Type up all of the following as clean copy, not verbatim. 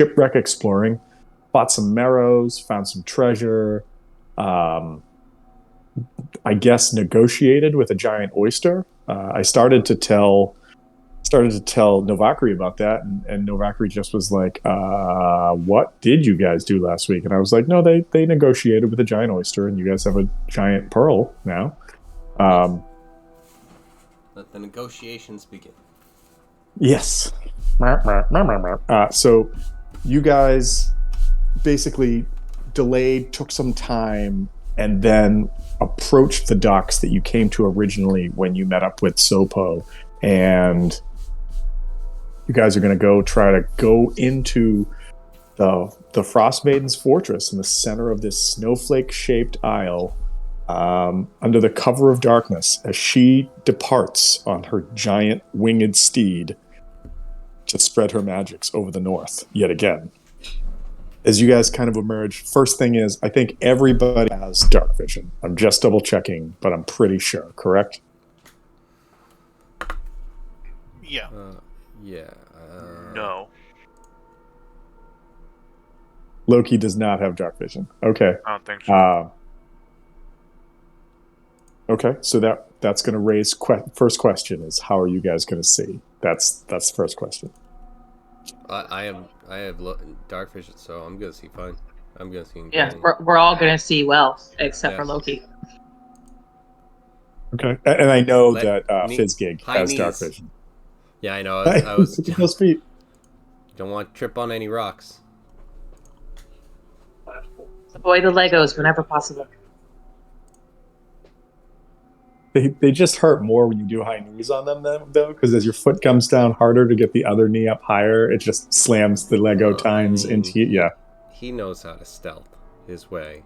shipwreck exploring, bought some marrows, found some treasure. Um, I guess negotiated with a giant oyster. I started to tell Novakri about that, and Novakri just was like, "What did you guys do last week?" And I was like, "No, they negotiated with a giant oyster, and you guys have a giant pearl now." Um, Let the negotiations begin. yes. So you guys basically delayed, took some time, and then approached the docks that you came to originally when you met up with Sopo, and you guys are going to try to go into the Frostmaiden's fortress in the center of this snowflake-shaped isle, under the cover of darkness, as she departs on her giant winged steed to spread her magics over the north yet again. As you guys kind of emerge, first thing is, I think everybody has dark vision. I'm just double checking, but I'm pretty sure, correct? Yeah. Yeah. No. Loki does not have dark vision. Okay. I don't think so. Okay, so that's going to raise first question is, how are you guys going to see? That's the first question. I have dark vision, so I'm gonna see fine. I'm gonna see. Yeah, we're all gonna see well, except Yeah. for Loki. Okay, and I know that knee- Fizzgig high has dark knees. vision. Yeah, I know. I was Look at those feet. don't want to trip on any rocks. Avoid the Legos whenever possible. They just hurt more when you do high knees on them, though, because as your foot comes down harder to get the other knee up higher, it just slams the Lego tines into you. Yeah. He knows how to stealth his way.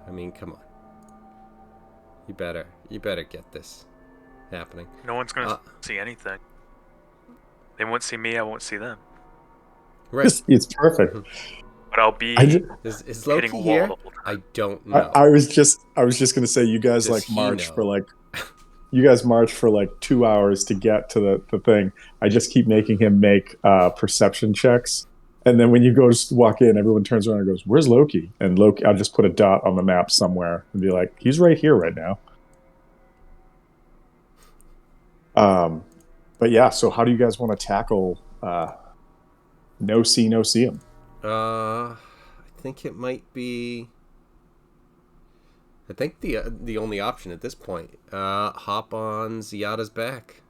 I mean, come on. You better get this happening. No one's going to see anything. They won't see me, I won't see them. Right. It's perfect. But I'll be is Loki hitting a here? wall. I don't know. I was just going to say, you guys Does he march know? for you guys march for 2 hours to get to the thing. I just keep making him make perception checks. And then when you go to walk in, everyone turns around and goes, "Where's Loki?" And Loki, I'll just put a dot on the map somewhere and be like, "He's right here right now." But yeah, so how do you guys want to tackle no see him? I think it might be. I think the only option at this point, hop on Ziyada's back.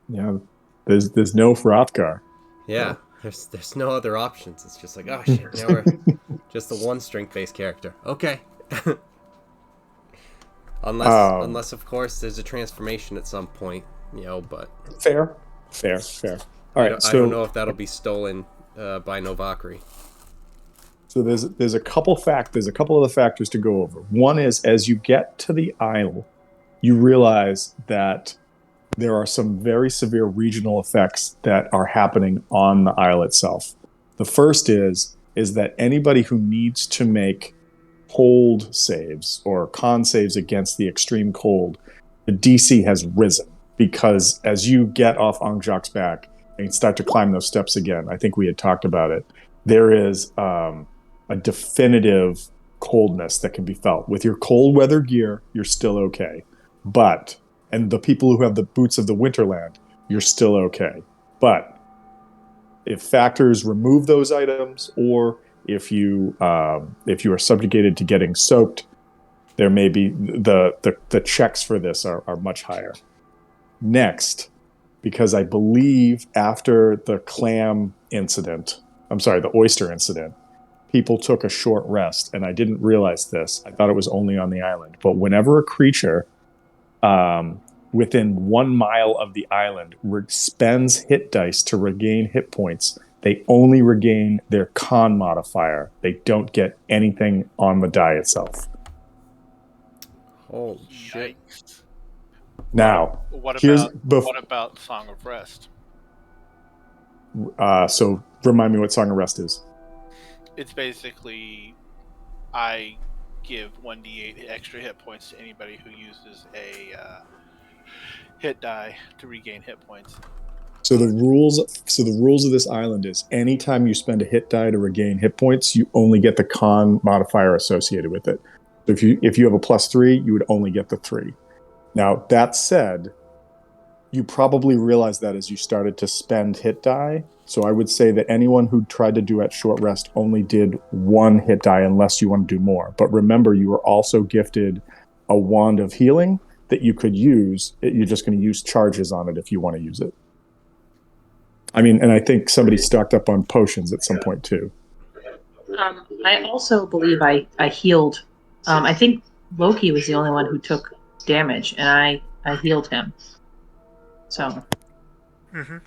Yeah, there's no Hrothgar. Yeah, there's no other options. It's just like, oh shit, now we're just the one strength-based character. Okay. Unless of course there's a transformation at some point, but fair. All right, I don't know if that'll be stolen by Novakri. So there's a couple of the factors to go over. One is, as you get to the Isle, you realize that there are some very severe regional effects that are happening on the Isle itself. The first is that anybody who needs to make cold saves or con saves against the extreme cold, the DC has risen, because as you get off Angjak's back and start to climb those steps again, I think we had talked about it, there is a definitive coldness that can be felt. With your cold weather gear, you're still okay. And the people who have the boots of the Winterland, you're still okay. But if factors remove those items, or if you are subjugated to getting soaked, there may be the checks for this are much higher. Next, because I believe after the the oyster incident, people took a short rest, and I didn't realize this. I thought it was only on the island. But whenever a creature within 1 mile of the island spends hit dice to regain hit points, they only regain their con modifier. They don't get anything on the die itself. Holy shit. Now, what about Song of Rest? So remind me what Song of Rest is. It's basically, I give 1d8 extra hit points to anybody who uses a hit die to regain hit points. So the rules of this island is anytime you spend a hit die to regain hit points, you only get the con modifier associated with it. So if you have a +3, you would only get the 3. Now that said, you probably realized that as you started to spend hit die. So I would say that anyone who tried to do at short rest only did 1 hit die unless you want to do more. But remember, you were also gifted a wand of healing that you could use. You're just going to use charges on it if you want to use it. I mean, and I think somebody stocked up on potions at some point too. I also believe I healed. I think Loki was the only one who took damage, and I healed him. So. Mm-hmm.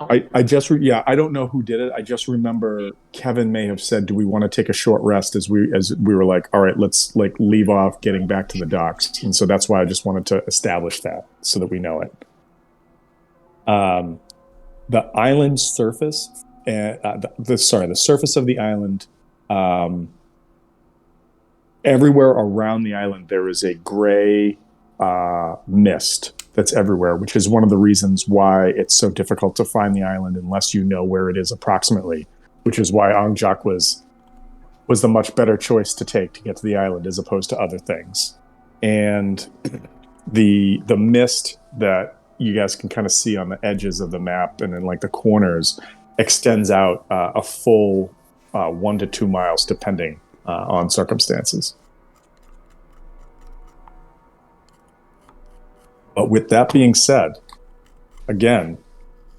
I just I don't know who did it. I just remember Kevin may have said, "Do we want to take a short rest?" As we were like, "All right, let's like leave off getting back to the docks." And so that's why I just wanted to establish that so that we know it. The island surface, the surface of the island. Everywhere around the island, there is a gray mist that's everywhere, which is one of the reasons why it's so difficult to find the island unless you know where it is approximately, which is why Angjak was the much better choice to take to get to the island as opposed to other things. And the mist that you guys can kind of see on the edges of the map and in like the corners extends out a full 1 to 2 miles depending on circumstances. But with that being said, again,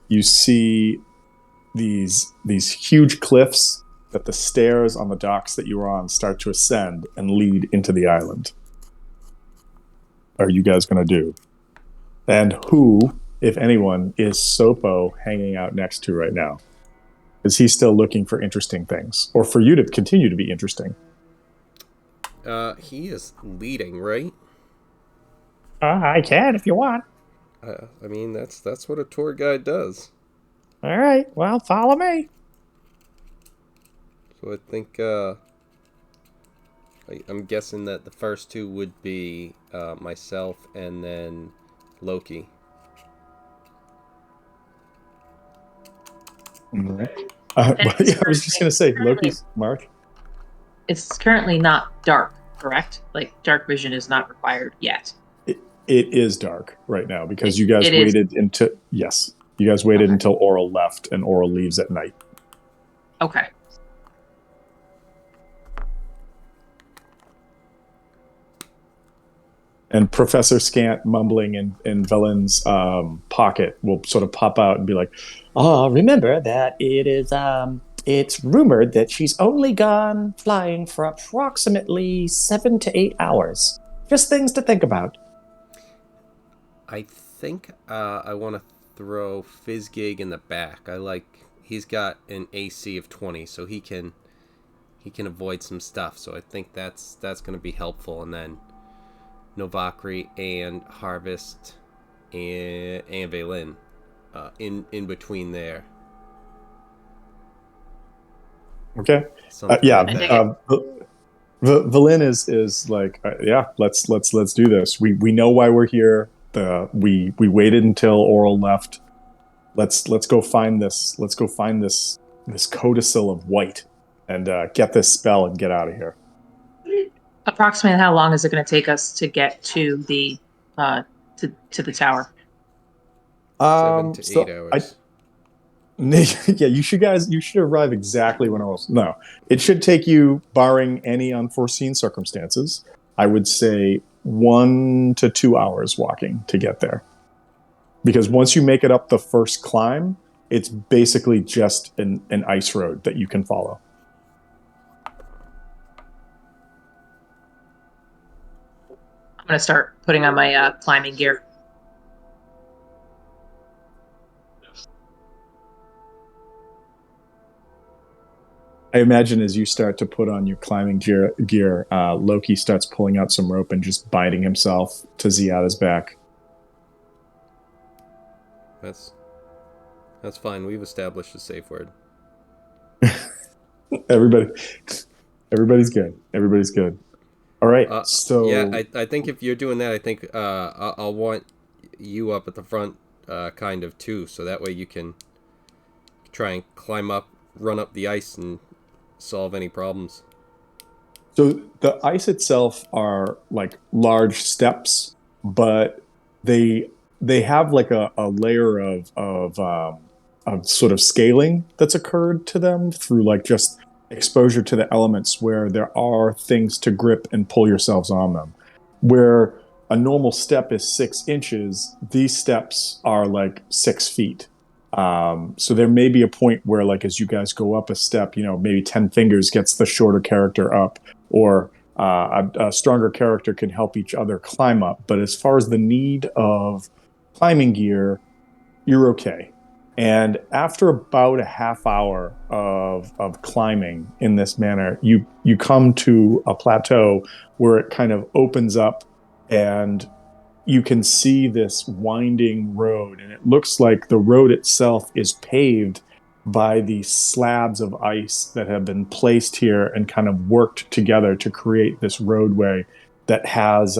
you see these huge cliffs that the stairs on the docks that you were on start to ascend and lead into the island. What are you guys going to do? And who, if anyone, is Sopo hanging out next to right now? Is he still looking for interesting things? Or for you to continue to be interesting? He is leading, right? I can if you want. I mean, that's what a tour guide does. All right, well, follow me. So I think I'm guessing that the first 2 would be myself and then Loki. I was just going to say, Loki's Mark. It's currently not dark, correct? Like dark vision is not required yet. It is dark right now because you guys waited until until Oral left, and Oral leaves at night. Okay. And Professor Scant, mumbling in Velen's pocket, will sort of pop out and be like, Remember that it's rumored that she's only gone flying for approximately 7 to 8 hours. Just things to think about. I think I want to throw Fizzgig in the back. He's got an AC of 20, so he can avoid some stuff. So I think that's going to be helpful. And then Novakri and Harvest and Valen in between there. Okay. Valen is like, let's do this. We know why we're here. We waited until Oral left. Let's go find this. Let's go find this codicil of white and get this spell and get out of here. Approximately how long is it going to take us to get to the to the tower? 7 to 8 hours. Yeah, you should arrive exactly when Oral's. No, it should take you, barring any unforeseen circumstances, I would say 1 to 2 hours walking to get there. Because once you make it up the first climb, it's basically just an ice road that you can follow. I'm going to start putting on my climbing gear. I imagine as you start to put on your climbing gear, Loki starts pulling out some rope and just binding himself to Ziada's back. That's fine. We've established a safe word. Everybody's good. Everybody's good. All right. I think if you're doing that, I think I'll want you up at the front kind of too, so that way you can try and climb up, run up the ice, and solve any problems. So the ice itself are like large steps, but they they have like a layer of sort of scaling that's occurred to them through like just exposure to the elements where there are things to grip and pull yourselves on them. Where a normal step is 6 inches, these steps are like 6 feet. So there may be a point where, like, as you guys go up a step, maybe 10 fingers gets the shorter character up, or a stronger character can help each other climb up. But as far as the need of climbing gear, you're okay. And after about a half hour of climbing in this manner, you come to a plateau where it kind of opens up, and you can see this winding road, and it looks like the road itself is paved by these slabs of ice that have been placed here and kind of worked together to create this roadway that has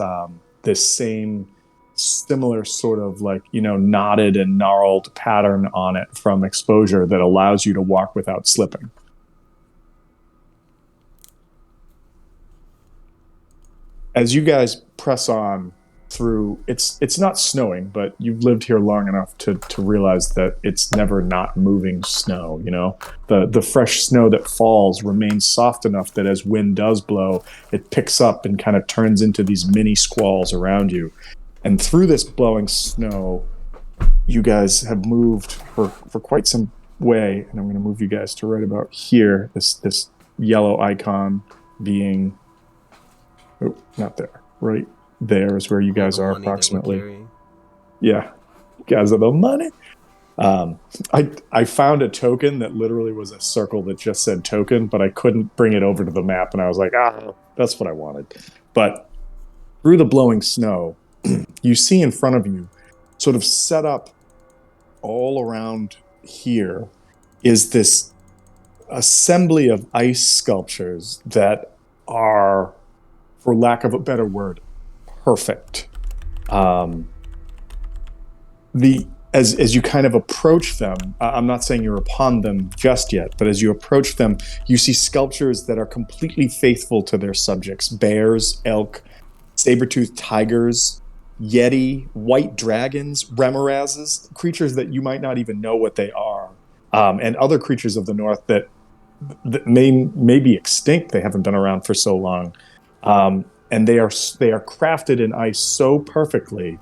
this same similar sort of like knotted and gnarled pattern on it from exposure that allows you to walk without slipping. As you guys press on through, it's not snowing, but you've lived here long enough to realize that it's never not moving snow. The fresh snow that falls remains soft enough that as wind does blow, it picks up and kind of turns into these mini squalls around you. And through this blowing snow, you guys have moved for quite some way, and I'm going to move you guys to right about here. This yellow icon being, oh, not there, right there is where you guys are approximately. Yeah, you guys are the money. I found a token that literally was a circle that just said token, but I couldn't bring it over to the map, and I was like, that's what I wanted. But through the blowing snow, you see in front of you, sort of set up all around here, is this assembly of ice sculptures that are, for lack of a better word, perfect. As you kind of approach them, I'm not saying you're upon them just yet, but as you approach them, you see sculptures that are completely faithful to their subjects: bears, elk, saber-toothed tigers, yeti, white dragons, remorazes, creatures that you might not even know what they are, and other creatures of the north that may be extinct. They haven't been around for so long. And they are crafted in ice so perfectly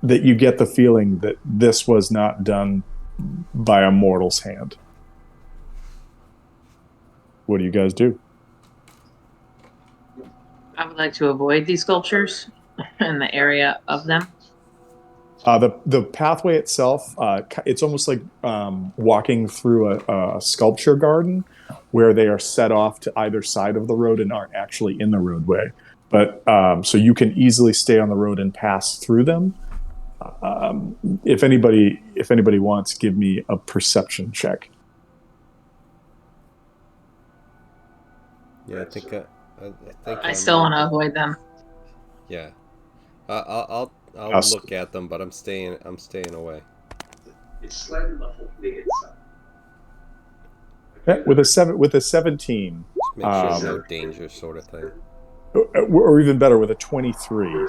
that you get the feeling that this was not done by a mortal's hand. What do you guys do? I would like to avoid these sculptures in the area of them. The pathway itself, it's almost like walking through a sculpture garden where they are set off to either side of the road and aren't actually in the roadway. But so you can easily stay on the road and pass through them. If anybody wants, give me a perception check. Yeah, I think I still want to avoid them. Yeah, I'll look at them, but I'm staying away. With a 17, Just make sure no danger, sort of thing. or even better, with a 23.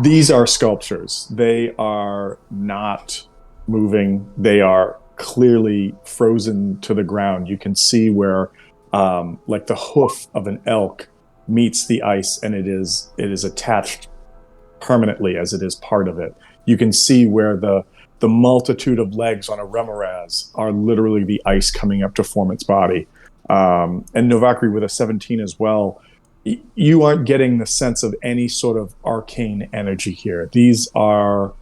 These are sculptures. They are not moving. They are clearly frozen to the ground. You can see where, like, the hoof of an elk meets the ice, and it is attached permanently as it is part of it. You can see where the multitude of legs on a remoraz are literally the ice coming up to form its body. And Novakri with a 17 as well. You aren't getting the sense of any sort of arcane energy here. These are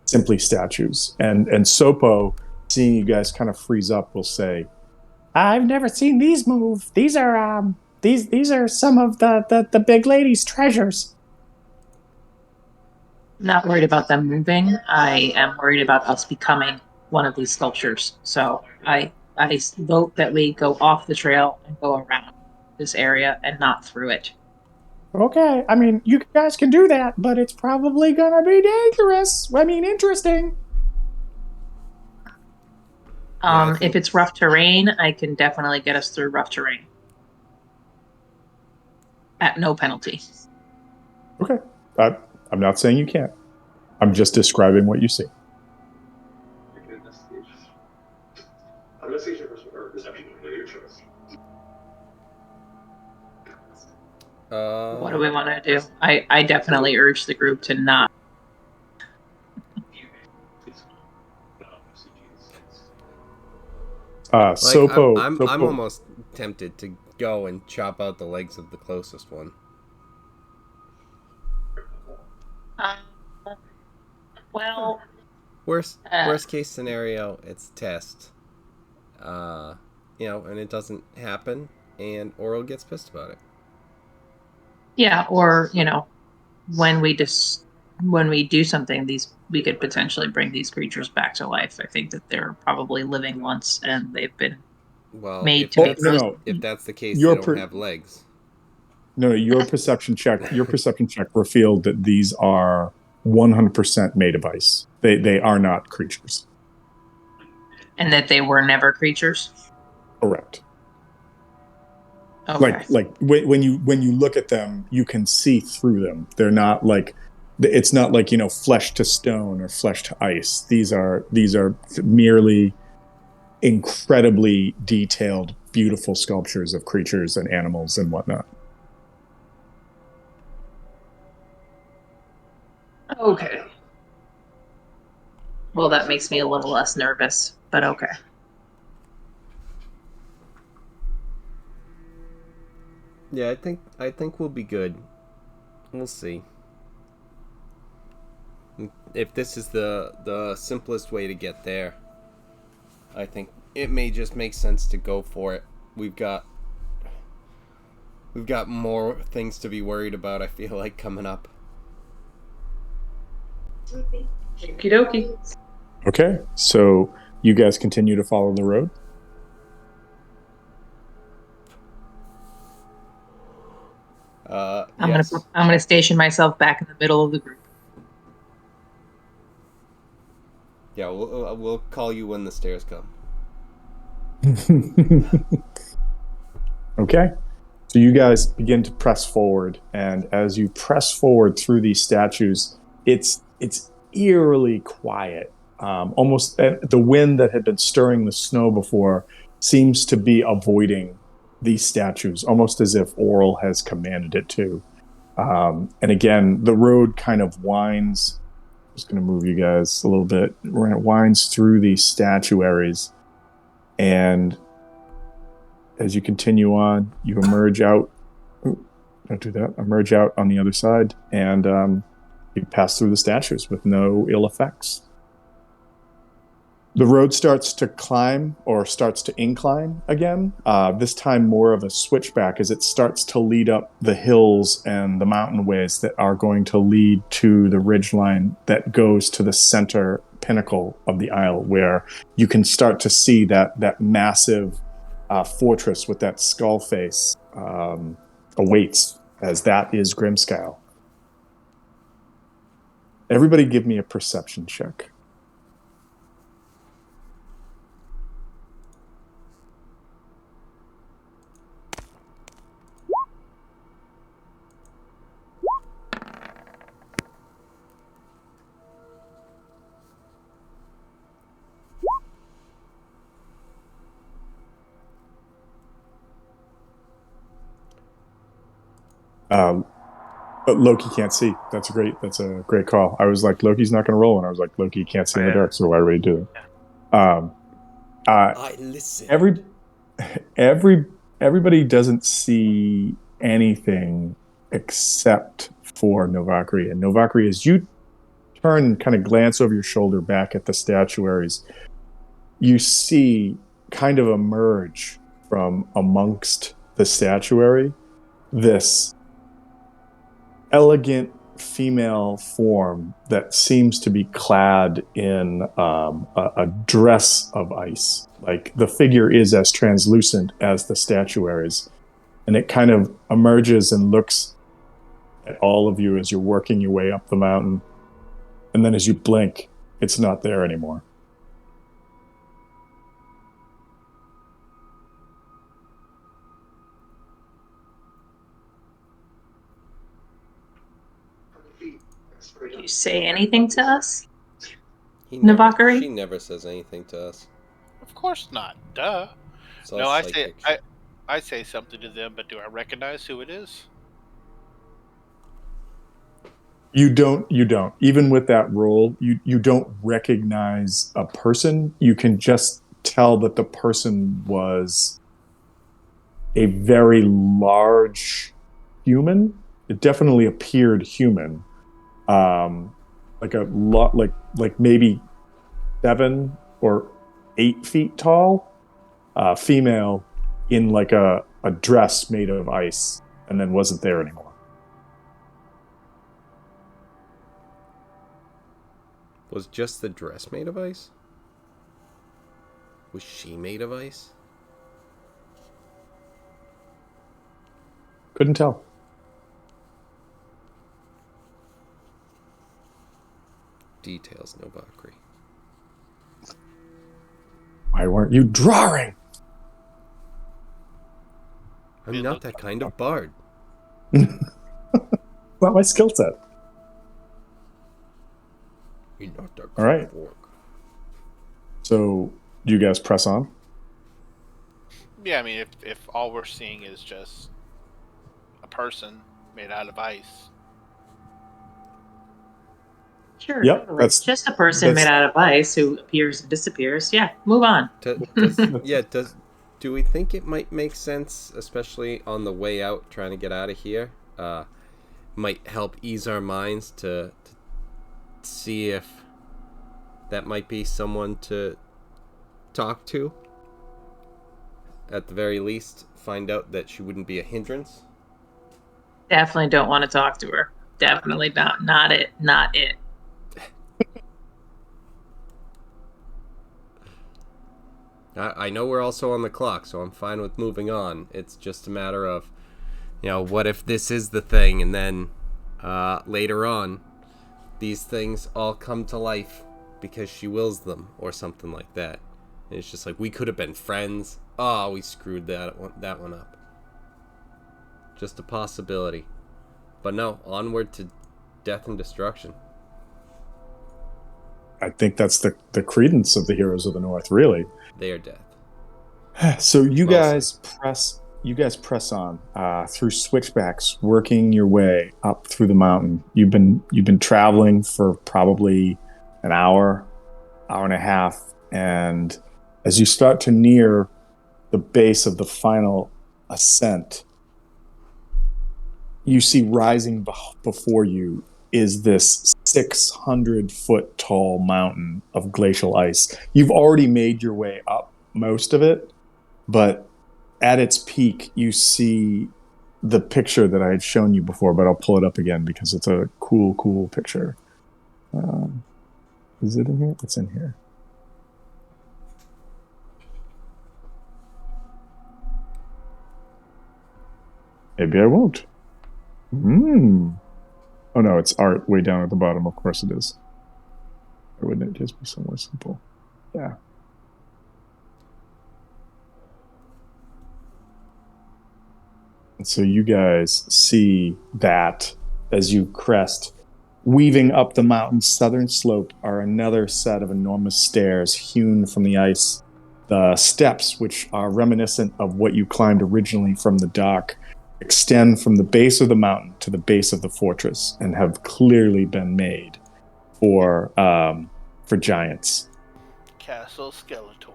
simply statues. And Sopo, seeing you guys kind of freeze up, will say, I've never seen these move. These are these are some of the big lady's treasures. Not worried about them moving. I am worried about us becoming one of these sculptures. So I vote that we go off the trail and go around this area and not through it. Okay, I mean, you guys can do that, but it's probably gonna be dangerous. I mean, interesting. Yeah, I If think it's rough terrain, I can definitely get us through rough terrain at no penalty. Okay, I'm not saying you can't. I'm just describing what you see. What do we want to do? I definitely urge the group to not. like Sopo, I'm Sopo. almost tempted to go and chop out the legs of the closest one. Um, well, Worst case scenario, it's test. And it doesn't happen, and Oral gets pissed about it. yeah, or when we do something, we could potentially bring these creatures back to life. I think that they're probably living once, and they've been Well, made if to be that's frozen. if that's the case, they Your don't have legs. your perception check. Your perception check revealed that these are 100% made of ice. They are not creatures. And that they were never creatures. Correct. Okay. Like when you look at them, you can see through them. They're not like it's not like flesh to stone or flesh to ice. These are merely incredibly detailed, beautiful sculptures of creatures and animals and whatnot. Okay. Well, that makes me a little less nervous, but okay. Yeah, I think we'll be good. We'll see. If this is the simplest way to get there, I think it may just make sense to go for it. We've got more things to be worried about, I feel like, coming up. Okie dokie. Okay, so you guys continue to follow the road. Yes. I'm gonna station myself back in the middle of the group. Yeah, we'll call you when the stairs come. Okay, so you guys begin to press forward, and as you press forward through these statues, it's eerily quiet. Almost the wind that had been stirring the snow before seems to be avoiding these statues, almost as if Oral has commanded it to. And again, the road kind of winds. I'm just going to move you guys a little bit. It winds through these statuaries, and as you continue on, you emerge out. Ooh, don't do that. Emerge out on the other side, and you pass through the statues with no ill effects. The road starts to climb or starts to incline again. This time more of a switchback as it starts to lead up the hills and the mountain ways that are going to lead to the ridgeline that goes to the center pinnacle of the isle, where you can start to see that massive fortress with that skull face awaits, as that is Grimscale. Everybody give me a perception check. But Loki can't see. That's a great call. I was like, Loki's not going to roll, and I was like, Loki can't see in the dark, so why do we do it? I listen. Everybody doesn't see anything except for Novakri. And Novakri, as you turn and kind of glance over your shoulder back at the statuaries, you see kind of emerge from amongst the statuary this elegant female form that seems to be clad in a dress of ice. Like the figure is as translucent as the statuaries, and it kind of emerges and looks at all of you as you're working your way up the mountain. And then as you blink, it's not there anymore. Do you say anything to us? She Nabakari? never says anything to us. Of course not. Duh. It's all No, I psychic. say something to them, but do I recognize who it is? You don't. Even with that roll, you don't recognize a person. You can just tell that the person was a very large human. It definitely appeared human. Like maybe 7 or 8 feet tall, female in like a dress made of ice, and then wasn't there anymore. Was just the dress made of ice? Was she made of ice? Couldn't tell. Details, no Bakri. Why weren't you drawing? I'm not that kind of bard. Not my skill set. You're not that All right. of work. So, do you guys press on? Yeah, I mean, if all we're seeing is just a person made out of ice. Sure. Yep, totally. Just a person made out of ice who appears and disappears. Yeah, move on. Do we think it might make sense, especially on the way out, trying to get out of here? Might help ease our minds to see if that might be someone to talk to. At the very least, find out that she wouldn't be a hindrance. Definitely don't want to talk to her. Definitely not. Not it. I know we're also on the clock, so I'm fine with moving on. It's just a matter of, what if this is the thing, and then later on, these things all come to life because she wills them, or something like that. And it's just like, we could have been friends. Oh, we screwed that one up. Just a possibility. But no, onward to death and destruction. I think that's the credence of the Heroes of the North, really. Their death. So you guys press on through switchbacks, working your way up through the mountain. You've been traveling for probably an hour and a half, and as you start to near the base of the final ascent, you see rising before you is this 600-foot tall mountain of glacial ice. You've already made your way up most of it, but at its peak, you see the picture that I had shown you before, but I'll pull it up again because it's a cool picture. Is it in here? It's in here. Maybe I won't. Oh no, it's art way down at the bottom. Of course it is. Or wouldn't it just be somewhere simple? Yeah. And so you guys see that as you crest, weaving up the mountain's southern slope are another set of enormous stairs hewn from the ice. The steps, which are reminiscent of what you climbed originally from the dock, extend from the base of the mountain to the base of the fortress and have clearly been made for giants. Castle Skeletor.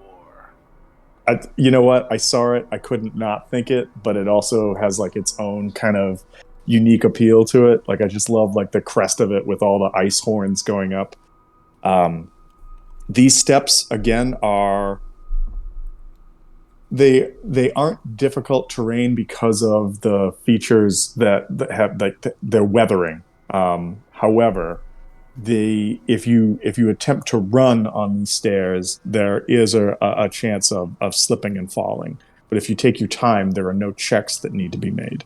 You know what? I saw it. I couldn't not think it, but it also has like its own kind of unique appeal to it. Like I just love like the crest of it with all the ice horns going up. These steps again are they aren't difficult terrain because of the features that have like their weathering. However, if you attempt to run on these stairs, there is a chance of slipping and falling. But if you take your time, there are no checks that need to be made.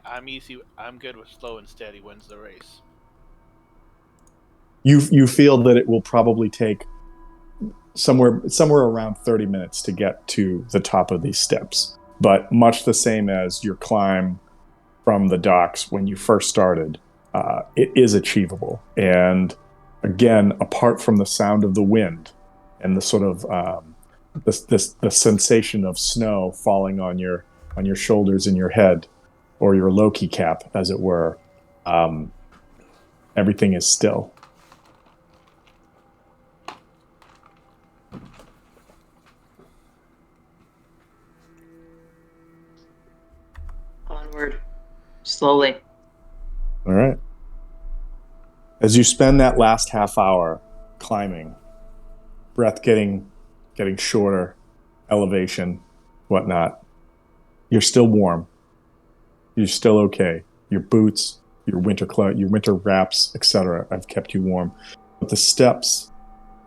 I'm easy. I'm good with slow and steady wins the race. You feel that it will probably take somewhere around 30 minutes to get to the top of these steps, but much the same as your climb from the docks when you first started, it is achievable. And again, apart from the sound of the wind and the sort of the sensation of snow falling on your shoulders and your head, or your Loki cap, as it were, everything is still. Onward. Slowly. All right. As you spend that last half hour climbing, breath getting shorter, elevation, whatnot, you're still warm. You're still okay. Your boots, your winter clothes, your winter wraps, etc., have kept you warm. But the steps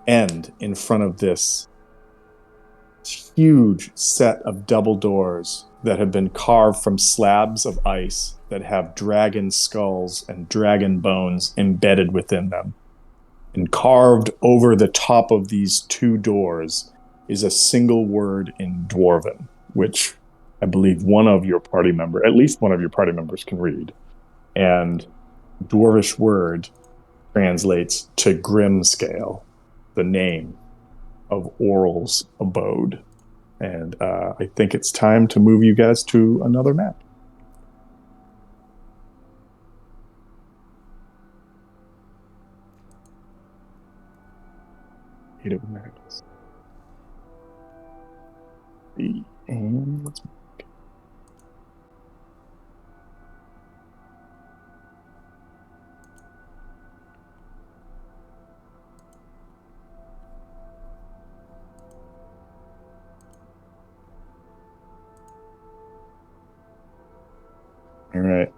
end in front of this huge set of double doors that have been carved from slabs of ice that have dragon skulls and dragon bones embedded within them. And carved over the top of these two doors is a single word in Dwarven, which I believe at least one of your party members can read. And Dwarvish word translates to Grimscale, the name of Oral's abode. And I think it's time to move you guys to another map. And let's all right.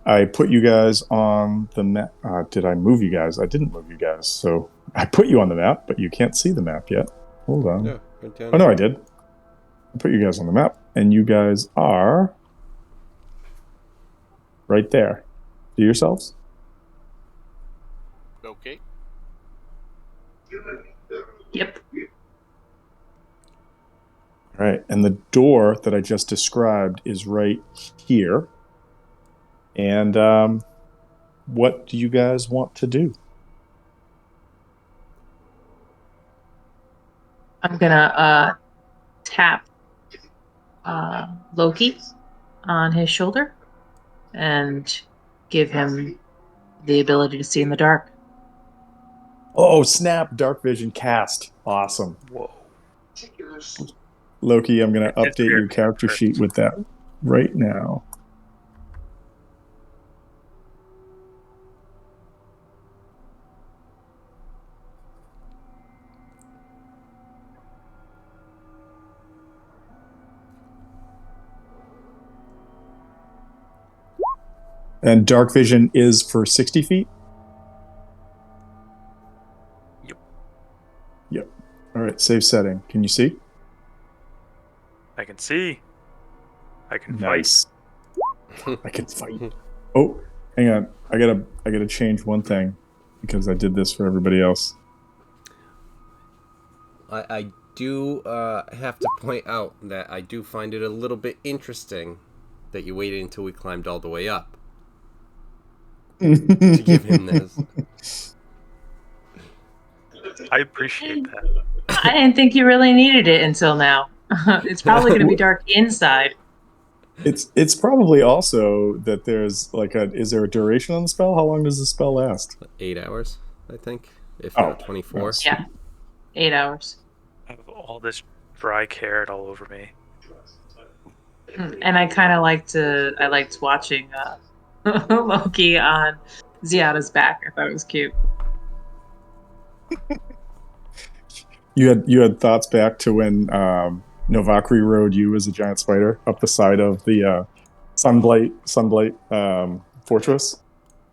I put you guys on the map. Did I move you guys? I didn't move you guys. So I put you on the map, but you can't see the map yet. Hold on. Yeah, right down. Oh, no, I did. I put you guys on the map, and you guys are right there. See yourselves? Okay. Yep. All right. And the door that I just described is right here. And what do you guys want to do? I'm gonna tap Loki on his shoulder and give him the ability to see in the dark. Oh, snap. Dark Vision cast. Awesome. Whoa. Loki, I'm going to It's update your weird. character sheet with that right now. And dark vision is for 60 feet? Yep. Yep. All right, save setting. Can you see? I can see. I can Nice. I can fight. Oh, hang on. I gotta change one thing because I did this for everybody else. I do have to point out that I do find it a little bit interesting that you waited until we climbed all the way up to give him this. I appreciate that. I didn't think you really needed it until now. It's probably going to be dark inside. It's probably also that there's like is there a duration on the spell? How long does the spell last? 8 hours, I think, if Oh, not 24. yes. Yeah, 8 hours. I have all this dry carrot all over me. And I kind of liked watching Loki on Ziada's back. I thought it was cute. You had thoughts back to when Novakri rode you as a giant spider up the side of the Sunblight fortress.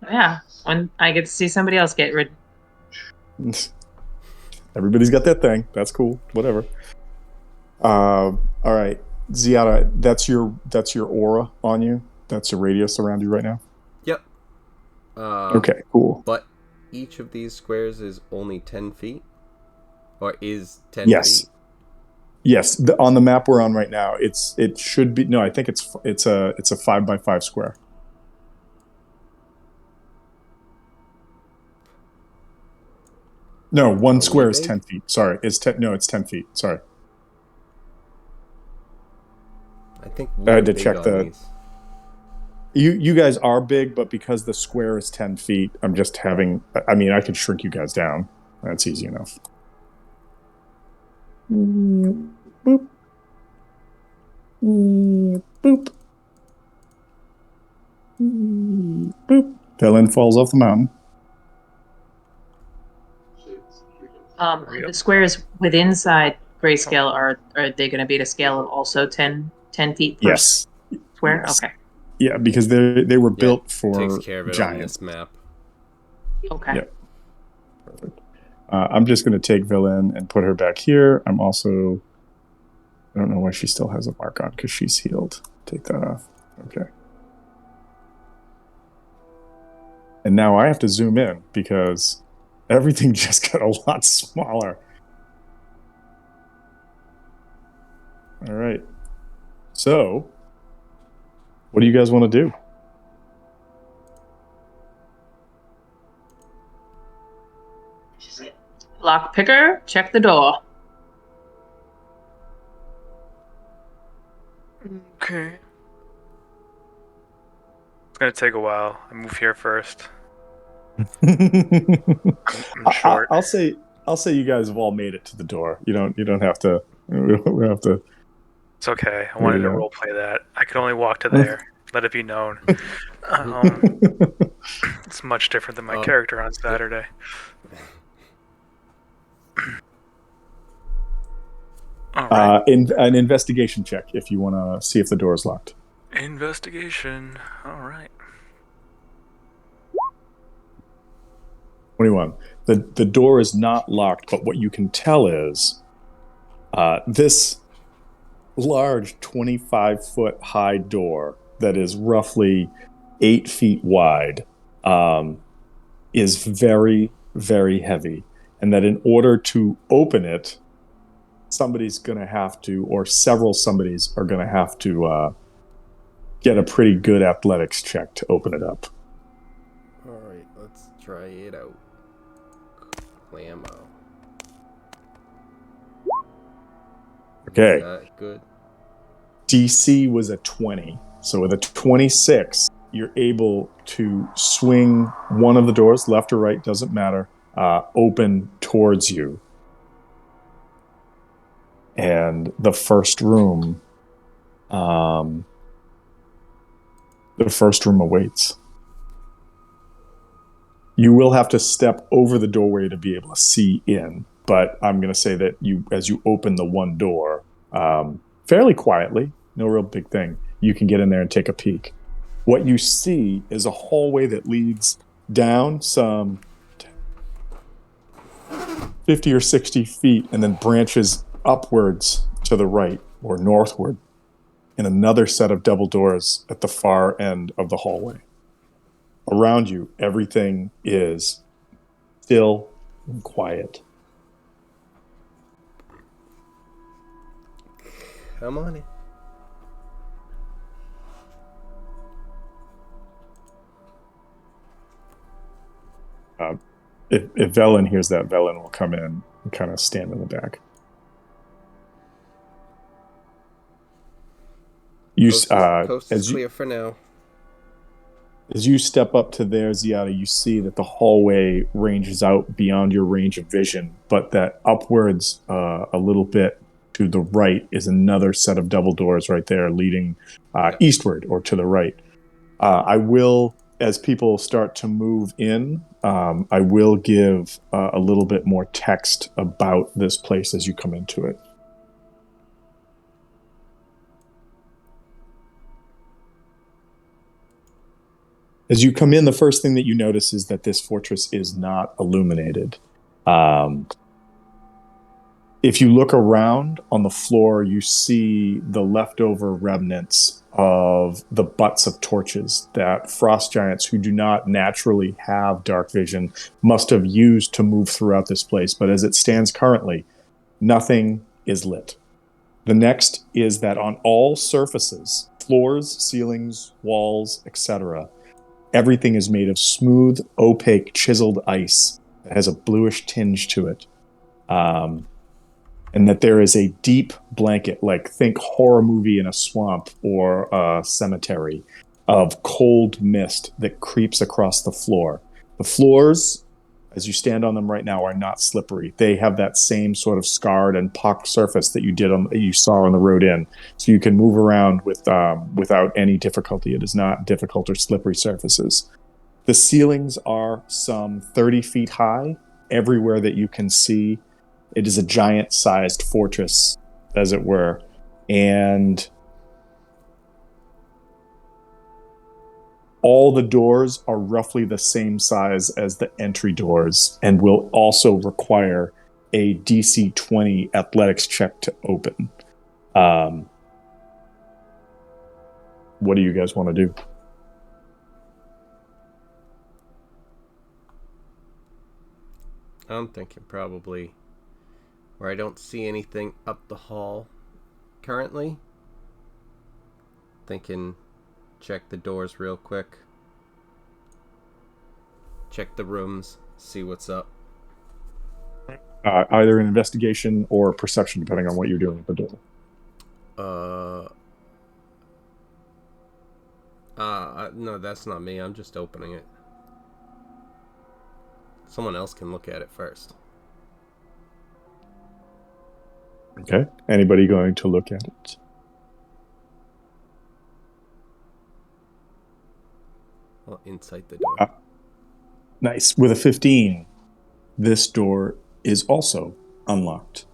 Yeah, when I get to see somebody else get rid. Everybody's got that thing. That's cool. Whatever. All right. Ziada, that's your aura on you. That's your radius around you right now. Yep. Okay, cool. But each of these squares is only 10 feet? Or is 10 feet? Yes. On the map we're on right now, it should be no. I think it's a 5x5 square. No, one Really square is big? 10 feet. Sorry, it's 10. No, it's 10 feet. Sorry, I think I we're had to big check on the. these. You guys are big, but because the square is 10 feet, I'm just having. I mean, I could shrink you guys down. That's easy enough. Boop. Boop. Boop. Dylan falls off the mountain. The squares within inside grayscale are they going to be at a scale of also 10 feet per Yes. square? Yes. Okay. Yeah, because they were Yeah, built takes for care of it on giants. this map. Okay. Yep. Perfect. I'm just going to take Villain and put her back here. I'm also. I don't know why she still has a mark on because she's healed. Take that off. Okay. And now I have to zoom in because everything just got a lot smaller. All right. So, what do you guys want to do? Lock picker, check the door. Okay. It's gonna take a while. I move here first. I'm short. I'll say you guys have all made it to the door. You don't have to. We don't have to. It's okay. I wanted to Yeah. roleplay that. I could only walk to there. Let it be known. It's much different than my Oh. character on Saturday. All right. An investigation check if you want to see if the door is locked. Investigation. All right. 21. The door is not locked, but what you can tell is this large 25-foot high door that is roughly 8 feet wide is very, very heavy. And that in order to open it, somebody's going to have to, or several somebodies are going to have to get a pretty good athletics check to open it up. Alright, let's try it out. Clammo. Okay. Is that good? DC was a 20. So with a 26, you're able to swing one of the doors, left or right, doesn't matter, open towards you. And the first room awaits. You will have to step over the doorway to be able to see in, but I'm going to say that as you open the one door, fairly quietly, no real big thing, you can get in there and take a peek. What you see is a hallway that leads down some 50 or 60 feet and then branches upwards to the right or northward in another set of double doors at the far end of the hallway. Around you, everything is still and quiet. Come on in. If Velen hears that, Velen will come in and kind of stand in the back. Coast is clear for now. As you step up to there, Ziada, you see that the hallway ranges out beyond your range of vision, but that upwards a little bit to the right is another set of double doors right there leading eastward or to the right. I will, as people start to move in, I will give a little bit more text about this place as you come into it. As you come in, the first thing that you notice is that this fortress is not illuminated. If you look around on the floor, you see the leftover remnants of the butts of torches that frost giants who do not naturally have dark vision must have used to move throughout this place. But as it stands currently, nothing is lit. The next is that on all surfaces, floors, ceilings, walls, etc., everything is made of smooth, opaque, chiseled ice that has a bluish tinge to it. And that there is a deep blanket, like think horror movie in a swamp or a cemetery, of cold mist that creeps across the floor. The floors, as you stand on them right now, are not slippery. They have that same sort of scarred and pocked surface that you saw on the road in, so you can move around without any difficulty. It is not difficult or slippery surfaces. The ceilings are some 30 feet high everywhere that you can see. It is a giant-sized fortress, as it were, and all the doors are roughly the same size as the entry doors and will also require a DC 20 athletics check to open. What do you guys want to do? I'm thinking probably where I don't see anything up the hall currently. Thinking check the doors real quick. Check the rooms, see what's up. Either an investigation or perception, depending on what you're doing with the door. No, that's not me. I'm just opening it. Someone else can look at it first. Okay. Anybody going to look at it? Well, inside the door. Nice. With a 15, this door is also unlocked.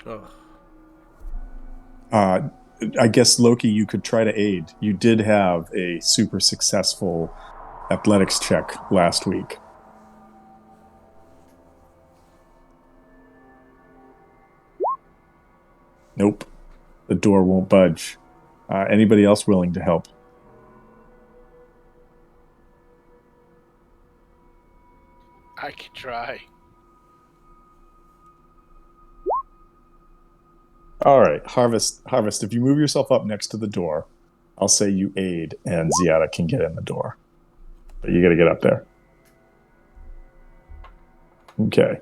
Oh. I guess, Loki, you could try to aid. You did have a super successful athletics check last week. Nope. The door won't budge. Anybody else willing to help? I could try. All right, Harvest. If you move yourself up next to the door, I'll say you aid, and Ziada can get in the door. But you got to get up there. Okay.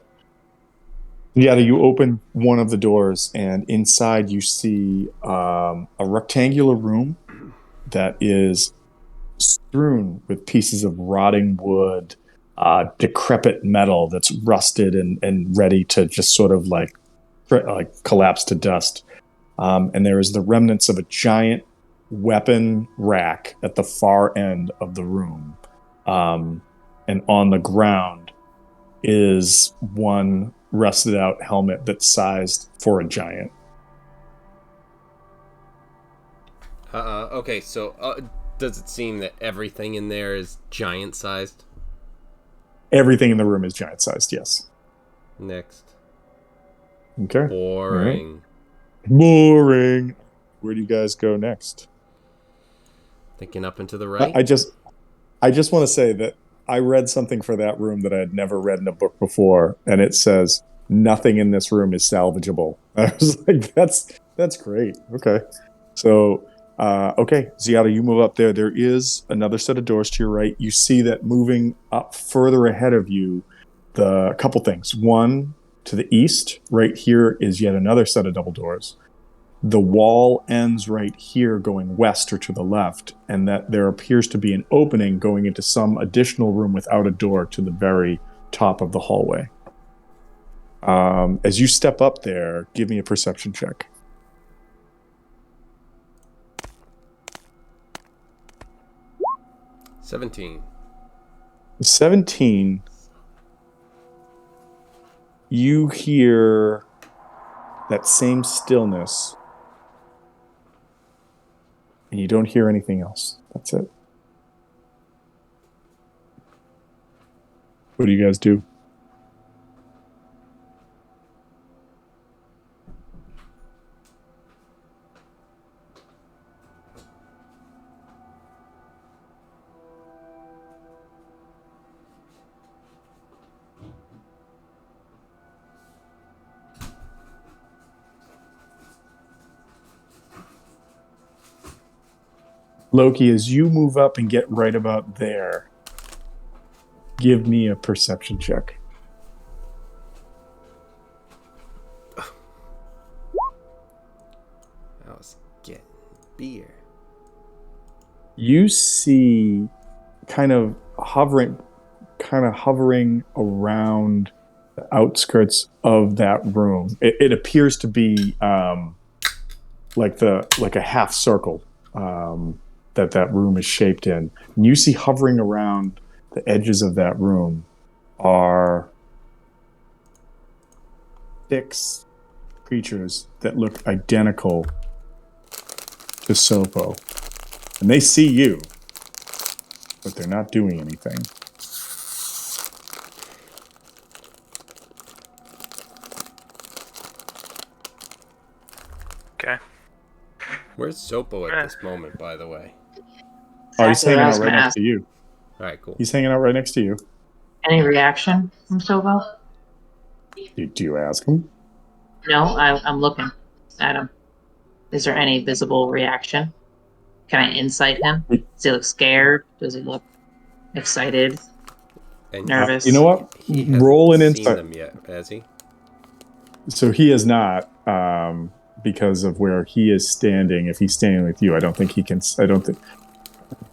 Ziada, you open one of the doors, and inside you see a rectangular room that is strewn with pieces of rotting wood, decrepit metal that's rusted and ready to just sort of like collapse to dust. And there is the remnants of a giant weapon rack at the far end of the room. And on the ground is one rusted out helmet that's sized for a giant. Okay, so does it seem that everything in there is giant sized? Everything in the room is giant sized, yes. Next. Okay. Boring. Right. Boring. Where do you guys go next? Thinking up and to the right? I just want to say that I read something for that room that I had never read in a book before, and it says nothing in this room is salvageable. I was like, that's great. Okay. So, okay, Ziada, you move up there. There is another set of doors to your right. You see that moving up further ahead of you, a couple things. One, to the east, right here, is yet another set of double doors. The wall ends right here going west or to the left, and that there appears to be an opening going into some additional room without a door to the very top of the hallway. As you step up there, give me a perception check. $17. 17. You hear that same stillness, and you don't hear anything else. That's it. What do you guys do? Loki, as you move up and get right about there, give me a perception check. I was getting beer. You see kind of hovering around the outskirts of that room. It appears to be like a half circle that room is shaped in. And you see hovering around the edges of that room are 6 creatures that look identical to Sopo. And they see you, but they're not doing anything. Okay. Where's Sopo at this moment, by the way? Oh, he's Exactly what hanging I out was right gonna next ask. to you. All right, cool. He's hanging out right next to you. Any reaction from Sobo? Do you ask him? No, I'm looking at him. Is there any visible reaction? Can I insight him? Does he look scared? Does he look excited? And Nervous? You know what? He hasn't Roll an seen insight. them yet, has he? So he is not, because of where he is standing. If he's standing with you, I don't think he can. I don't think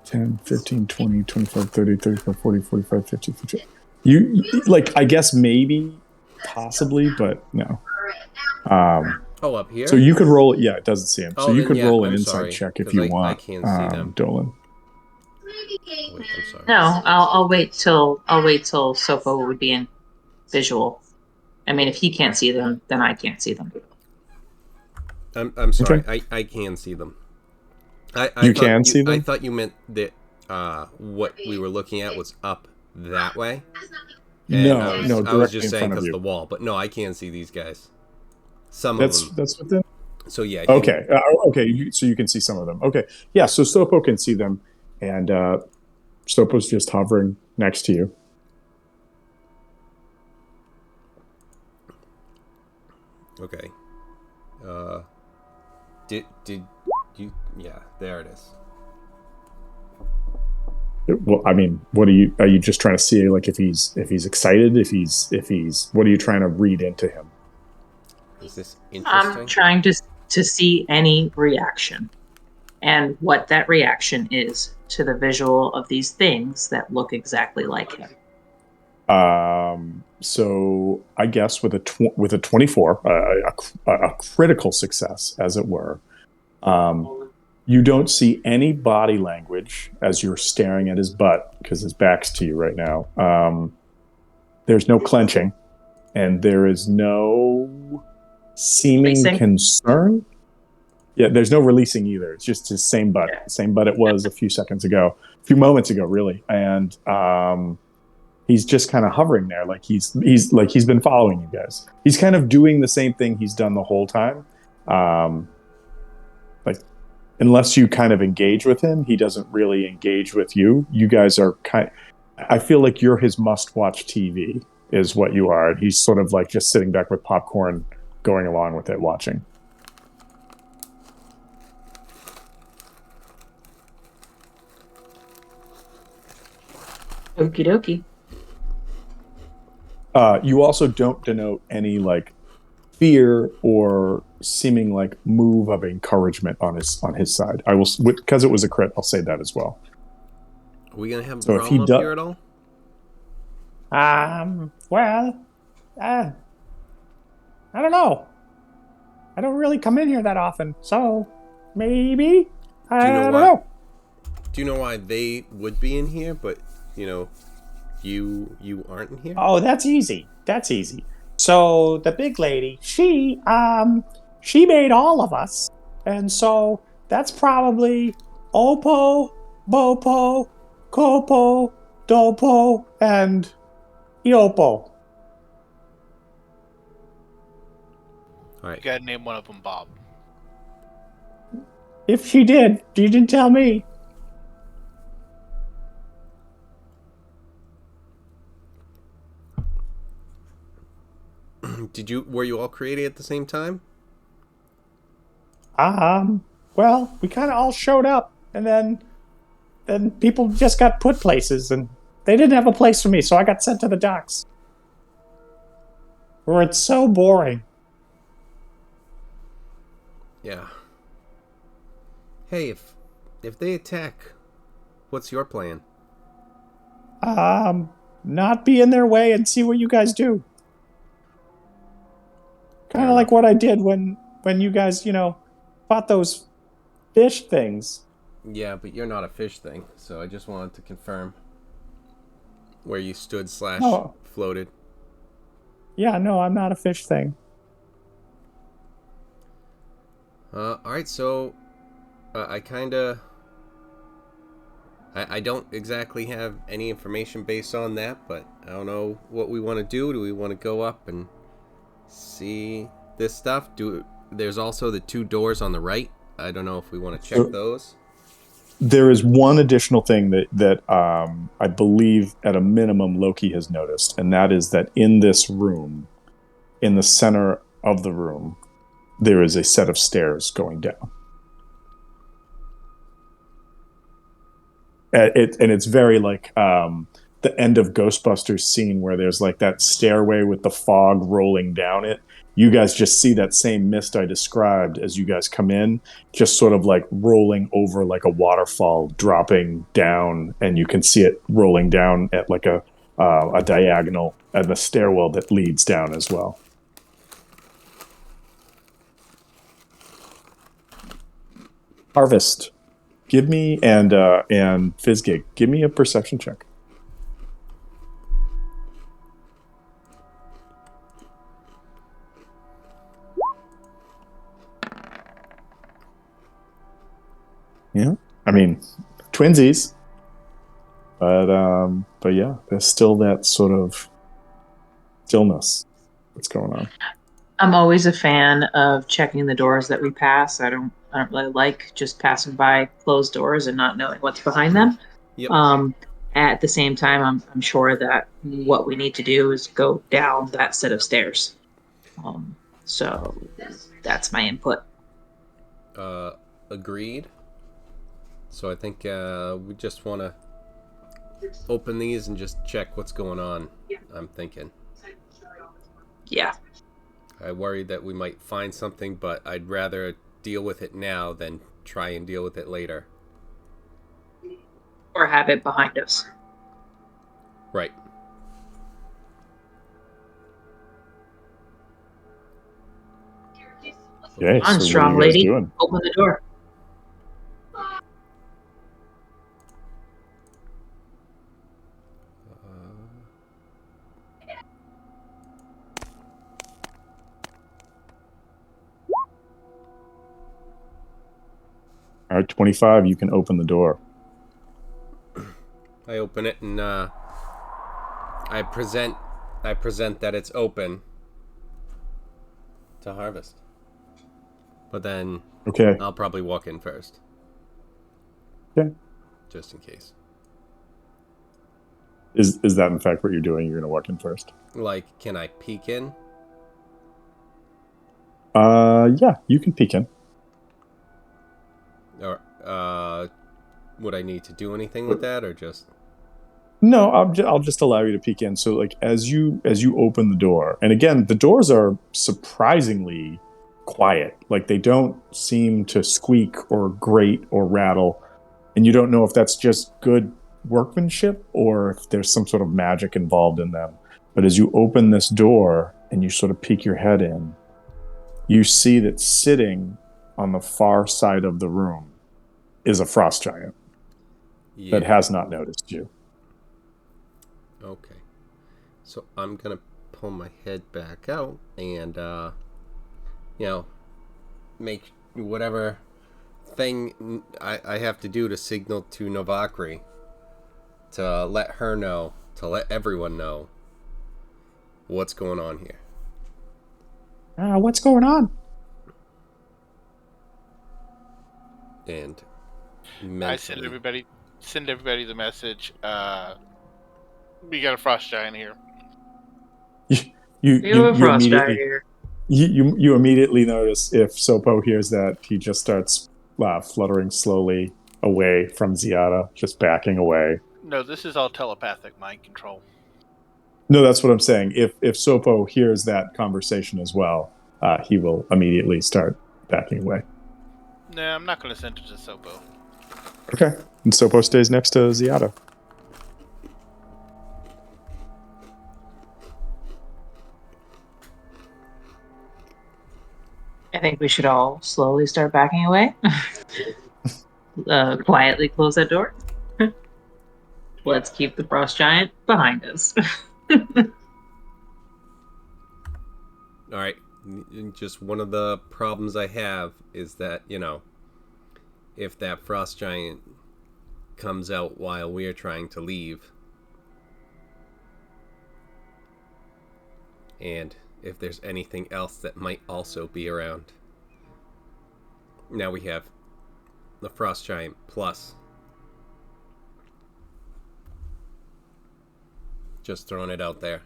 10, 15, 20, 25, 30, 35, 40, 45, 50, 50. You, like, I guess maybe, possibly, but no. Oh, up here? So you could roll it. Yeah, it doesn't see him. So Oh, you then could yeah, roll an I'm insight sorry, check if 'cause you I want. can't see them. Dolan. Wait, I'm sorry. No, I'll wait till Sopo would be in visual. I mean, if he can't see them, then I can't see them. I'm sorry. Okay. I can see them. You can see them? I thought you meant that what we were looking at was up that way. And No, I was directly just in saying front of because you. the wall, but no, I can see these guys. Some of them. That's within. So yeah. Okay. Okay. So you can see some of them. Okay. Yeah. So Sopo can see them, and Sopo's just hovering next to you. Okay. Did you? Yeah, there it is. Well, I mean, what are you just trying to see, like, if he's excited, if he's what are you trying to read into him? Is this interesting? I'm trying to see any reaction and what that reaction is to the visual of these things that look exactly like him. So I guess with a 24, a critical success, as it were. You don't see any body language as you're staring at his butt because his back's to you right now. There's no clenching, and there is no seeming Releasing? concern. Yeah, there's no releasing either. It's just his same butt it was a few moments ago, really. And he's just kind of hovering there, like he's been following you guys. He's kind of doing the same thing he's done the whole time. Like, unless you kind of engage with him, he doesn't really engage with you. You guys are I feel like you're his must-watch TV, is what you are. And he's sort of like just sitting back with popcorn, going along with it, watching. Okie dokie. You also don't denote any like fear or seeming like move of encouragement on his side. I will, because it was a crit, I'll say that as well. Are we gonna have So if he Brom up here at all? Well, I don't know. I don't really come in here that often, so maybe. I don't know. Do you know why they would be in here, but you aren't in here? Oh, that's easy. That's easy. So the big lady, she made all of us, and so that's probably Opo, Bopo, Kopo, Dopo, and Yopo. All You right. gotta name one of them Bob. If she did, you didn't tell me. Were you all created at the same time? Well, we kind of all showed up, and then people just got put places, and they didn't have a place for me, so I got sent to the docks. Where it's so boring. Yeah. Hey, if they attack, what's your plan? Not be in their way and see what you guys do. Kind Fair of like enough. what I did when you guys, fought those fish things. Yeah, but you're not a fish thing, so I just wanted to confirm where you stood / Oh, floated. yeah, no, I'm not a fish thing. All right, so I don't exactly have any information based on that, but I don't know what we want to do. Do we want to go up and see this stuff? There's also the 2 doors on the right. I don't know if we want to check those. There is one additional thing that I believe at a minimum Loki has noticed, and that is that in this room, in the center of the room, there is a set of stairs going down. And it's very like the end of Ghostbusters scene where there's like that stairway with the fog rolling down it. You guys just see that same mist I described as you guys come in, just sort of like rolling over like a waterfall, dropping down, and you can see it rolling down at like a diagonal and the stairwell that leads down as well. Harvest, give me and Fizzgig, give me a perception check. Yeah, I mean, twinsies, but yeah, there's still that sort of stillness that's going on. I'm always a fan of checking the doors that we pass. I don't really like just passing by closed doors and not knowing what's behind them. Yep. At the same time, I'm sure that what we need to do is go down that set of stairs. So that's my input. Agreed. So I think we just want to open these and just check what's going on. I'm thinking. Yeah. I worry that we might find something, but I'd rather deal with it now than try and deal with it later. Or have it behind us. Right. Okay, I'm so strong, what are you guys lady. doing? Open the door. All right, 25, you can open the door. I open it and I present that it's open to Harvest. But then Okay. I'll probably walk in first. Okay. Just in case. Is that in fact what you're doing? You're going to walk in first? Like, can I peek in? Yeah, you can peek in. Or would I need to do anything with that, or just? No, I'll just allow you to peek in. So like as you open the door, and again, the doors are surprisingly quiet. Like they don't seem to squeak or grate or rattle, and you don't know if that's just good workmanship or if there's some sort of magic involved in them. But as you open this door and you sort of peek your head in, you see that sitting on the far side of the room is a frost giant that has not noticed you. Okay. So I'm going to pull my head back out and, make whatever thing I have to do to signal to Novakri to let her know, to let everyone know what's going on here. What's going on? And I send everybody the message. We got a frost giant here. You have a frost giant immediately here. you immediately notice if Sopo hears that, he just starts fluttering slowly away from Ziada, just backing away. No, this is all telepathic mind control. No, that's what I'm saying. If Sopo hears that conversation as well, he will immediately start backing away. Nah, I'm not going to send it to Sopo. Okay. And Sopo stays next to Ziada. I think we should all slowly start backing away. Quietly close that door. Let's keep the frost giant behind us. All right. Just one of the problems I have is that, if that frost giant comes out while we're trying to leave, and if there's anything else that might also be around. Now we have the frost giant plus. Just throwing it out there.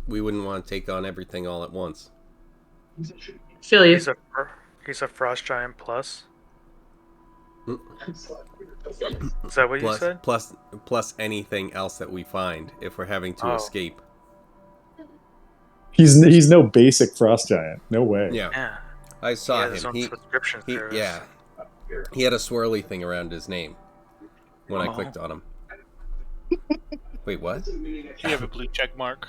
We wouldn't want to take on everything all at once. Feel you. He's a frost giant plus. Is that what you said? Plus anything else that we find if we're having to escape. He's no basic frost giant. No way. Yeah. I saw him. Subscription service. Yeah. He had a swirly thing around his name when I clicked on him. Wait, what? You have a blue check mark.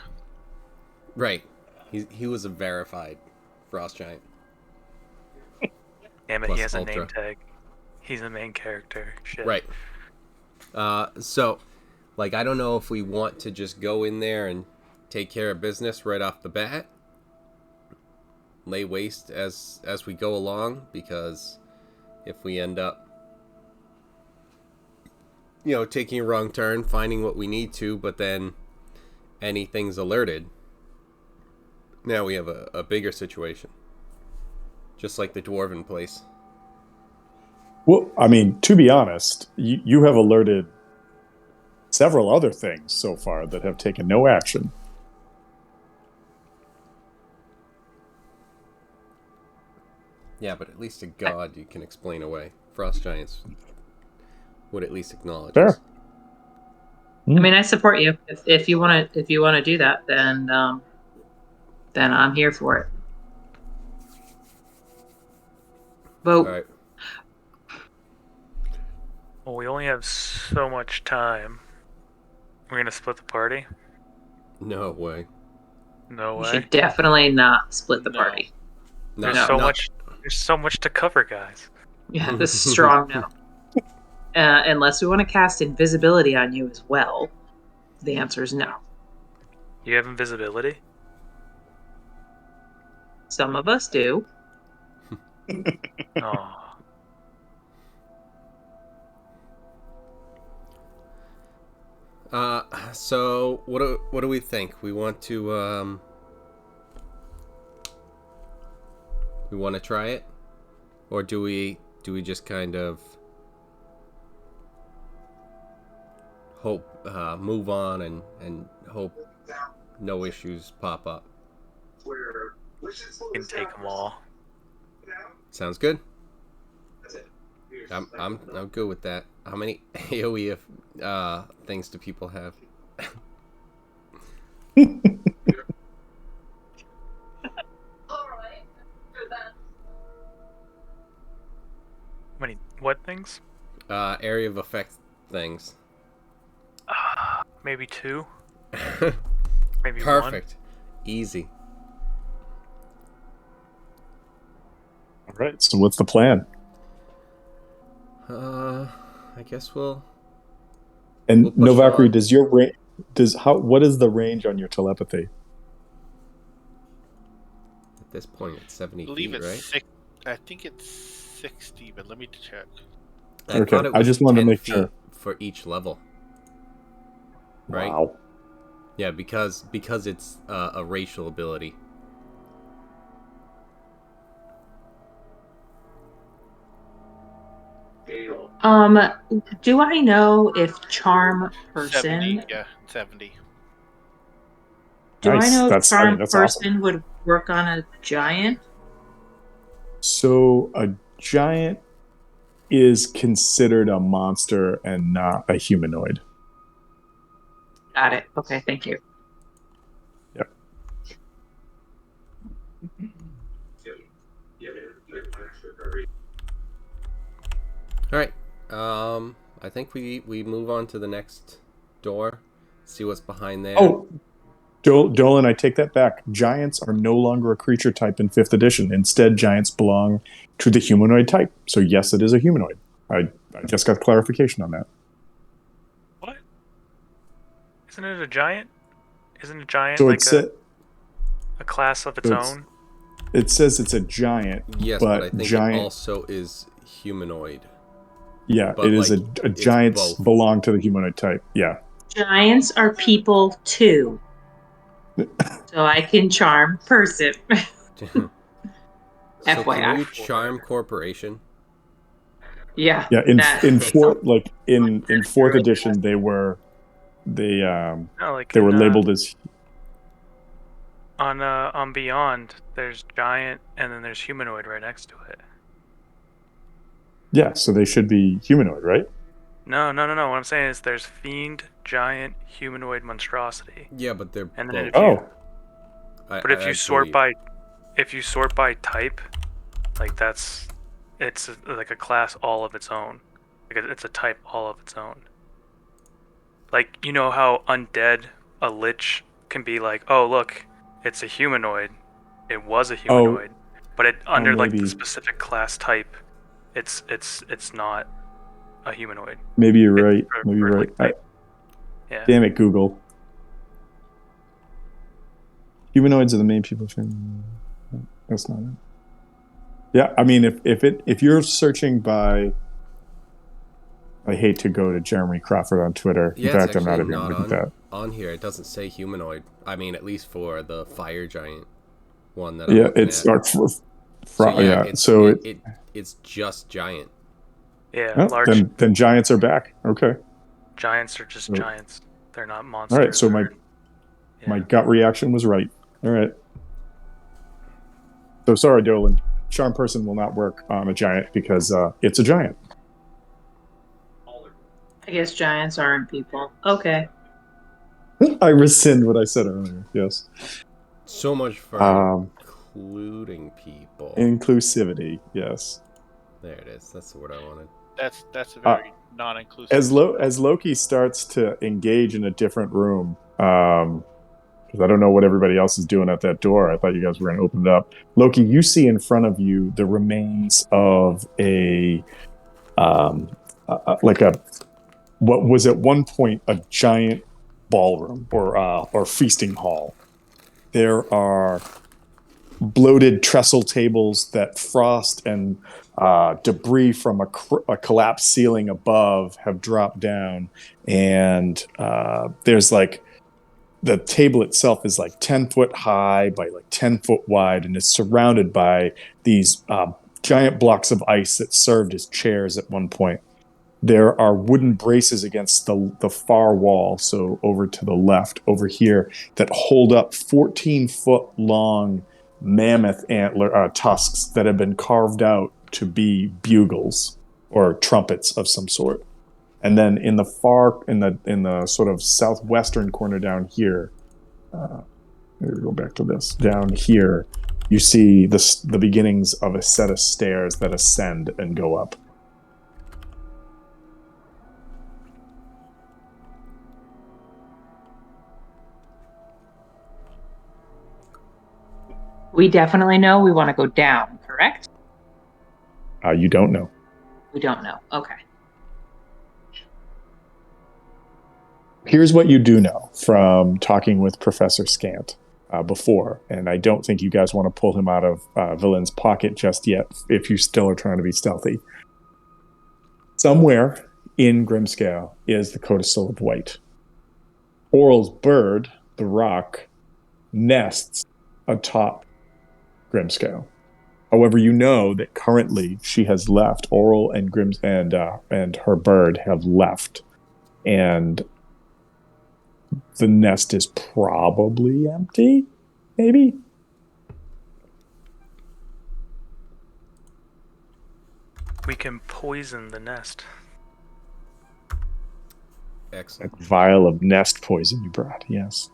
Right. He was a verified frost giant. Damn it, Plus he has Ultra. a name tag. He's the main character. Shit. Right. So, I don't know if we want to just go in there and take care of business right off the bat. Lay waste as we go along, because if we end up taking a wrong turn, finding what we need to, but then anything's alerted, now we have a bigger situation. Just like the dwarven place. Well, I mean, to be honest, you have alerted several other things so far that have taken no action. Yeah, but at least a god you can explain away. Frost giants would at least acknowledge Fair. us. I mean, I support you. If you want to do that, then I'm here for it. Vote. All right. Well, we only have so much time. We're gonna split the party? No way. No You way. should definitely not split the No. party. No, There's No. There's so much to cover, guys. Yeah, this is strong no. Unless we want to cast invisibility on you as well, the answer is no. You have invisibility? Some of us do. Oh. So what do we think? We want to try it, or do we just kind of hope move on and hope no issues pop up? You can take them all. Sounds good. I'm good with that. How many AoE things do people have? What things? Area of effect things. Maybe 2. Maybe 1. Perfect. Easy. All right. So what's the plan? I guess we'll. And We'll push Novakri, on. does your what is the range on your telepathy? At this point, it's 70 I believe feet, it's right? I think it's 60, but let me check. I Okay, thought it I was just wanted to 10 make feet sure. for each level. Right? Wow. Yeah, because it's a racial ability. Do I know if charm 70, person? yeah, 70. Do I Nice. know if charm That's awesome. person would work on a giant? So a giant is considered a monster and not a humanoid. Got it. Okay, thank you. Yep. All right. I think we move on to the next door. See what's behind there. Oh, Dolan, I take that back. Giants are no longer a creature type in 5th edition. Instead, giants belong to the humanoid type. So yes, it is a humanoid. I just got clarification on that. What? Isn't it a giant? Isn't a giant So like a class of its so own? it says it's a giant, Yes, but I think giant, it also is humanoid. yeah, but it is like, a giants both. belong to the humanoid type. Yeah. Giants are people too. So I can charm person. So can FYI. you charm corporation? Yeah. Yeah, in That fourth like in 4th edition they were No, like they were in, labeled as on Beyond, there's giant and then there's humanoid right next to it. yeah, so they should be humanoid, right? No. What I'm saying is there's fiend, giant, humanoid, monstrosity. Yeah, but they're And both. then if you But if you sort by type, like it's like a class all of its own. Like it's a type all of its own. Like you know how undead a lich can be like, oh look, it's a humanoid. It was a humanoid, but it under like maybe the specific class type, it's not a humanoid. maybe you're It's right. for- Maybe you're for, right. like, type. Yeah. Damn it, Google. Humanoids are the main people. That's not it. Yeah, I mean, if you're searching by, I hate to go to Jeremy Crawford on Twitter. In Yeah, it's fact, I'm not actually even not looking at that. on here. It doesn't say humanoid. I mean, at least for the fire giant one that I'm Yeah, looking it's at. So it's just giant. Yeah, oh, large then giants are back. Okay. giants are just giants. They're not All monsters. right. So my gut reaction was right. All right. So sorry, Dolan. Charm person will not work on a giant because it's a giant. I guess giants aren't people. Okay. I rescind what I said earlier. Yes. So much for including people. Inclusivity. Yes. There it is. That's the word I wanted. That's a very non-inclusive. As Loki starts to engage in a different room, because I don't know what everybody else is doing at that door. I thought you guys were going to open it up. Loki, you see in front of you the remains of what was at one point a giant ballroom or feasting hall. There are bloated trestle tables that frost and debris from a collapsed ceiling above have dropped down, and there's like the table itself is like 10 foot high by like 10 foot wide, and it's surrounded by these giant blocks of ice that served as chairs at one point. There are wooden braces against the far wall, so over to the left, over here, that hold up 14-foot long mammoth antler tusks that have been carved out to be bugles or trumpets of some sort. And then in the sort of southwestern corner down here, maybe go back to this. Down here, you see the beginnings of a set of stairs that ascend and go up. We definitely know we want to go down, correct? You don't know. We don't know. Okay. Here's what you do know from talking with Professor Scant before, and I don't think you guys want to pull him out of Villain's pocket just yet if you still are trying to be stealthy. Somewhere in Grimscale is the Codicil of White. Oral's bird, the rock nests atop Grimscale. However, you know that currently she has left. Oral and and her bird have left, and the nest is probably empty. Maybe. We can poison the nest. Excellent. That vial of nest poison you brought. Yes.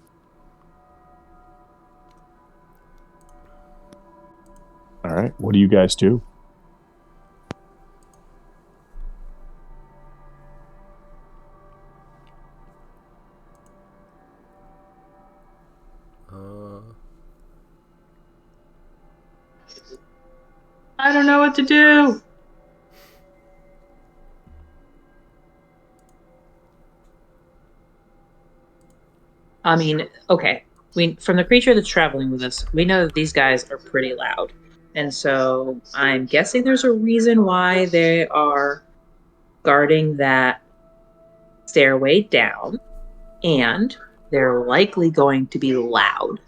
All right. What do you guys do? I don't know what to do. I mean, okay. From the creature that's traveling with us, we know that these guys are pretty loud. And so I'm guessing there's a reason why they are guarding that stairway down, and they're likely going to be loud.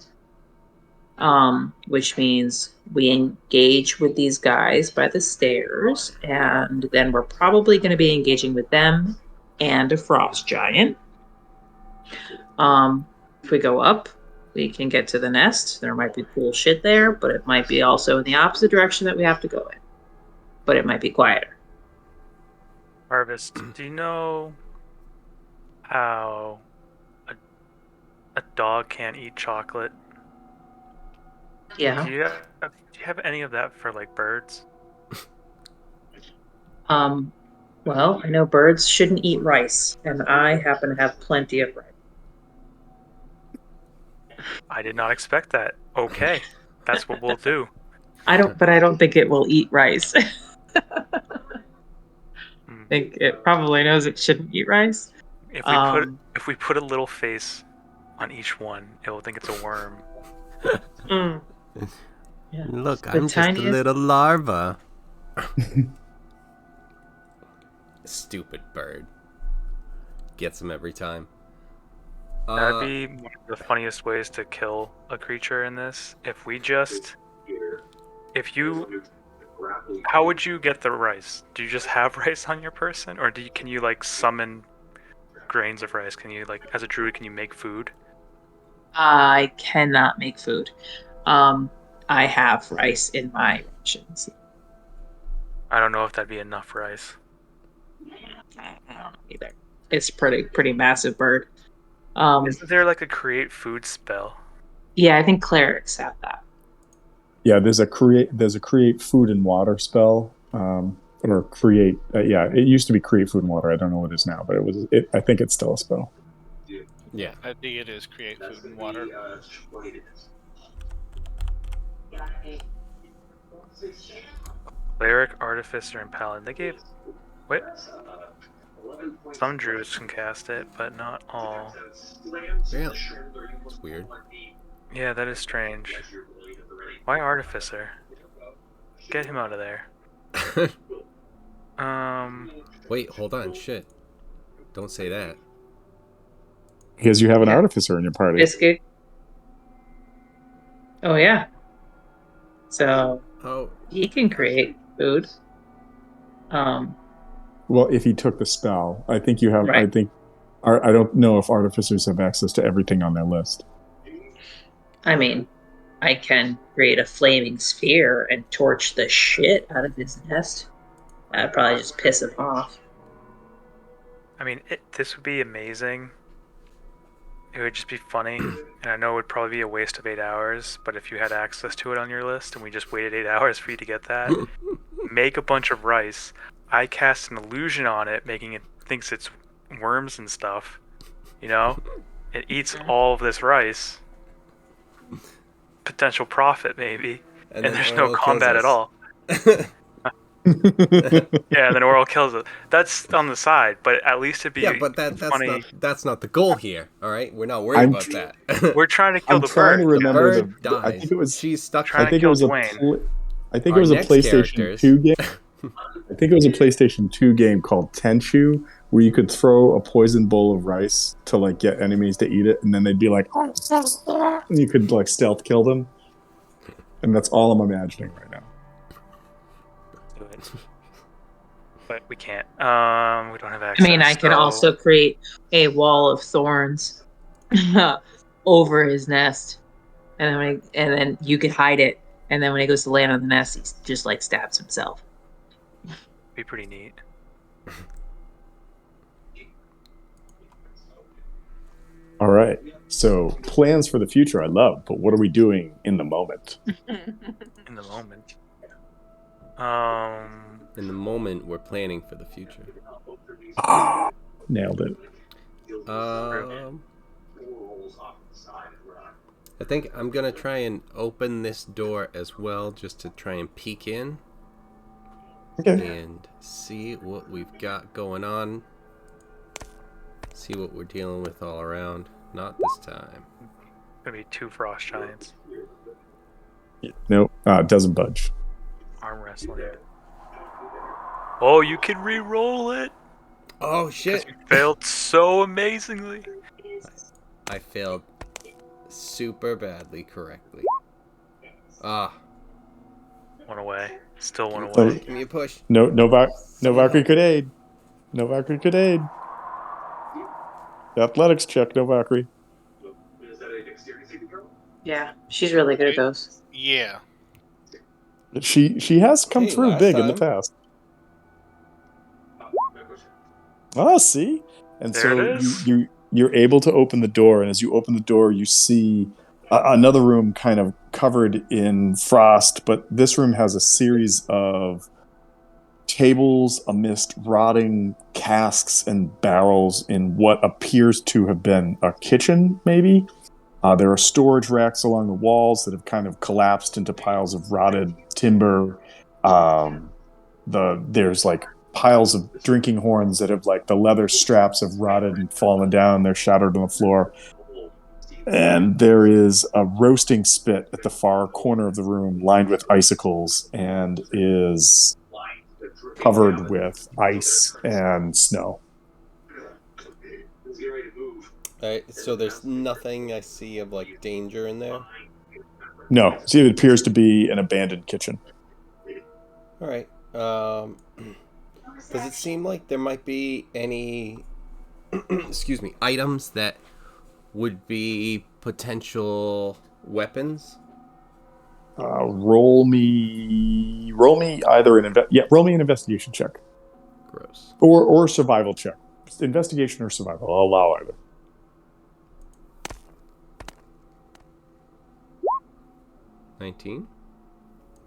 Which means we engage with these guys by the stairs, and then we're probably going to be engaging with them and a frost giant. If we go up, we can get to the nest. There might be cool shit there, but it might be also in the opposite direction that we have to go in. But it might be quieter. Harvest, do you know how a dog can't eat chocolate? Yeah. Do you have any of that for like birds? Well, I know birds shouldn't eat rice, and I happen to have plenty of rice. I did not expect that. Okay, that's what we'll do. I don't think it will eat rice. I think it probably knows it shouldn't eat rice. If we put a little face on each one, it will think it's a worm. Yeah. Look, The I'm just a tiniest- little larva. Stupid bird. Gets him every time. That'd be one of the funniest ways to kill a creature in this. How would you get the rice? Do you just have rice on your person, or can you like summon grains of rice? Can you as a druid, can you make food? I cannot make food. I have rice in my rations. I don't know if that'd be enough rice. I don't know either. It's pretty massive bird. Isn't there like a create food spell? Yeah, I think clerics have that. Yeah, there's a create food and water spell, or create. It used to be create food and water. I don't know what it is now, but I think it's still a spell. Yeah. I think it is create food and water. Cleric, artificer, and paladin. They gave. Wait. Some druids can cast it, but not all. Really? It's weird. Yeah, that is strange. Why artificer? Get him out of there. Wait, hold on. Shit. Don't say that. Because you have an artificer in your party. Biscuit. Oh yeah. So he can create food. Well, if he took the spell, I think you have. Right. I don't know if artificers have access to everything on their list. I mean, I can create a flaming sphere and torch the shit out of his nest. That'd probably just piss him off. I mean, this would be amazing. It would just be funny, and I know it would probably be a waste of 8 hours, but if you had access to it on your list and we just waited 8 hours for you to get that, make a bunch of rice. I cast an illusion on it, making it thinks it's worms and stuff. You know? It eats all of this rice. Potential profit, maybe. And there's no combat at all. Yeah, and then Oral kills it. That's on the side, but at least it'd be funny. That's not the goal here. All right, we're not worried about that. We're trying to kill I'm the trying bird. to remember The bird dies. I think it was. She's stuck. Trying I think to it was kill a. Dwayne. I think Our it was a next PlayStation characters. 2 game. I think it was a PlayStation 2 game called Tenchu, where you could throw a poison bowl of rice to like get enemies to eat it, and then they'd be like, and you could like stealth kill them. And that's all I'm imagining right now. Do it. But we can't. We don't have I access. mean, I could so- also create a wall of thorns over his nest, and then you could hide it. And then when he goes to land on the nest, he just like stabs himself. be pretty neat. All right. So plans for the future I love, but what are we doing in the moment? In the moment. In the moment, we're planning for the future. Nailed it. I think I'm gonna try and open this door as well, just to try and peek in Okay. and see what we've got going on. See what we're dealing with all around. Not this time. Gonna be 2 frost giants. Nope. It doesn't budge. Arm wrestling. Oh, you can re-roll it. Oh 'Cause shit! you failed so amazingly. I failed super badly correctly. Ah, 1 away. Still 1 So- away. give me a push. No Valkyrie could aid. No Valkyrie could aid. Athletics check, no Valkyrie. Yeah, she's really good at those. Yeah. She has come Hey, through last big in the time. past. Ah, see? And There so it is. you're able to open the door, and as you open the door, you see another room kind of covered in frost, but this room has a series of tables amidst rotting casks and barrels in what appears to have been a kitchen, maybe. There are storage racks along the walls that have kind of collapsed into piles of rotted timber. There's like piles of drinking horns that have like the leather straps have rotted and fallen down. They're shattered on the floor. And there is a roasting spit at the far corner of the room lined with icicles and is covered with ice and snow. Alright, so there's nothing I see of like danger in there. No, see, it appears to be an abandoned kitchen. Alright. Does it seem like there might be any excuse me, items that would be potential weapons? Roll me either roll me an investigation check Gross. or survival check. Investigation or survival, I'll allow either. 19?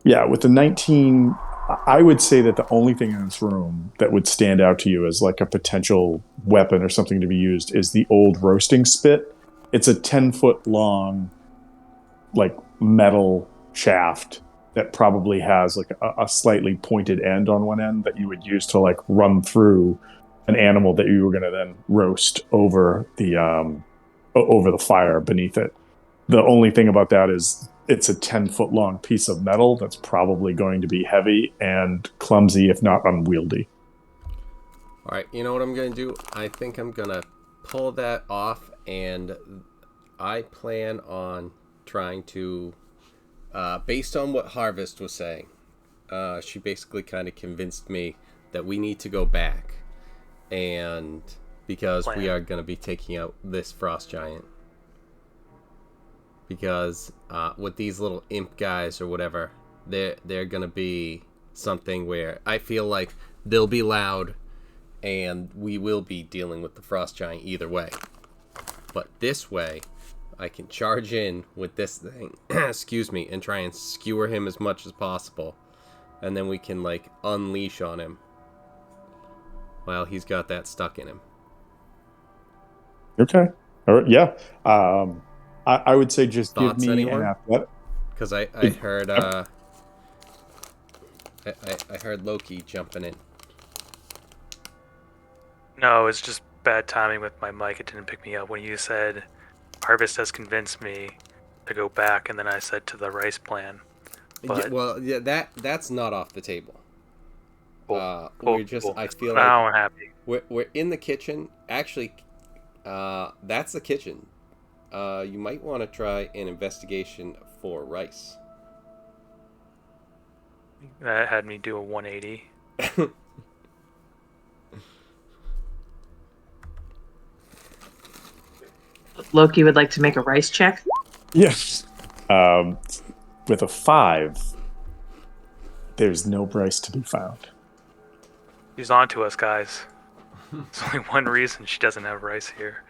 Yeah, with the 19, I would say that the only thing in this room that would stand out to you as like a potential weapon or something to be used is the old roasting spit. It's a 10-foot long, like metal shaft that probably has like a slightly pointed end on one end that you would use to like run through an animal that you were going to then roast over the fire beneath it. The only thing about that is it's a 10-foot long piece of metal that's probably going to be heavy and clumsy, if not unwieldy. Alright, you know what I'm going to do? I think I'm going to pull that off, and I plan on trying to, based on what Harvest was saying, she basically kind of convinced me that we need to go back, and because we are going to be taking out this frost giant. Because with these little imp guys or whatever, they're gonna be something where I feel like they'll be loud, and we will be dealing with the frost giant either way. But this way, I can charge in with this thing, excuse me, and try and skewer him as much as possible, and then we can like unleash on him while he's got that stuck in him. Okay. All right. Yeah. I would say just Thoughts, give me anyone? an athletic. Because I heard I heard Loki jumping in. No, it's just bad timing with my mic. It didn't pick me up when you said Harvest has convinced me to go back, and then I said to the rice plan. But Well, yeah, that's not off the table. We're just. Cool. I feel like Now I'm happy. we're in the kitchen. Actually, that's the kitchen. You might want to try an investigation for rice. That had me do a 180. Loki would like to make a rice check. Yes. With a 5, there's no Bryce to be found. She's on to us, guys. There's only one reason she doesn't have rice here.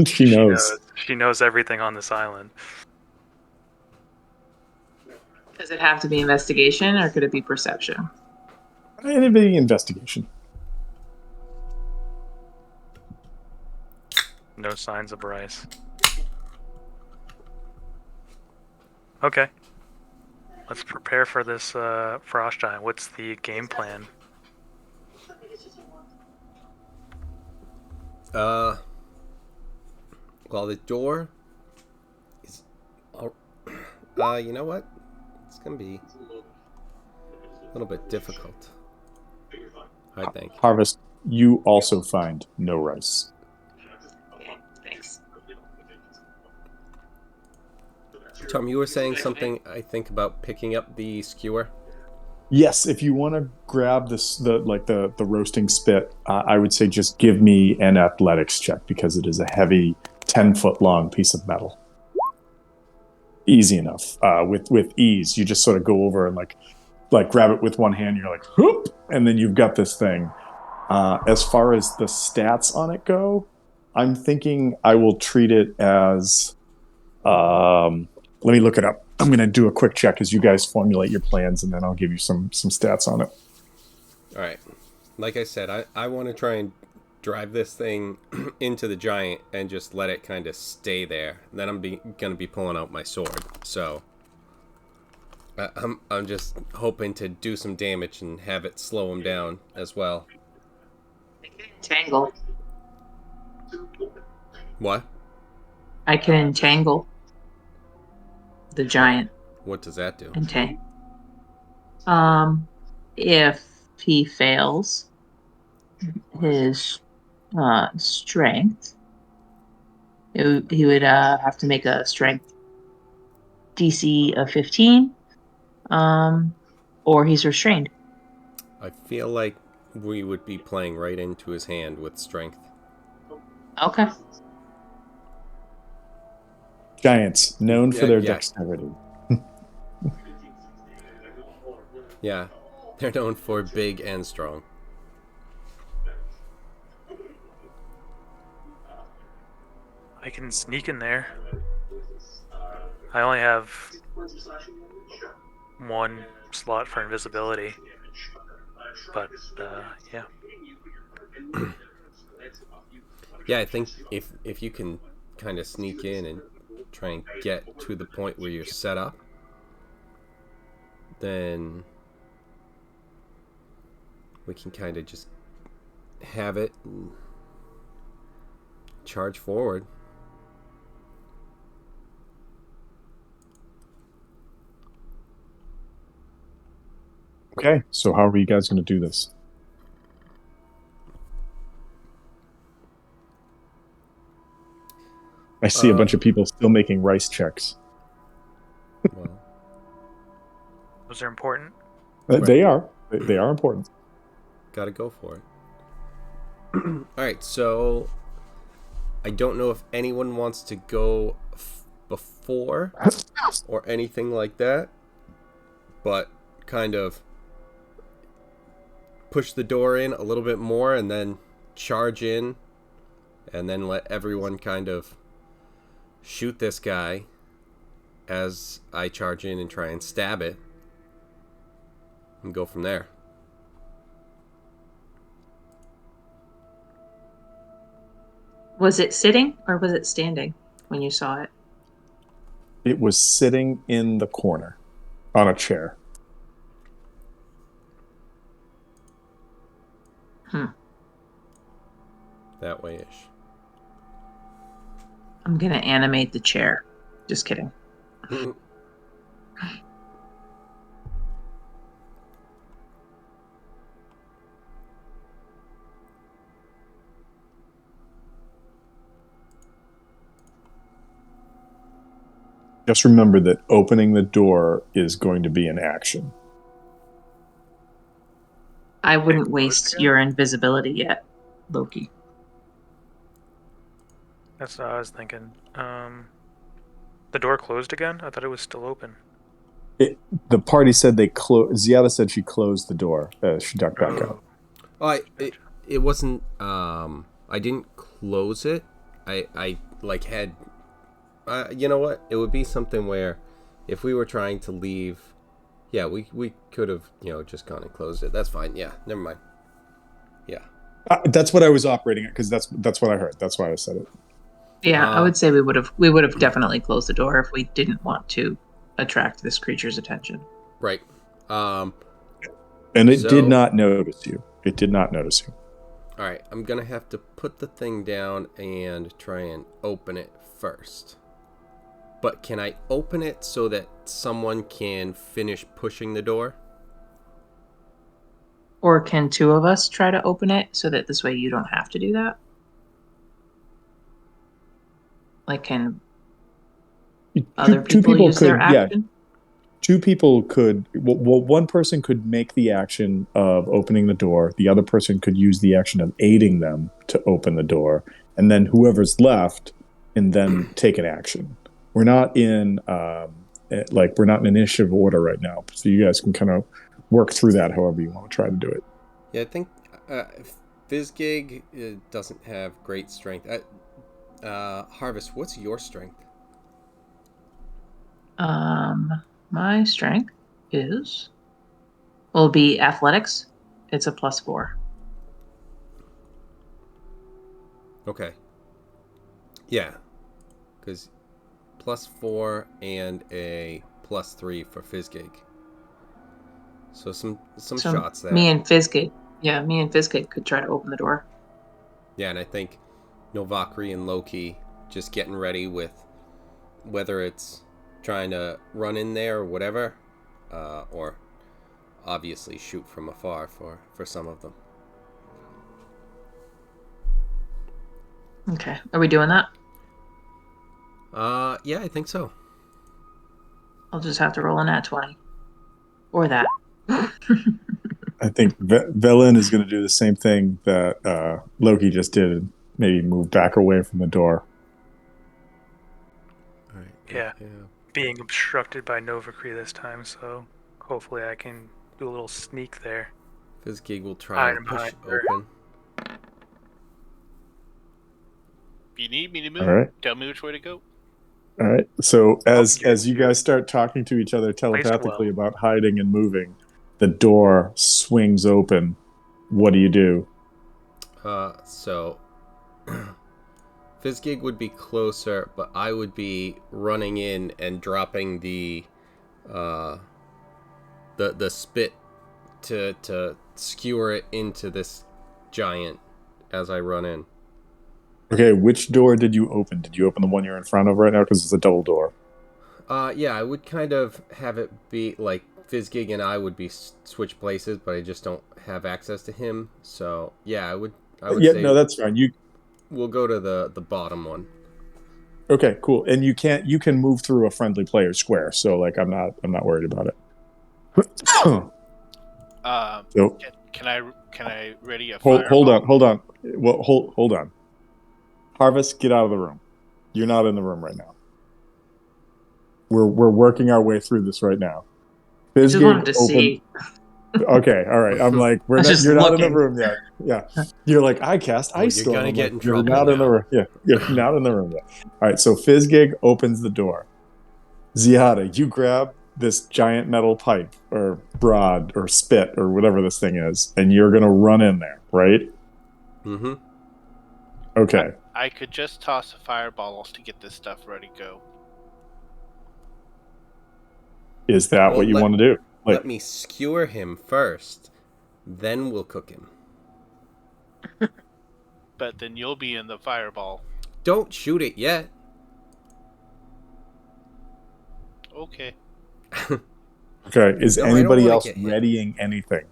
She knows. She knows everything on this island. Does it have to be investigation or could it be perception? It'd be investigation. No signs of rice. Okay. Let's prepare for this frost giant. What's the game plan? Well, the door is. You know what? It's gonna be a little bit difficult. I think. Harvest, you also find no rice. Okay, thanks. Tom, you were saying something. I think about picking up the skewer. Yes, if you want to grab the roasting spit, I would say just give me an athletics check because it is a heavy 10-foot long piece of metal. Easy enough. With ease, you just sort of go over and like grab it with one hand. You're like, whoop, and then you've got this thing. As far as the stats on it go, I'm thinking I will treat it as. Let me look it up. I'm going to do a quick check as you guys formulate your plans, and then I'll give you some stats on it. All right. Like I said, I want to try and drive this thing into the giant and just let it kind of stay there. Then I'm going to be pulling out my sword. So I'm just hoping to do some damage and have it slow him down as well. Entangle. What? I can entangle the giant. What does that do? If he fails his strength, he would have to make a strength DC of 15, or he's restrained. I feel like we would be playing right into his hand with strength. Okay. Giants, known for their dexterity. Yeah, they're known for big and strong. I can sneak in there. I only have one slot for invisibility. But, yeah. Yeah, I think if you can kind of sneak in and try and get to the point where you're set up, then we can kind of just have it and charge forward. Okay, so how are you guys going to do this? I see a bunch of people still making rice checks. Well, Those are important. They are. They are important. gotta go for it. Alright, so I don't know if anyone wants to go before or anything like that, but kind of push the door in a little bit more and then charge in and then let everyone kind of shoot this guy as I charge in and try and stab it and go from there. Was it sitting or was it standing when you saw it? It was sitting in the corner on a chair. That way-ish. I'm gonna animate the chair. Just kidding. Just remember that opening the door is going to be an action. I wouldn't Closed waste again? your invisibility yet, Loki. That's what I was thinking. The door closed again? I thought it was still open. The party said they closed. Ziada said she closed the door as she ducked back out. Oh, it wasn't. I didn't close it. I like had. You know what? It would be something where, if we were trying to leave, yeah, we could have just gone and closed it. That's fine. Yeah, never mind. Yeah. That's what I was operating at because that's what I heard. That's why I said it. Yeah, I would say we would have definitely closed the door if we didn't want to attract this creature's attention. Right. And it did not notice you. It did not notice you. All right, I'm gonna have to put the thing down and try and open it first. But can I open it so that someone can finish pushing the door? Or can two of us try to open it so that this way you don't have to do that? Like, can other people use their action? Yeah, two people could. Well, one person could make the action of opening the door. The other person could use the action of aiding them to open the door, and then whoever's left can then take an action. We're not in we're not in initiative order right now, so you guys can kind of work through that however you want to try to do it. Yeah, I think Fizzgig doesn't have great strength. Harvest, what's your strength? My strength will be athletics. It's a +4. Okay. Yeah, because +4 and a +3 for Fizzgig. So some shots there. Me and Fizzgig could try to open the door. Yeah, and I think Novakri and Loki just getting ready with whether it's trying to run in there or whatever, or obviously shoot from afar for some of them. Okay, are we doing that? Yeah, I think so. I'll just have to roll a nat 20. Or that. I think Velen is going to do the same thing that Loki just did, and maybe move back away from the door. All right. Yeah. Being obstructed by Novakri this time, so hopefully I can do a little sneak there. Fizzgig will try and push open. If you need me to move, tell me which way to go. All right. So as you guys start talking to each other telepathically about hiding and moving, the door swings open. What do you do? So Fizzgig would be closer, but I would be running in and dropping the spit to skewer it into this giant as I run in. Okay, which door did you open? Did you open the one you're in front of right now? Because it's a double door. Yeah, I would kind of have it be like Fizzgig and I would be switch places, but I just don't have access to him. So yeah, I would say no, that's fine. We'll go to the bottom one. Okay, cool. And you can move through a friendly player square, so like I'm not worried about it. So, can I ready a hold on. Well, hold on. Harvest, get out of the room. You're not in the room right now. We're working our way through this right now. I just wanted to see. Okay, all right. I'm like, you're not in the room yet. Yeah. You're like, I cast Ice Storm. You're gonna get in trouble. You're not in the room. Yeah, you're not in the room yet. All right, so Fizzgig opens the door. Ziada, you grab this giant metal pipe or rod or spit or whatever this thing is, and you're gonna run in there, right? Mm-hmm. Okay. I could just toss a fireball to get this stuff ready to go. Is that what you want to do? Let me skewer him first, then we'll cook him. But then you'll be in the fireball. Don't shoot it yet. Okay. Okay. Is anybody else readying anything?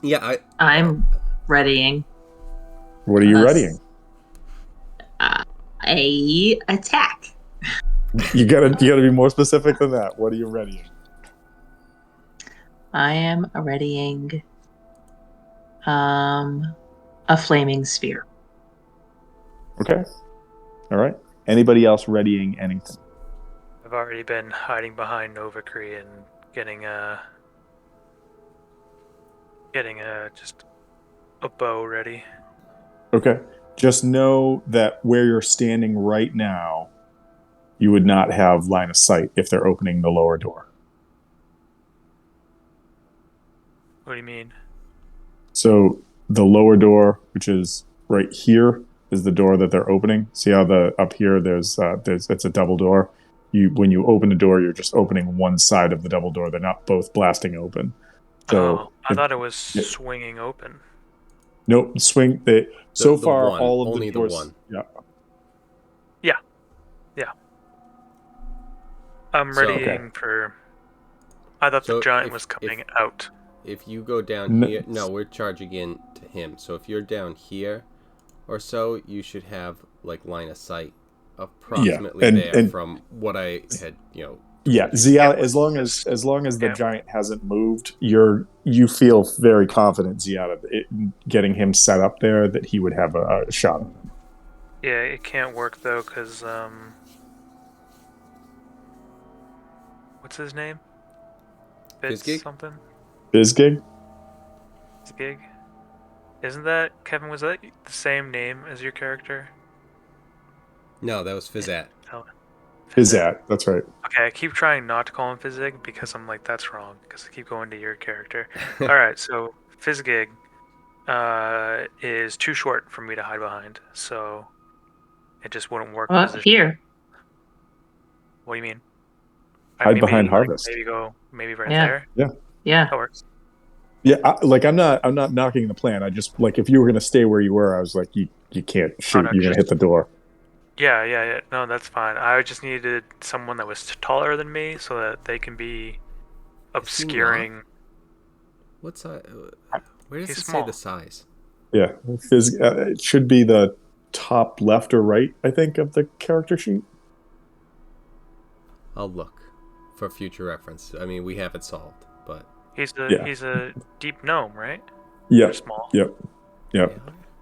Yeah, I'm readying. What are you readying? A attack. You gotta be more specific than that. What are you readying? I am readying a flaming sphere. Okay. All right. Anybody else readying anything? I've already been hiding behind Novacree and getting just a bow ready. Okay. Just know that where you're standing right now, you would not have line of sight if they're opening the lower door. What do you mean? So the lower door, which is right here, is the door that they're opening. See how the up here there's it's a double door. When you open the door, you're just opening one side of the double door. They're not both blasting open. So I thought it was swinging open. Nope, swing. So The far, one, all of only the doors. the one. Yeah. I'm readying for. I thought the giant was coming out. If you go down here, no, we're charging in to him. So if you're down here, or so, you should have like line of sight, approximately there from what I had, Yeah, Ziad, as long as the giant hasn't moved, you feel very confident, Ziad, getting him set up there that he would have a shot. Yeah, it can't work though, because what's his name? Bizgig? Something? Bizgig? Bizgig? Isn't that, Kevin, was that the same name as your character? No, that was Fizzat. Oh, Fizzat, that's right. Okay, I keep trying not to call him Fizzig because I'm like, that's wrong, because I keep going to your character. Alright, so Fizzgig is too short for me to hide behind, so it just wouldn't work. Here. What do you mean? Hide behind Harvest. Maybe right there. Yeah. That works. Yeah, I'm not knocking the plan. I just like if you were gonna stay where you were, I was like, you can't shoot. You're gonna hit the door. Yeah. No, that's fine. I just needed someone that was taller than me so that they can be obscuring. What size? Where does it small. say the size? Yeah, it should be the top left or right, I think, of the character sheet. I'll look for future reference. I mean, we have it solved, but he's a deep gnome, right? Yeah. Small. Yep.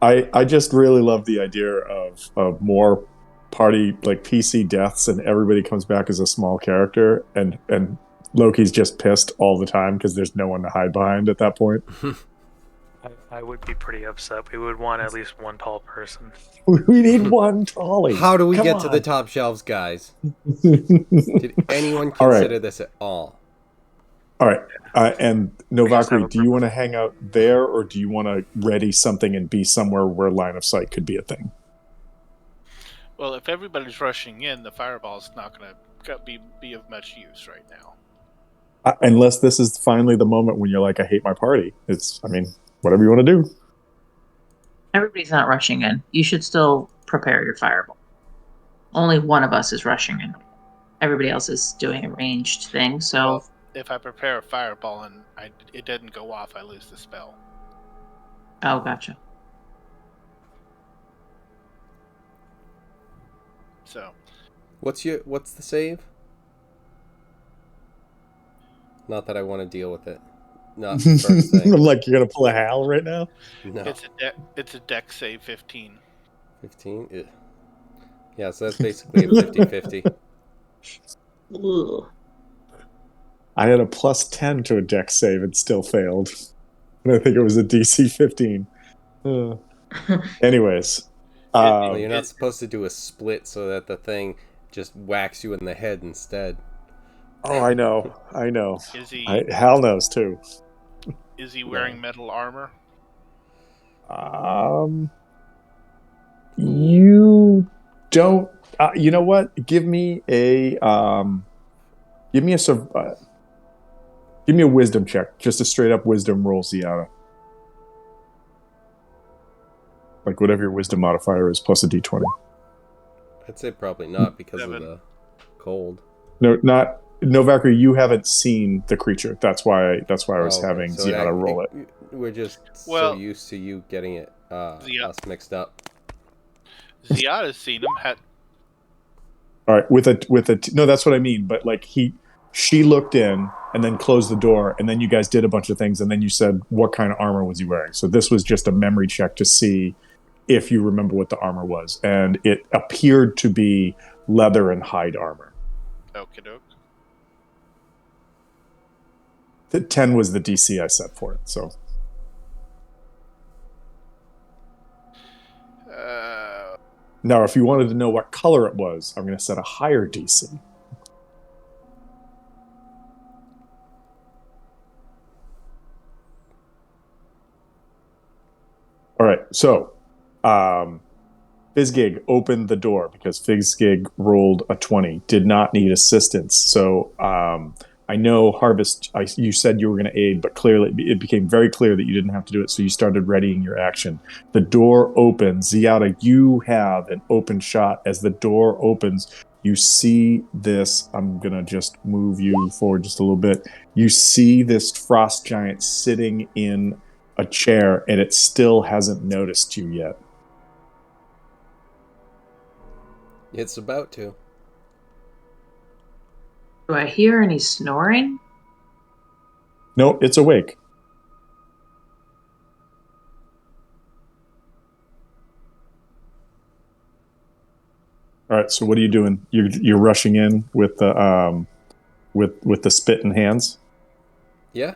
I just really love the idea of more party like PC deaths and everybody comes back as a small character and Loki's just pissed all the time because there's no one to hide behind at that point. I would be pretty upset. We would want at least one tall person. We need one tallie. How do we get to the top shelves, guys? Did anyone consider this at all? All right. And Novakri, do you want to hang out there or do you want to ready something and be somewhere where line of sight could be a thing? Well, if everybody's rushing in, the fireball's not going to be of much use right now. Unless this is finally the moment when you're like, I hate my party. Whatever you want to do. Everybody's not rushing in. You should still prepare your fireball. Only one of us is rushing in. Everybody else is doing a ranged thing, so... Well, if I prepare a fireball and it didn't go off, I lose the spell. Oh, gotcha. So... What's the save? Not that I want to deal with it. Not the first thing. I'm like, you're gonna pull a Hal right now? No. It's a dex save 15. 15? Yeah, so that's basically a 50-50. I had a plus 10 to a dex save and still failed. And I think it was a DC 15. Anyways. Well, you're not supposed to do a split so that the thing just whacks you in the head instead. Oh, I know. Is he? Hal knows too. Is he wearing metal armor? You don't. You know what? Give me a wisdom check. Just a straight up wisdom roll, Ziada. Like whatever your wisdom modifier is, plus a d20. I'd say probably not because of the cold. No, not. Novakri, you haven't seen the creature. That's why I was having Ziada roll it. We're just so used to you getting it us mixed up. Ziada's seen him. All right, no, that's what I mean. But like she looked in and then closed the door, and then you guys did a bunch of things, and then you said what kind of armor was he wearing. So this was just a memory check to see if you remember what the armor was, and it appeared to be leather and hide armor. Okie doke. The 10 was the DC I set for it. So now, if you wanted to know what color it was, I'm going to set a higher DC. All right, so Fizgig opened the door because Fizgig rolled a 20, did not need assistance. So I know Harvest, you said you were going to aid, but clearly it became very clear that you didn't have to do it, so you started readying your action. The door opens. Ziada, you have an open shot. As the door opens, you see this. I'm going to just move you forward just a little bit. You see this frost giant sitting in a chair, and it still hasn't noticed you yet. It's about to. Do I hear any snoring? No, it's awake. All right, so what are you doing? You're rushing in with the with the spit in hands. Yeah.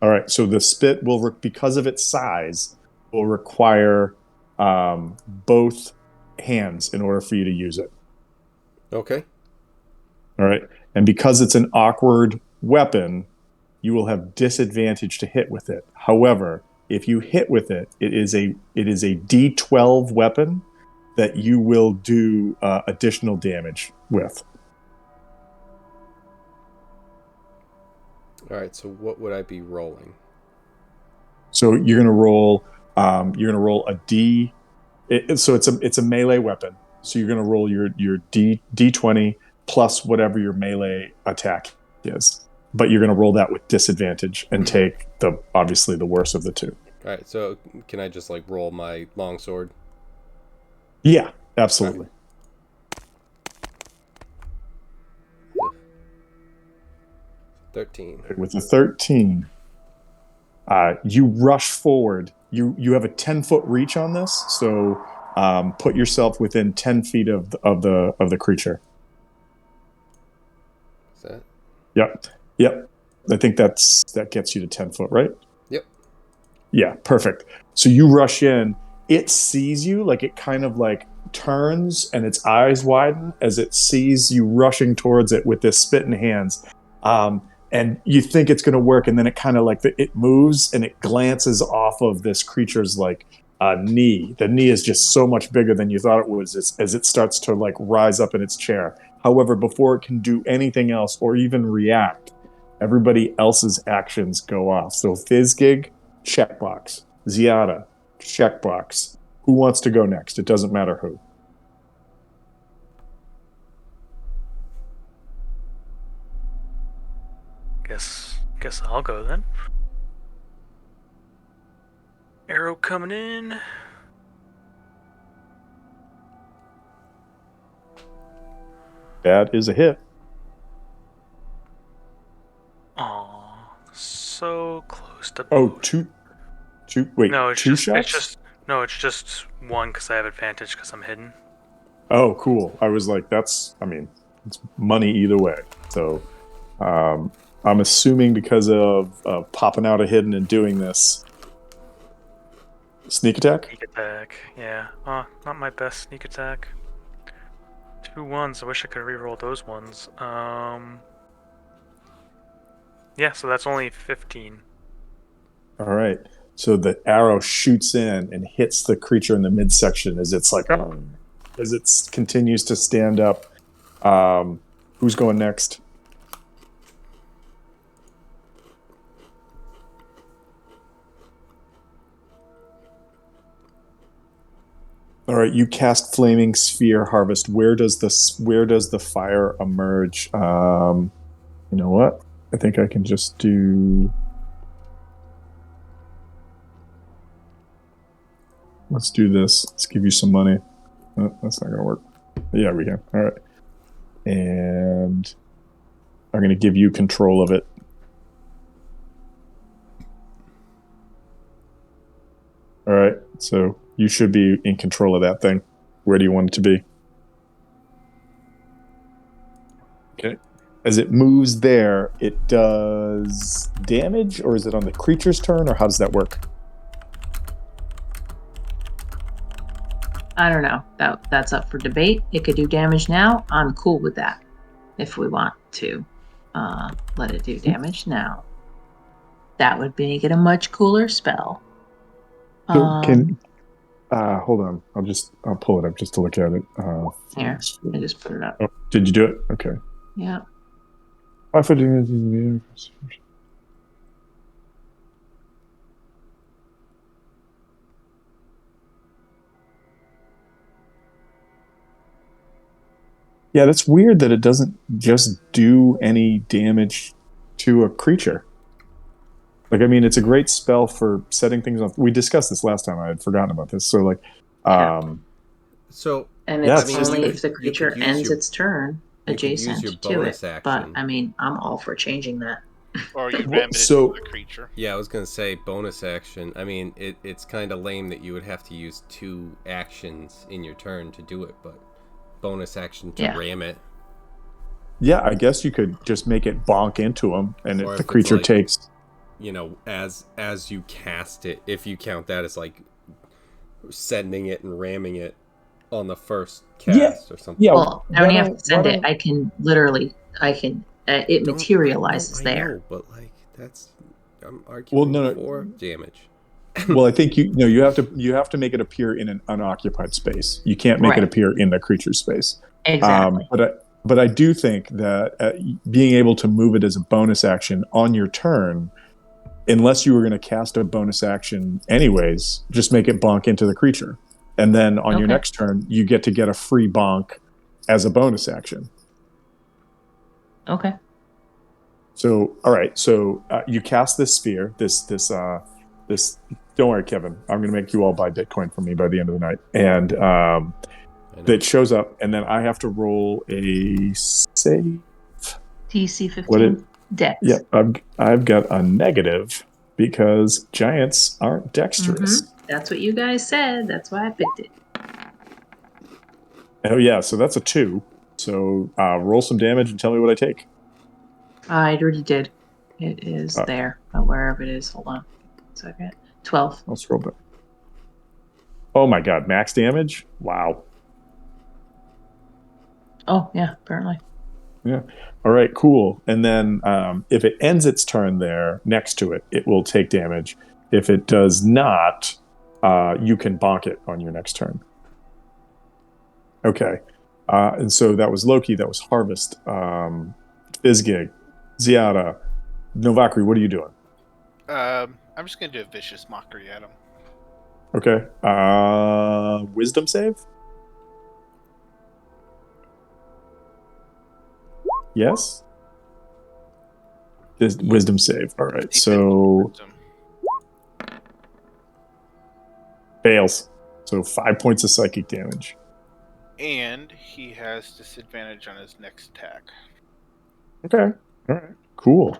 All right, so the spit will, because of its size, will require both hands in order for you to use it. Okay. All right, and because it's an awkward weapon, you will have disadvantage to hit with it. However, if you hit with it, it is a D12 weapon that you will do additional damage with. All right. So what would I be rolling? So you're gonna roll. A D. So it's a melee weapon. So you're gonna roll your D20 plus whatever your melee attack is. But you're gonna roll that with disadvantage and take obviously the worst of the two. All right. So can I just like roll my longsword? Yeah, absolutely. 13. With the 13, you rush forward. You have a 10-foot reach on this, so put yourself within 10 feet of the creature. Is that? Yep. I think that gets you to 10 foot, right? Yep. Yeah, perfect. So you rush in. It sees you, like it kind of like turns and its eyes widen as it sees you rushing towards it with this spit in hands. And you think it's going to work, and then it kind of like it moves and it glances off of this creature's like knee. The knee is just so much bigger than you thought it was as it starts to like rise up in its chair. However, before it can do anything else or even react, everybody else's actions go off. So Fizgig, checkbox. Ziada, checkbox. Who wants to go next? It doesn't matter who. Guess I'll go then. Arrow coming in. That is a hit. Aw, so close to. Oh, two. Wait, No, it's two just shots? it's just one because I have advantage because I'm hidden. Oh, cool. I was like, it's money either way. So I'm assuming because of popping out a hidden and doing this. Sneak attack? Sneak attack, yeah. Not my best sneak attack. 2 1s. I wish I could reroll those ones. Yeah, so that's only 15. All right. So the arrow shoots in and hits the creature in the midsection as it's like, as it continues to stand up. Who's going next? All right, you cast Flaming Sphere Harvest. Where does the fire emerge? You know what? I think I can just do. Let's do this. Let's give you some money. Oh, that's not gonna work. Yeah, we can. All right. And I'm going to give you control of it. All right. So you should be in control of that thing. Where do you want it to be? Okay. As it moves there, it does damage, or is it on the creature's turn, or how does that work? I don't know. That's up for debate. It could do damage now. I'm cool with that. If we want to let it do damage now, that would make it a much cooler spell. So hold on. I'll pull it up just to look at it. Here, I just put it up. Oh, did you do it? Okay. Yeah. Yeah, that's weird that it doesn't just do any damage to a creature. Like, I mean, it's a great spell for setting things off. We discussed this last time. I had forgotten about this. So, like, So And Yeah, it's it's just- only you if the could- you could creature use ends your- its turn you could use adjacent your to bonus it. But action. I mean, I'm all for changing that. Or you Well, ram it so- into the creature. Yeah, I was gonna say bonus action. I mean, it's kind of lame that you would have to use 2 actions in your turn to do it, but bonus action to Yeah. ram it. yeah, I guess you could just make it bonk into him, and Or if if the it's creature like- takes. You know, as you cast it, if you count that as like sending it and ramming it on the first cast or something. Yeah. Well, I don't why have don't- to send why it. don't- I can literally, it Don't- materializes I there. know, but like that's I'm arguing no. for damage. Well, I think you have to make it appear in an unoccupied space. You can't make it Right. appear in the creature's space. Exactly. But I do think that being able to move it as a bonus action on your turn, unless you were going to cast a bonus action anyways, just make it bonk into the creature, and then on your Okay. next turn you get a free bonk as a bonus action. Okay. So all right, so you cast this sphere, this. Don't worry, Kevin. I'm going to make you all buy Bitcoin from me by the end of the night, and I know. that shows up, and then I have to roll a save. DC What 15 Dex. Yeah, I've got a negative because giants aren't dexterous. That's what you guys said. That's why I picked it. Oh yeah, so that's a 2. So roll some damage and tell me what I take. I already did. It is there, wherever it is. Hold on a second. 12. I'll scroll back. Oh my god, max damage? Wow. Oh, yeah, apparently. Yeah. All right, cool. And then if it ends its turn there next to it, it will take damage. If it does not, you can bonk it on your next turn. Okay. And so that was Loki, that was Harvest, Bizgig, Ziada, Novakri, what are you doing? I'm just gonna do a vicious mockery at him. Okay. Wisdom save? Yes? Wisdom save. All right. So Wisdom. fails. So 5 points of psychic damage. And he has disadvantage on his next attack. Okay. All right. Cool.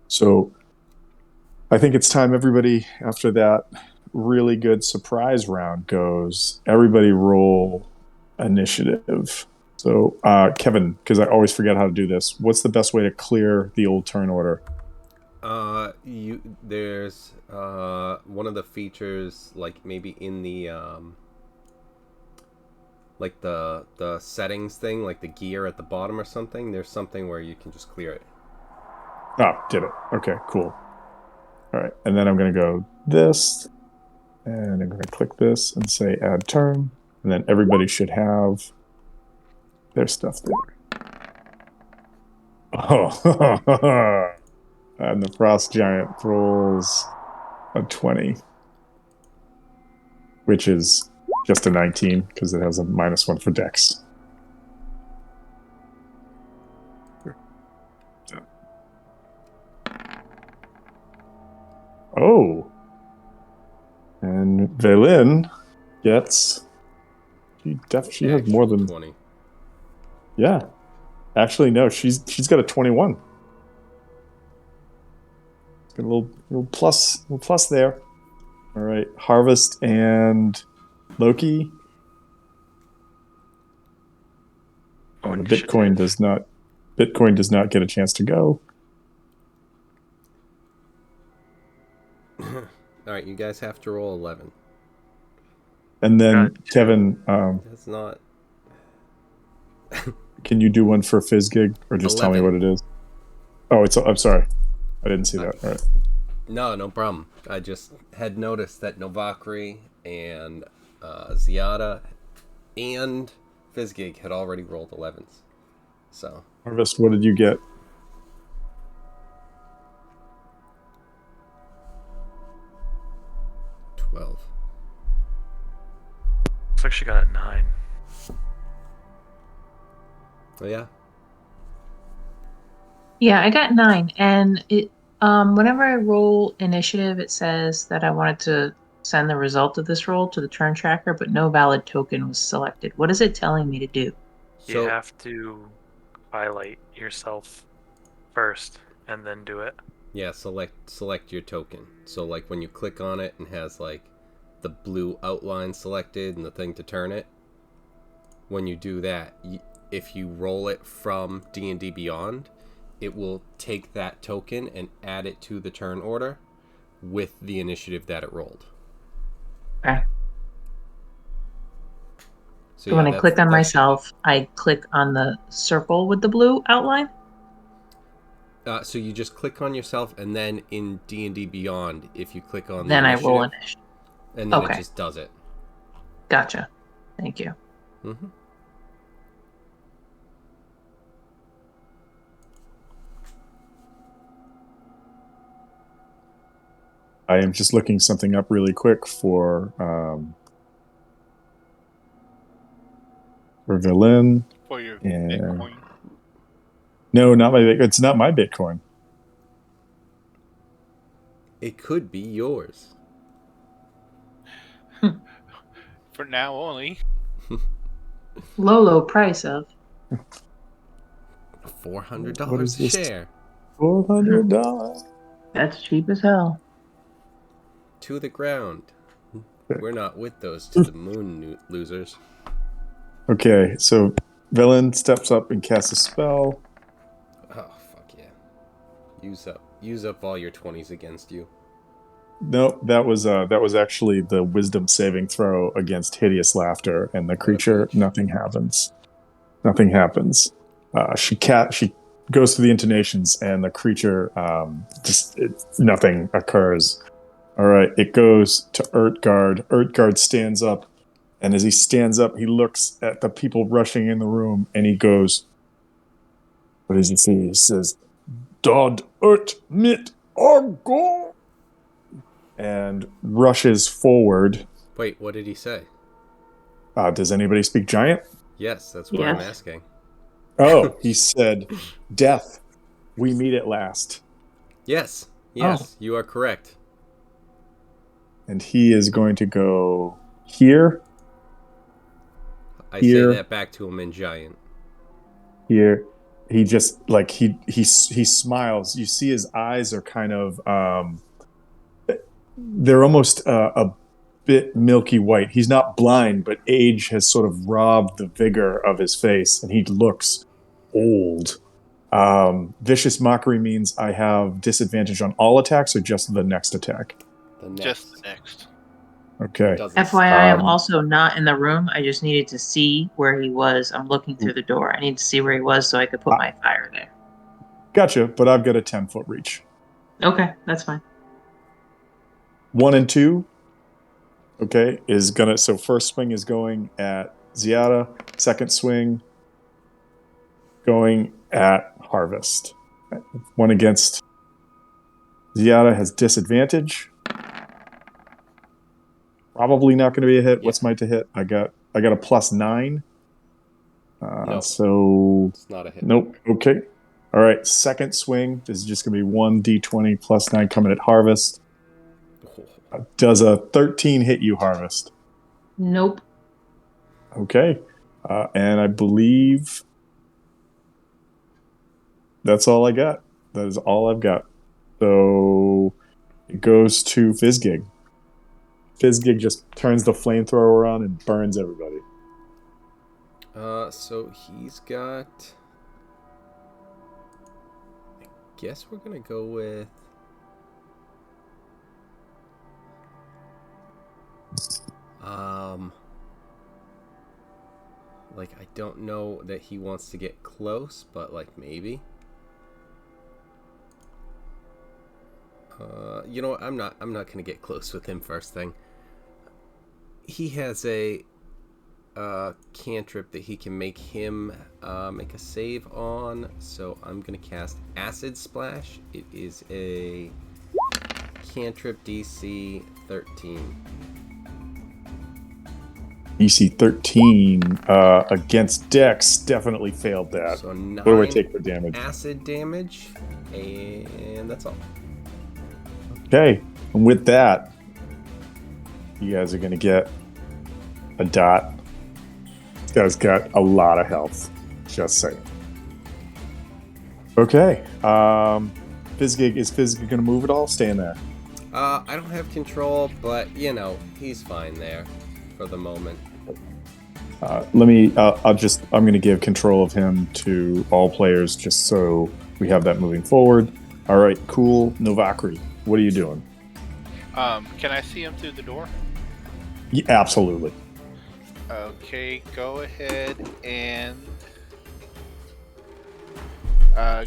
So I think it's time everybody, after that really good surprise round goes, everybody roll initiative. So, Kevin, because I always forget how to do this, what's the best way to clear the old turn order? There's one of the features, like maybe in the like the settings thing, like the gear at the bottom or something. There's something where you can just clear it. Oh, did it. Okay, cool. All right, and then I'm going to go this, and I'm going to click this and say add turn, and then everybody should have their stuff there. Oh, and the Frost Giant rolls a 20, which is just a 19 because it has a -1 for Dex. Oh, and Velin gets. She has more than 20. Yeah. Actually, no. She's got a 21. Got a little plus there. All right. Harvest and Loki. Oh, The initiative. Bitcoin does not get a chance to go. All right, you guys have to roll 11. And then Got two. Kevin, That's not can you do one for Fizzgig or just tell me 11. what it is? Oh, I'm sorry. I didn't see that. All right. No problem. I just had noticed that Novakri and Ziada and Fizzgig had already rolled 11s. So Harvest, what did you get? $12. Looks like she got a 9. Oh yeah. Yeah, I got 9, and it whenever I roll initiative, it says that I wanted to send the result of this roll to the turn tracker, but no valid token was selected. What is it telling me to do? You So have to highlight yourself first and then do it. yeah, select your token. So like when you click on it and has like the blue outline selected and the thing to turn it, when you do that, if you roll it from D&D Beyond, it will take that token and add it to the turn order with the initiative that it rolled. Okay. So So when I click on myself, I click on the circle with the blue outline. So you just click on yourself, and then in D&D Beyond, if you click on Then the I roll initiative, initiative. and then it Okay. just does it. Gotcha. Thank you. Mm-hmm. I am just looking something up really quick for Villain. For your And Bitcoin. no, not my. It's not my Bitcoin. It could be yours. For now only. Low price of. $400 What is a this? share. $400. That's cheap as hell. To the ground. We're not with those to the moon losers. Okay, so Villain steps up and casts a spell. Oh fuck yeah! Use up all your 20s against you. No, that was actually the wisdom saving throw against hideous laughter, and the What a creature. bitch. Nothing happens. Nothing happens. She goes through the intonations, and the creature nothing occurs. All right, it goes to Urtgard. Urtgard stands up, and as he stands up, he looks at the people rushing in the room, and he goes, "What does he see?" He says, "Dod Urt mit Argo," and rushes forward. Wait, what did he say? Does anybody speak giant? Yes, that's what I'm Yes. asking. Oh, he said, "Death, we meet at last." Yes, Oh. you are correct. And he is going to go here, I Here. say that back to him in giant. here. He just like he smiles. You see his eyes are kind of they're almost a bit milky white. He's not blind, but age has sort of robbed the vigor of his face, and he looks old. Vicious mockery means I have disadvantage on all attacks or just the next attack. The next. Just the next. Okay. Doesn't FYI, I'm Um, also not in the room. I just needed to see where he was. I'm looking through the door. I need to see where he was so I could put my fire there. Gotcha, but I've got a 10-foot reach. Okay, that's fine. 1 and 2, okay, is gonna. So first swing is going at Ziada. Second swing going at Harvest. One against Ziada has disadvantage. Probably not going to be a hit. Yeah. What's my to hit? I got a +9. Nope. So It's not a hit. nope. Okay. All right. Second swing is just going to be 1d20 +9 coming at Harvest. Does a 13 hit you, Harvest? Nope. Okay. And I believe That's all I got. That is all I've got. So it goes to Fizzgig. Fizzgig just turns the flamethrower on and burns everybody. So he's got. I guess we're gonna go with. Like I don't know that he wants to get close, but like maybe. You know what? I'm not gonna get close with him first thing. He has a cantrip that he can make him make a save on, so I'm gonna cast Acid Splash. It is a cantrip DC 13. DC 13 against Dex definitely failed that. So 9 what do I take for damage? acid damage, and that's all. Okay, and with that, you guys are going to get a dot. This guy's got a lot of health. Just saying. Okay, Fizzgig, is Fizzgig going to move at all? Stay in there. I don't have control, but you know he's fine there for the moment. I'm going to give control of him to all players just so we have that moving forward. All right, cool. Novakri, what are you doing? Can I see him through the door? Yeah, absolutely. Okay, go ahead and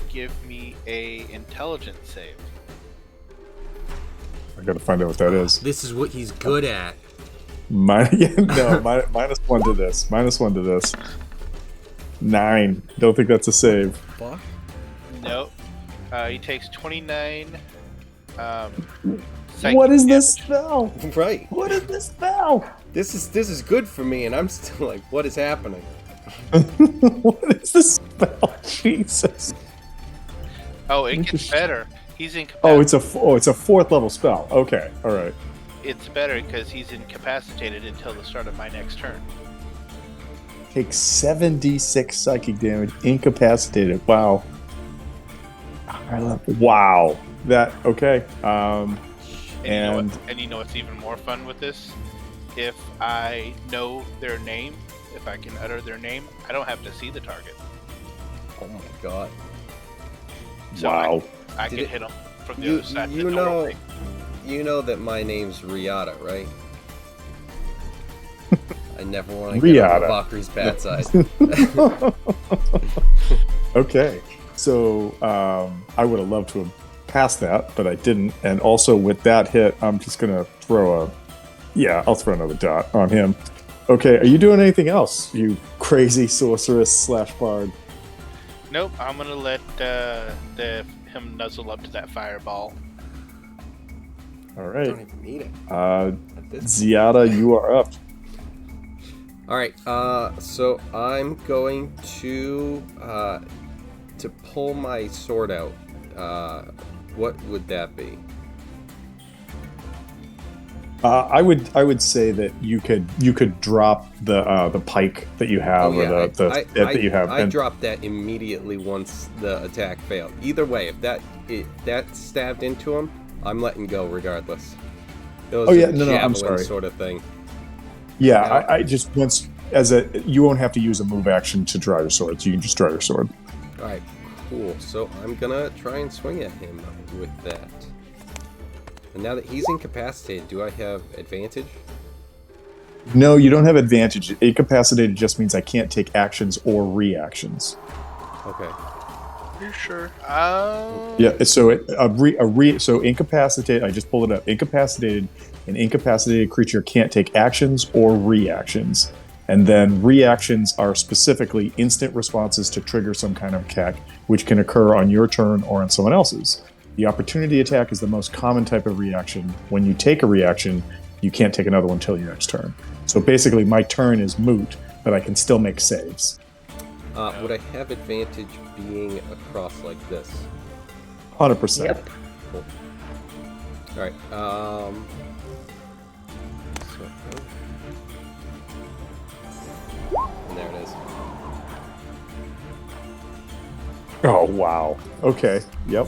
give me a intelligence save. I got to find out what that is. This is what he's good at. Minus one to this. Minus one to this. 9. Don't think that's a save. Fuck. Nope. He takes 29. What is this spell? Right. What is this spell? This is good for me, and I'm still like, what is happening? What is this spell? Jesus. Oh, it gets better. He's incapacitated. It's a 4th level spell. Okay, all right. It's better because he's incapacitated until the start of my next turn. Take 7d6 psychic damage, incapacitated. Wow. Wow. That okay. And you know what's even more fun with this? If I know their name, if I can utter their name, I don't have to see the target. Oh my god. So wow. I can hit them from the other side of the know, doorway. You know that my name's Riata, right? I never want to get Riata. on Valkyrie's bad side. Okay. So I would have loved to have passed that, but I didn't. And also with that hit, I'm just gonna throw I'll throw another dot on him. Okay, are you doing anything else, you crazy sorceress / bard? Nope, I'm gonna let him nuzzle up to that fireball. All I right. don't even need it. Ziada, you are up. Alright, so I'm going to pull my sword out. What would that be? I would say that you could drop the pike that you have, or the stick that you have. I dropped that immediately once the attack failed. Either way, if that stabbed into him, I'm letting go regardless. It was I'm javelin sorry. sort of thing. Yeah, I just once you won't have to use a move action to draw your sword. So you can just draw your sword. All right, cool. So I'm gonna try and swing at him with that. And now that he's incapacitated, do I have advantage? No, you don't have advantage. Incapacitated just means I can't take actions or reactions. Okay. Are you sure? Yeah. So so incapacitated. I just pulled it up. Incapacitated. An incapacitated creature can't take actions or reactions. And then reactions are specifically instant responses to trigger some kind of attack, which can occur on your turn or on someone else's. The opportunity attack is the most common type of reaction. When you take a reaction, you can't take another one until your next turn. So basically, my turn is moot, but I can still make saves. Would I have advantage being across like this? 100%. Yep. Cool. All right. And there it is. Oh wow. Okay. Yep.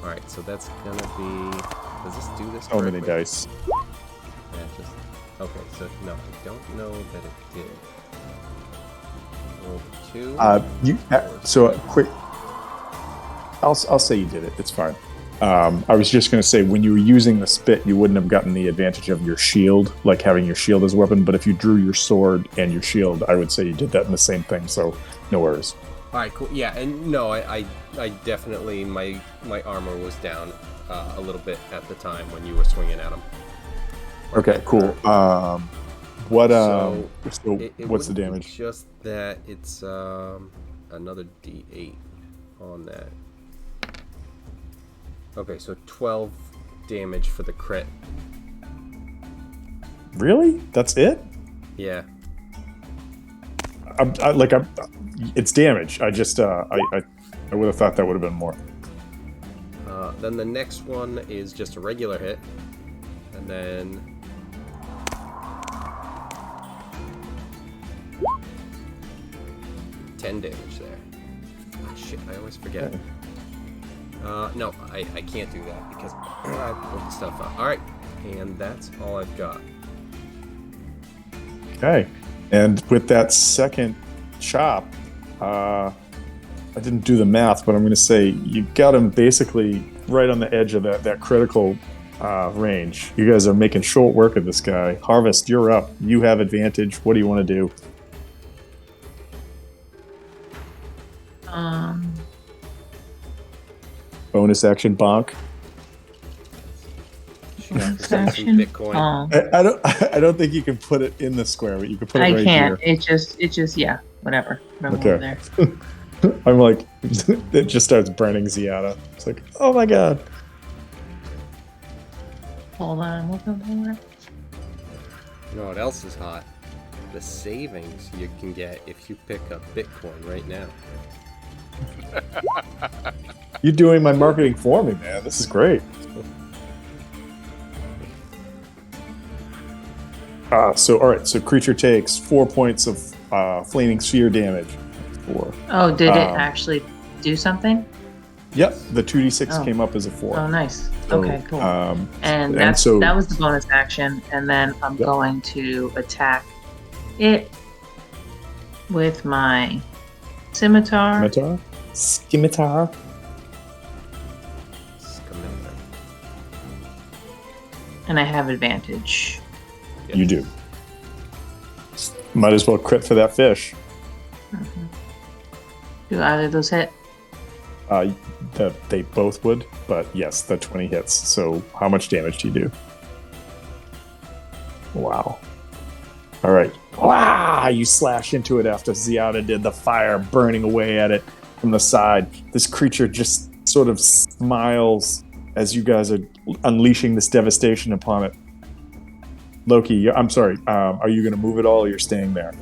All right, so that's gonna be. Does this do this? So many correctly? dice. Yeah, just. Okay, so no, I don't know that it did. Roll 2. So quick. I'll say you did it. It's fine. I was just going to say, when you were using the spit, you wouldn't have gotten the advantage of your shield, like having your shield as a weapon. But if you drew your sword and your shield, I would say you did that in the same thing. So no worries. All right, cool. Yeah, and no, I definitely my armor was down a little bit at the time when you were swinging at him. Okay, cool. What? So it what's the wouldn't be damage? Just that it's another D8 on that. Okay, so 12 damage for the crit. Really? That's it? Yeah. It's damage. I just I would have thought that would have been more. Then the next one is just a regular hit, and then 10 damage there. Oh, shit, I always forget. Okay. No, I can't do that because I pulled the stuff up. All right, and that's all I've got. Okay. And with that second chop, I didn't do the math, but I'm going to say you got him basically right on the edge of that critical range. You guys are making short work of this guy. Harvest, you're up. You have advantage. What do you want to do? Bonus action bonk. Some Bitcoin. I don't think you can put it in the square, but you can put it I right can't. here. It just yeah, whatever. Okay. Over there. I'm like, it just starts burning Ziana. It's like, oh my god. Hold on. What's up there? You know what else is hot? The savings you can get if you pick up Bitcoin right now. You're doing my marketing for me, man. This is great. So all right. So creature takes 4 points of flaming sphere damage. 4. Oh, did it actually do something? Yep. The 2d6 Oh. came up as a 4. Oh, nice. So, Okay, cool. and that so- was the bonus action, and then I'm Yep. going to attack it with my scimitar. Scimitar. And I have advantage. You do. Might as well crit for that fish. Do either of those hit? They both would, but yes, the 20 hits. So how much damage do you do? Wow. All right. Wow! You slash into it after Ziada did the fire burning away at it from the side. This creature just sort of smiles as you guys are unleashing this devastation upon it. Loki, I'm sorry. Are you going to move at all, or you're staying there?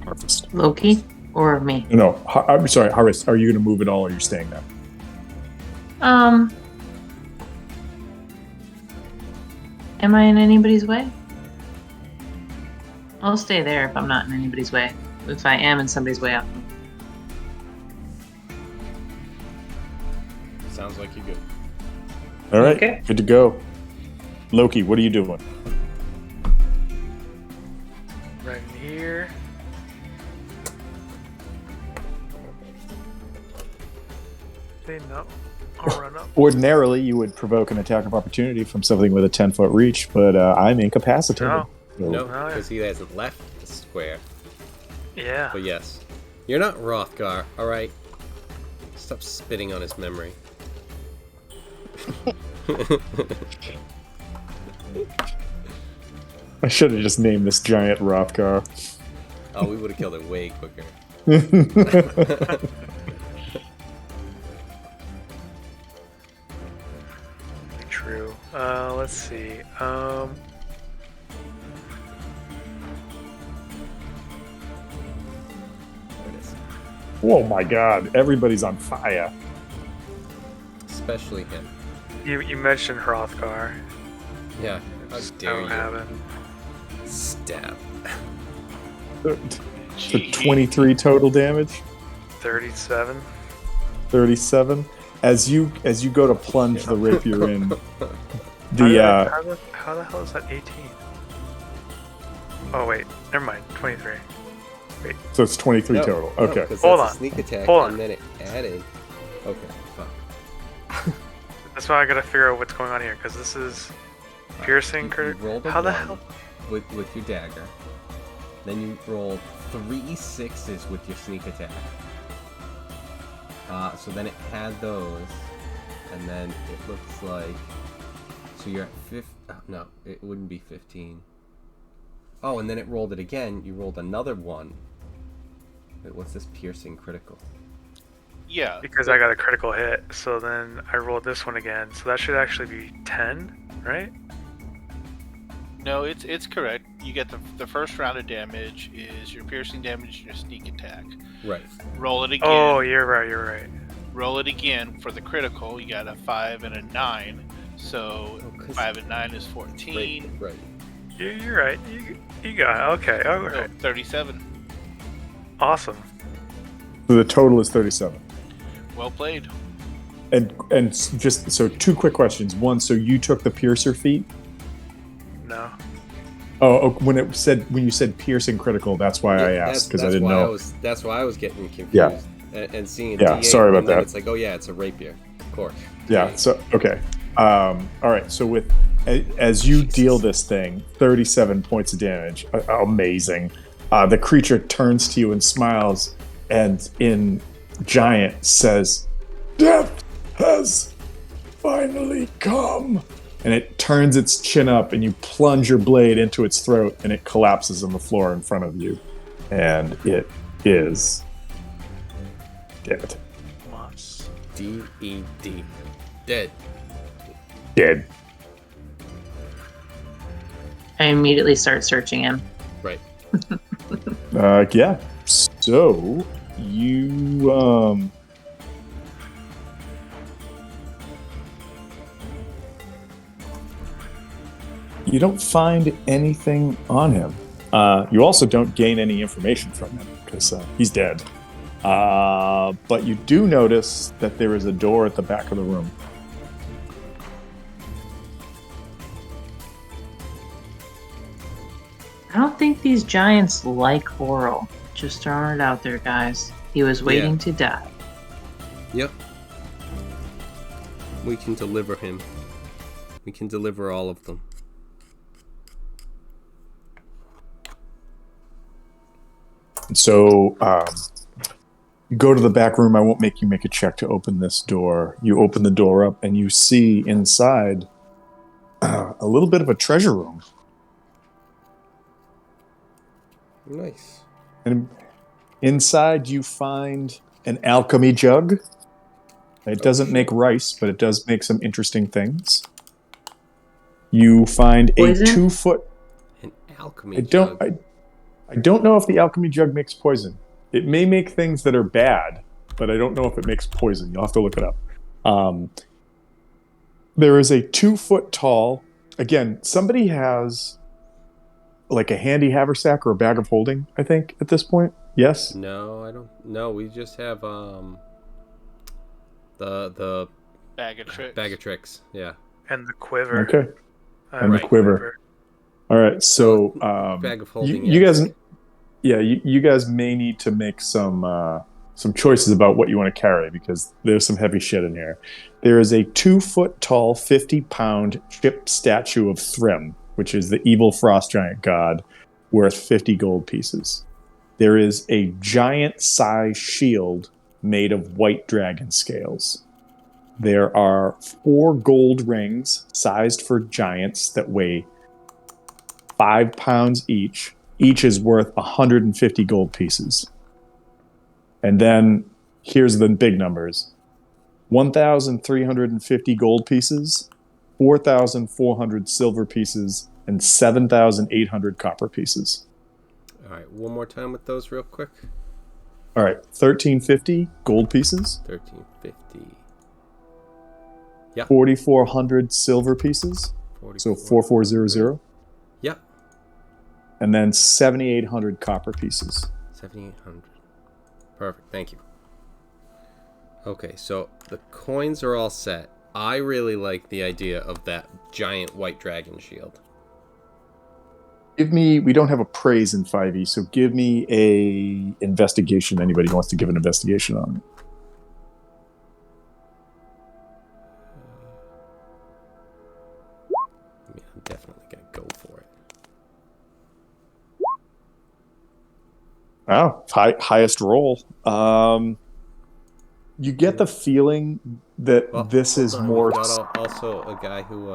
Harvest. Loki or me? No, I'm sorry, Harvest. Are you going to move at all, or you're staying there? Am I in anybody's way? I'll stay there if I'm not in anybody's way. If I am in somebody's way, I'll... Sounds like you're good. All right, Okay. good to go. Loki, what are you doing? Right in here. Okay, no. I'll run up. Ordinarily, you would provoke an attack of opportunity from something with a 10-foot reach, but I'm incapacitated. No. So- No, Oh, yeah. because he hasn't left the square. Yeah. But yes, you're not Rothgar, all right? Stop spitting on his memory. I should have just named this giant Rothgar. Oh, we would have killed it way quicker. True. Let's see. There it is. Oh my god, everybody's on fire. Especially him. You mentioned Hrothgar. Yeah, how dare So you? happened. Stab. So 23 total damage. 37. 37. As you go to plunge the rapier in, How the hell is that 18? Oh wait, never mind. 23. Wait. so it's 23 total. Okay. Because Hold that's on. a sneak attack, Hold on. and then it added. Okay, fuck. That's why I gotta figure out what's going on here, because this is piercing You critical. rolled a How the one hell? with your dagger. Then you rolled 3 6s with your sneak attack. So then it had those, and then it looks like. So you're at no, it wouldn't be 15. Oh, and then it rolled it again. You rolled another one. Wait, what's this piercing critical? Yeah. Because I got a critical hit, so then I rolled this one again. So that should actually be 10, right? No, it's correct. You get the first round of damage is your piercing damage and your sneak attack. Right. Roll it again. Oh, you're right. Roll it again for the critical. You got a 5 and a 9. So 5 and 9 is 14. Right. You're right. You got it. Okay. All right. 37. Awesome. So the total is 37. Well played. And just so 2 quick questions. One, so you took the piercer feat? No. Oh, when you said piercing critical, that's why I asked, because I didn't know. That's why I was getting confused. Yeah. And seeing Yeah, D8, sorry about and then that. It's like, oh yeah, it's a rapier, of course. Yeah. D8. So okay. All right. So as you deal this thing, 37 points of damage. Amazing. The creature turns to you and smiles, and in giant says, "Death has finally come." And it turns its chin up, and you plunge your blade into its throat, and it collapses on the floor in front of you, and it is dead. D-E-D. Dead. Dead. I immediately start searching him. Right. Yeah. So you you don't find anything on him. You also don't gain any information from him because he's dead. But you do notice that there is a door at the back of the room. I don't think these giants like oral. Just throwing it out there, guys. He was waiting to die. Yep. We can deliver him. We can deliver all of them. So you go to the back room. I won't make you make a check to open this door. You open the door up, and you see inside a little bit of a treasure room. Nice. And inside you find an alchemy jug. It doesn't make rice, but it does make some interesting things. You find Poison? a 2-foot... An alchemy jug. I don't know if the alchemy jug makes poison. It may make things that are bad, but I don't know if it makes poison. You'll have to look it up. There is a 2-foot tall... Again, somebody has like a handy haversack or a bag of holding, I think, at this point. Yes? No, I don't. No, we just have the Bag of tricks. bag of tricks. Yeah. And the quiver. Okay. I And the like quiver. All right, so Bag of holding. you guys, you guys may need to make some choices about what you want to carry because there's some heavy shit in here. There is a 2-foot tall, 50-pound chipped statue of Thrym, which is the evil frost giant god, worth 50 gold pieces. There is a giant-sized shield made of white dragon scales. There are 4 gold rings sized for giants that weigh 5 pounds each. Each is worth 150 gold pieces. And then here's the big numbers. 1,350 gold pieces, 4,400 silver pieces, and 7,800 copper pieces. All right, one more time with those real quick. All right, 1,350 gold pieces, 1350. Yeah. 4,400 silver pieces, so 4,400, Yeah. and then 7,800 copper pieces. 7,800. Perfect. Thank you. Okay, so the coins are all set. I really like the idea of that giant white dragon shield. Give me. We don't have a praise in 5e, so give me a investigation. Anybody who wants to give an investigation on it? I mean, I'm definitely gonna go for it. Oh, highest roll. You get the feeling that Well, this hold is on. more. We've got also a guy who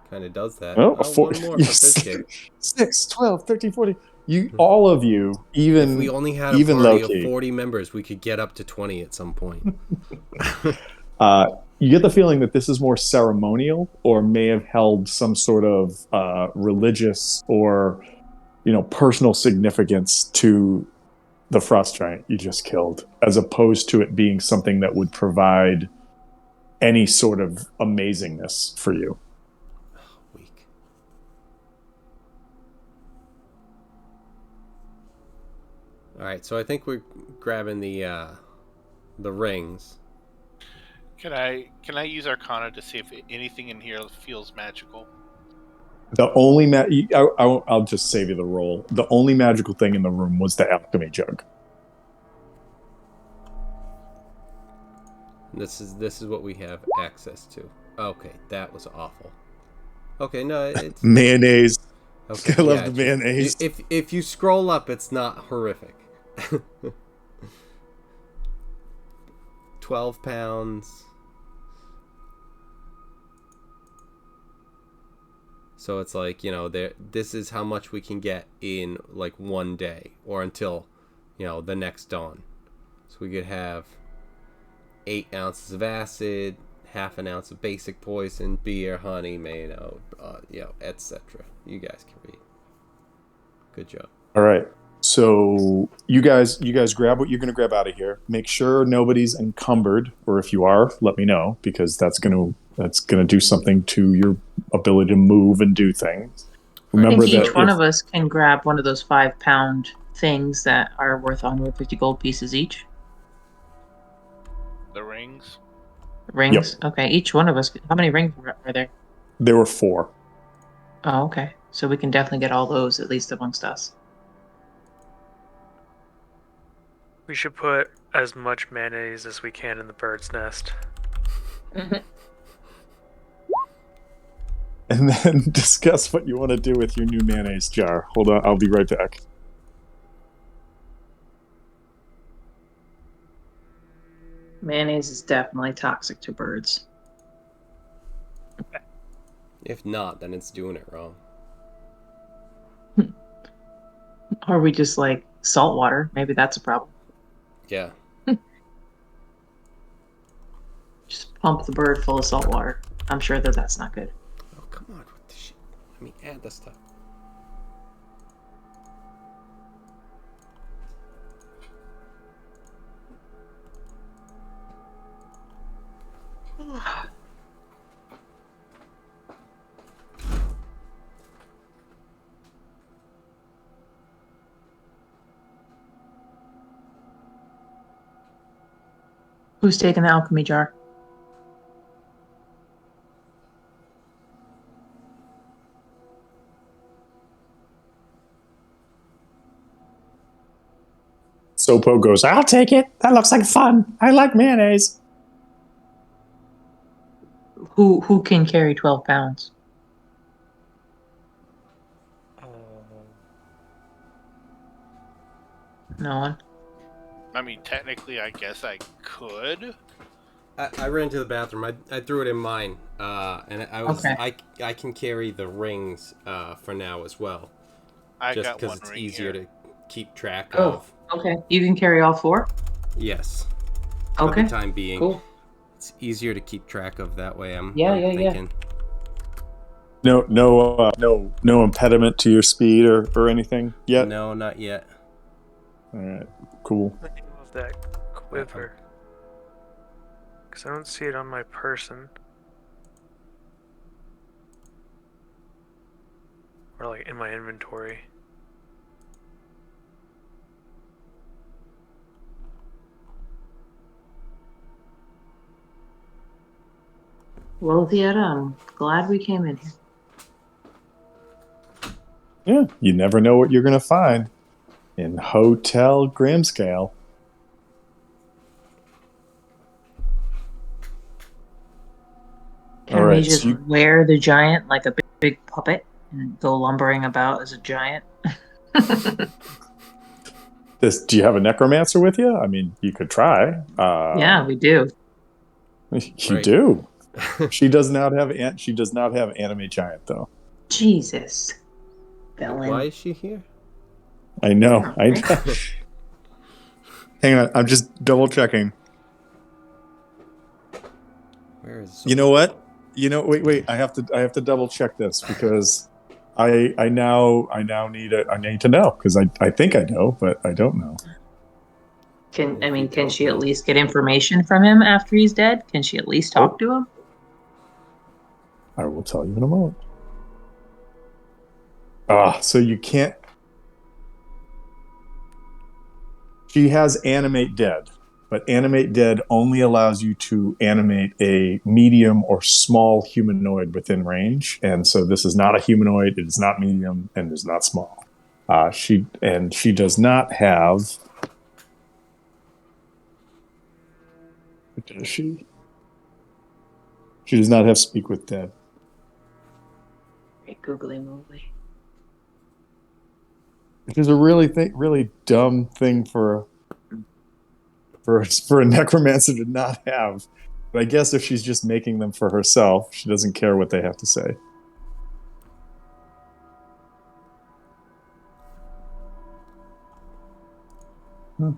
kind of does that. Oh, Oh, four, one more for Fizzgig. 6, 12, 13, 14. You, all of you, If we even only had a even party of Loki, 40 members, we could get up to 20 at some point. you get the feeling that this is more ceremonial, or may have held some sort of religious or personal significance to the frost giant you just killed, as opposed to it being something that would provide any sort of amazingness for you. Weak. All right, so I think we're grabbing the rings. Can I use Arcana to see if anything in here feels magical? The only I'll just save you the roll. The only magical thing in the room was the alchemy jug. This is what we have access to. Okay, that was awful. Okay, no, it's Mayonnaise. okay. I love Yeah, the it's just- mayonnaise. if you scroll up, it's not horrific. 12 pounds. So it's like, this is how much we can get in like one day or until, the next dawn. So we could have 8 ounces of acid, half an ounce of basic poison, beer, honey, etc. You guys can read. Good job. All right. So you guys grab what you're going to grab out of here. Make sure nobody's encumbered, or if you are, let me know, because that's going to do something to your ability to move and do things. I think Remember each that one of us can grab one of those 5-pound things that are worth 150 gold pieces each. The rings. Rings? Yep. Okay, each one of us. How many rings are there? There were 4. Oh, okay. So we can definitely get all those, at least amongst us. We should put as much mayonnaise as we can in the bird's nest. And then discuss what you want to do with your new mayonnaise jar. Hold on, I'll be right back. Mayonnaise is definitely toxic to birds. If not, then it's doing it wrong. Or we just like salt water. Maybe that's a problem. Yeah. Just pump the bird full of salt water. I'm sure that that's not good. Oh, come on with the shit. Let me add the stuff. Who's taking the alchemy jar? Sopo goes, I'll take it. That looks like fun. I like mayonnaise. Who can carry 12 pounds? No one. I mean, technically, I guess I could. I ran to the bathroom. I threw it in mine, and Okay. I can carry the rings for now as well, I just got because one it's ring easier here. to keep track Oh, of. okay. You can carry all 4? Yes. For Okay. the time being, Cool. it's easier to keep track of that way. I'm Yeah. thinking. No impediment to your speed or anything yet. No, not yet. All right, cool. The name of that quiver. Because I don't see it on my person. Or like in my inventory. Well, Theodore, I'm glad we came in here. Yeah, you never know what you're going to find in Hotel Grimscale. Can All we right, just so you, wear the giant like a big puppet and go lumbering about as a giant? do you have a necromancer with you? I mean, you could try. Yeah, we do. You Right. do. She does not have anime giant though. Jesus. Why Villain. is she here? I know. Hang on, I'm just double checking. Where is You know what? Wait. I have to double check this because I now need it. I need to know because I think I know, but I don't know. If you Can don't she at know. least get information from him after he's dead? Can she at least talk Oh, to him? I will tell you in a moment. So you can't. She has animate dead, but animate dead only allows you to animate a medium or small humanoid within range, and so this is not a humanoid. It is not medium, and it is not small. She does not have. Does she? She does not have speak with dead. Great googly moogly. Which is a really dumb thing for a necromancer to not have. But I guess if she's just making them for herself, she doesn't care what they have to say. All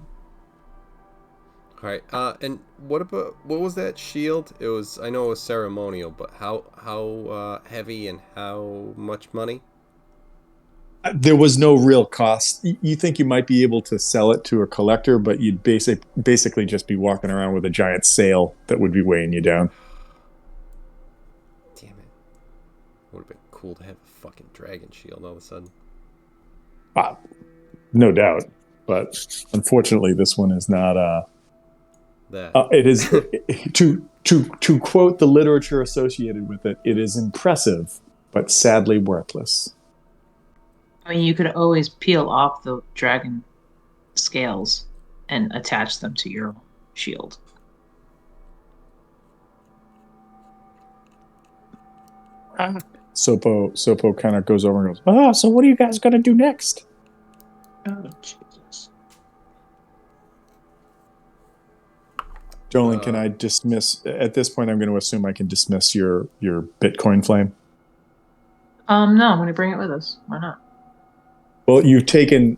right. And what was that shield? I know it was ceremonial, but how heavy and how much money? There was no real cost. You think you might be able to sell it to a collector, but you'd basically just be walking around with a giant sail that would be weighing you down. Damn it! Would have been cool to have a fucking dragon shield all of a sudden. Ah, no doubt. But unfortunately, this one is not. That. It is to quote the literature associated with it. It is impressive, but sadly worthless. I mean, you could always peel off the dragon scales and attach them to your shield. Sopo kind of goes over and goes, "Oh, so what are you guys gonna do next?" Oh, Jesus. Jolene, can I dismiss at this point? I'm going to assume I can dismiss your Bitcoin flame. No, I'm going to bring it with us. Why not? Well, you've taken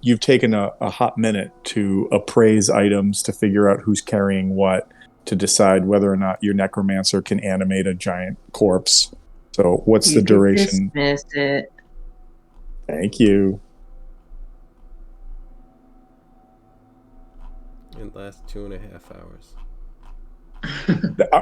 a hot minute to appraise items, to figure out who's carrying what, to decide whether or not your necromancer can animate a giant corpse. So, what's You the could duration? dismiss it. Thank you. It lasts 2.5 hours.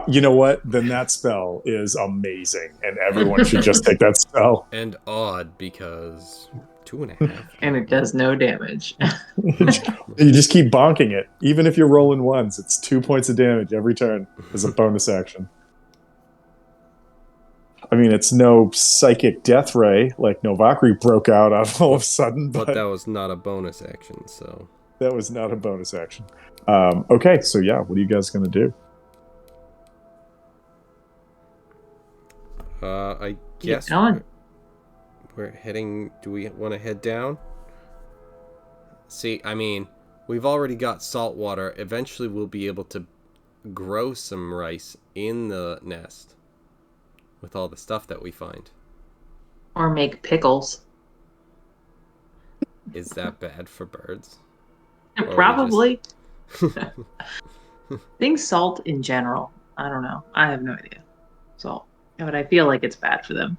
You know what? Then that spell is amazing, and everyone should just take that spell. And odd because 2.5. And it does no damage. You just keep bonking it. Even if you're rolling ones, it's 2 points of damage every turn as a bonus action. I mean, it's no psychic death ray like Novakri broke out on all of a sudden, But that was not a bonus action, so. that was not a bonus action. Okay, so yeah, what are you guys going to do? I guess we're heading. Do we want to head down? See, I mean, we've already got salt water. Eventually, we'll be able to grow some rice in the nest with all the stuff that we find. Or make pickles. Is that bad for birds? Probably. I think salt in general. I don't know. I have no idea. Salt. But I feel like it's bad for them.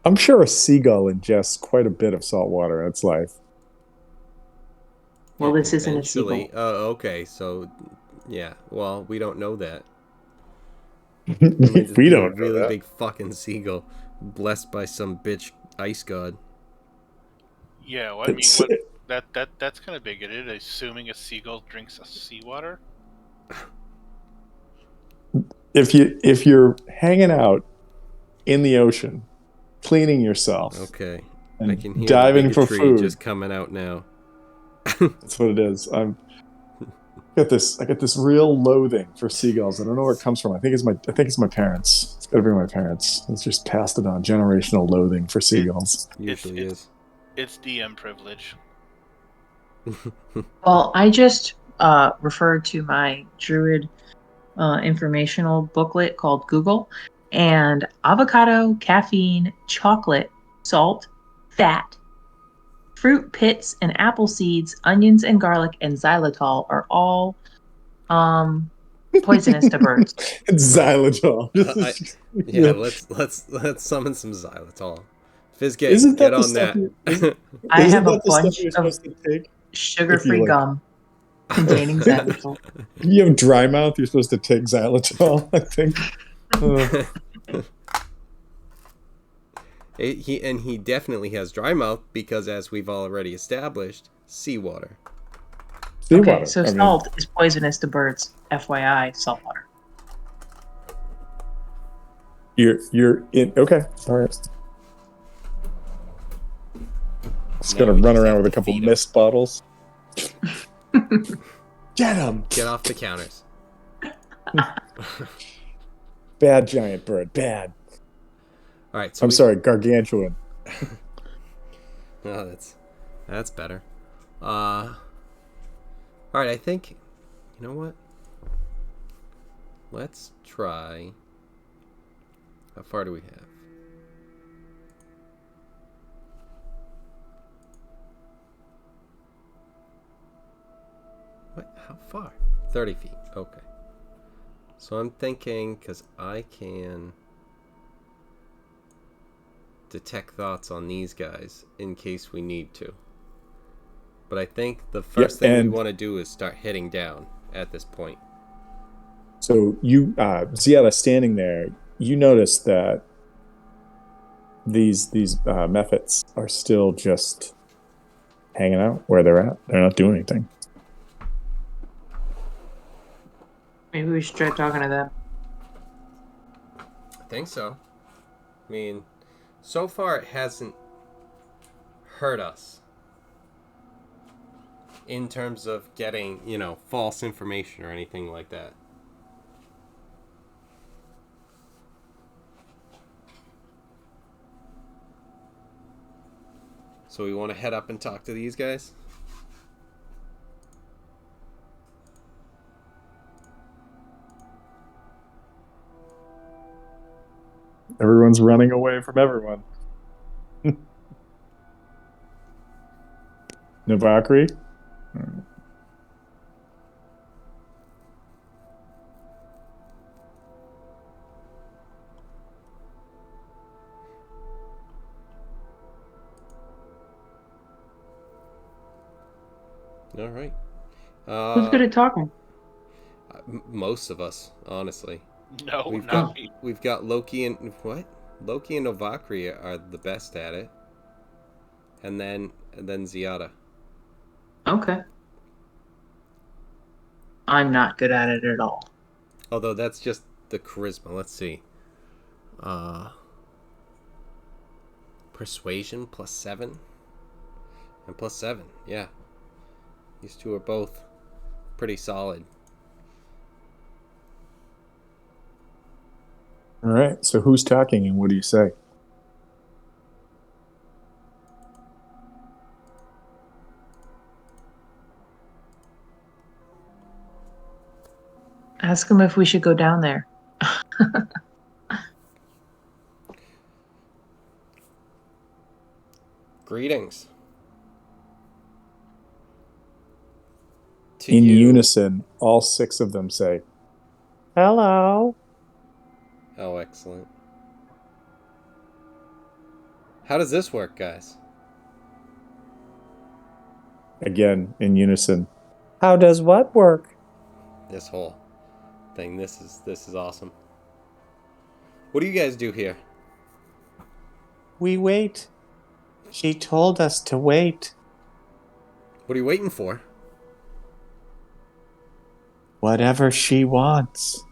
I'm sure a seagull ingests quite a bit of salt water in its life. Well, this isn't a Eventually. seagull. Oh, okay. So, yeah. Well, we don't know that. It might just We be a don't know really that. big fucking seagull, blessed by some bitch ice god. Yeah, well, I mean, that's kind of bigoted. Assuming a seagull drinks seawater. if you're hanging out in the ocean, cleaning yourself, Okay. I and can hear diving the for bigotry food, just coming out now. that's what it is. I get this real loathing for seagulls. I don't know where it comes from. I think it's my parents. It's got to be my parents. It's just passed it on, generational loathing for seagulls. Usually is. It's DM privilege. Well, I just referred to my Druid informational booklet called Google, and avocado, caffeine, chocolate, salt, fat, fruit pits and apple seeds, onions and garlic, and xylitol are all poisonous to birds. It's xylitol. Yeah, let's summon some xylitol. Fizzgate, Isn't get that the on stuff? that. I Isn't have a that the stuff bunch you're of supposed to take if sugar-free you like? gum containing xylitol. If you have dry mouth, you're supposed to take xylitol. I think. He definitely has dry mouth because, as we've already established, seawater. Seawater. Okay, so salt is poisonous to birds. FYI, saltwater. You're in. Okay, all right. Just Now gonna we run just around have with a to couple feed 'em. mist bottles. Get him! Get off the counters. Bad giant bird. Bad. All right. So I'm sorry, gargantuan. Oh, that's better. All right. I think. You know what? Let's try. How far do we have? What? How far? 30 feet. Okay. So I'm thinking, because I can detect thoughts on these guys in case we need to. But I think the first thing we want to do is start heading down at this point. So you, Ziada, standing there, you notice that these methods are still just hanging out where they're at. They're not doing anything. Maybe we should try talking to them. I think so. I mean, so far it hasn't hurt us in terms of getting, false information or anything like that. So we want to head up and talk to these guys? Everyone's running away from everyone. Navakri? All right. Who's good at talking? Most of us, honestly. No, We've not got me. we've got Loki and what? Loki and Novakri are the best at it, and then Ziada. Okay. I'm not good at it at all. Although that's just the charisma. Let's see. Persuasion +7 and +7. Yeah, these two are both pretty solid. All right. So who's talking and what do you say? Ask them if we should go down there. Greetings. In unison, all 6 of them say, "Hello." Oh, excellent. How does this work, guys? Again, in unison. How does what work? This whole thing. This is awesome. What do you guys do here? We wait. She told us to wait. What are you waiting for? Whatever she wants.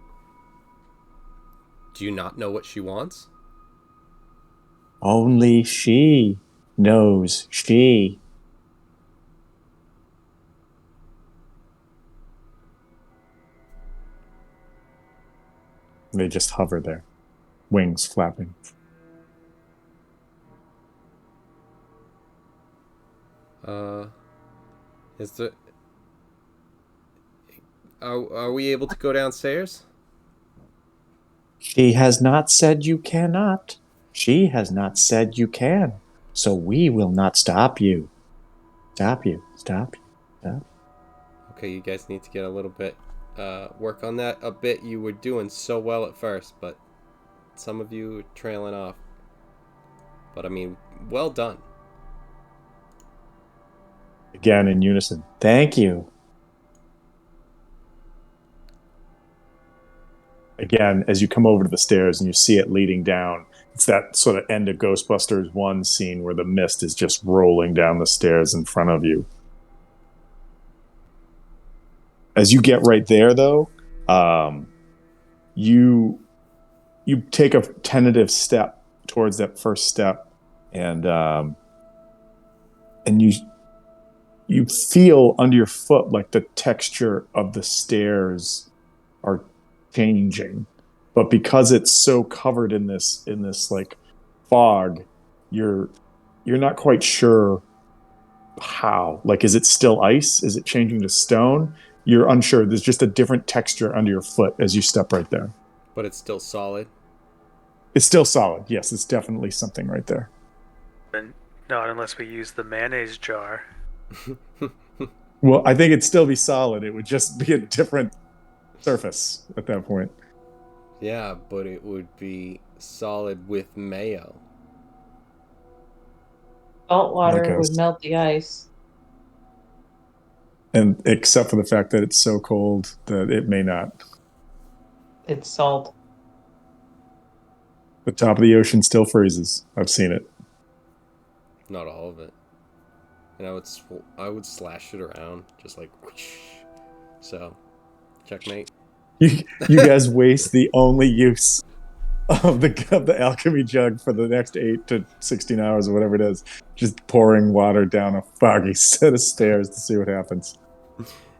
Do you not know what she wants? Only she knows she. They just hover there, wings flapping. Is the are we able to go downstairs? She has not said you cannot. She has not said you can. So we will not stop you. Stop you. Stop you. Stop. Okay, you guys need to get a little bit work on that a bit. You were doing so well at first, but some of you are trailing off. But I mean, well done. Again in unison. Thank you. Again, as you come over to the stairs and you see it leading down, it's that sort of end of Ghostbusters 1 scene where the mist is just rolling down the stairs in front of you. As you get right there, though, you take a tentative step towards that first step, and you feel under your foot like the texture of the stairs are changing, but because it's so covered in this like fog, you're not quite sure how. Like, is it still ice? Is it changing to stone? You're unsure. There's just a different texture under your foot as you step right there. But it's still solid. It's still solid. Yes, it's definitely something right there. And not unless we use the mayonnaise jar. Well, I think it'd still be solid. It would just be a different surface at that point. Yeah, but it would be solid with mayo. Salt water Like would melt the ice. And except for the fact that it's so cold that it may not. It's salt. The top of the ocean still freezes. I've seen it. Not all of it. And I would slash it around just like whoosh. So, checkmate. You guys waste the only use of the alchemy jug for the next 8 to 16 hours or whatever it is, just pouring water down a foggy set of stairs to see what happens.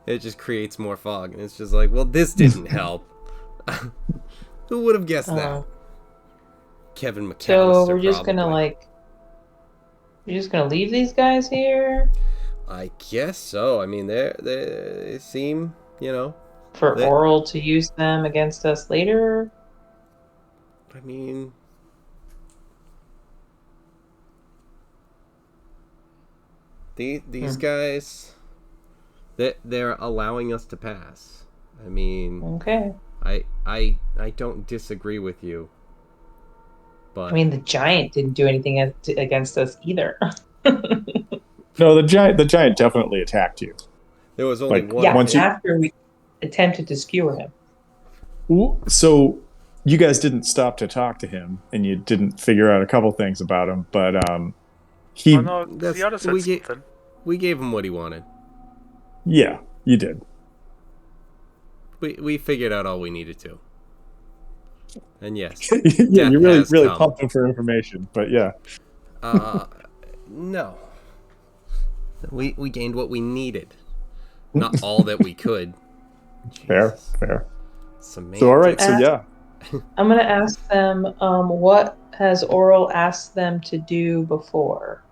It just creates more fog, and it's just like, well, this didn't help. Who would have guessed that? Kevin McAllister. So we're just probably. we're just gonna leave these guys here I guess so. I mean, they seem, for Oral to use them against us later. I mean, these guys, they're allowing us to pass. I mean, Okay. I don't disagree with you, but I mean, the giant didn't do anything against us either. No, the giant definitely attacked you. there was only Like, one. Yeah, Once you- after we attempted to skewer him. So you guys didn't stop to talk to him, and you didn't figure out a couple things about him, but he, Oh no, Ziada said something. We gave him what he wanted. yeah, you did. We figured out all we needed to. And yes, Yeah, death you really has come. pumped him for information, but yeah. No. We gained what we needed. Not all that we could. Fair. Semantics. So all right, so yeah. I'm gonna ask them, what has Oral asked them to do before?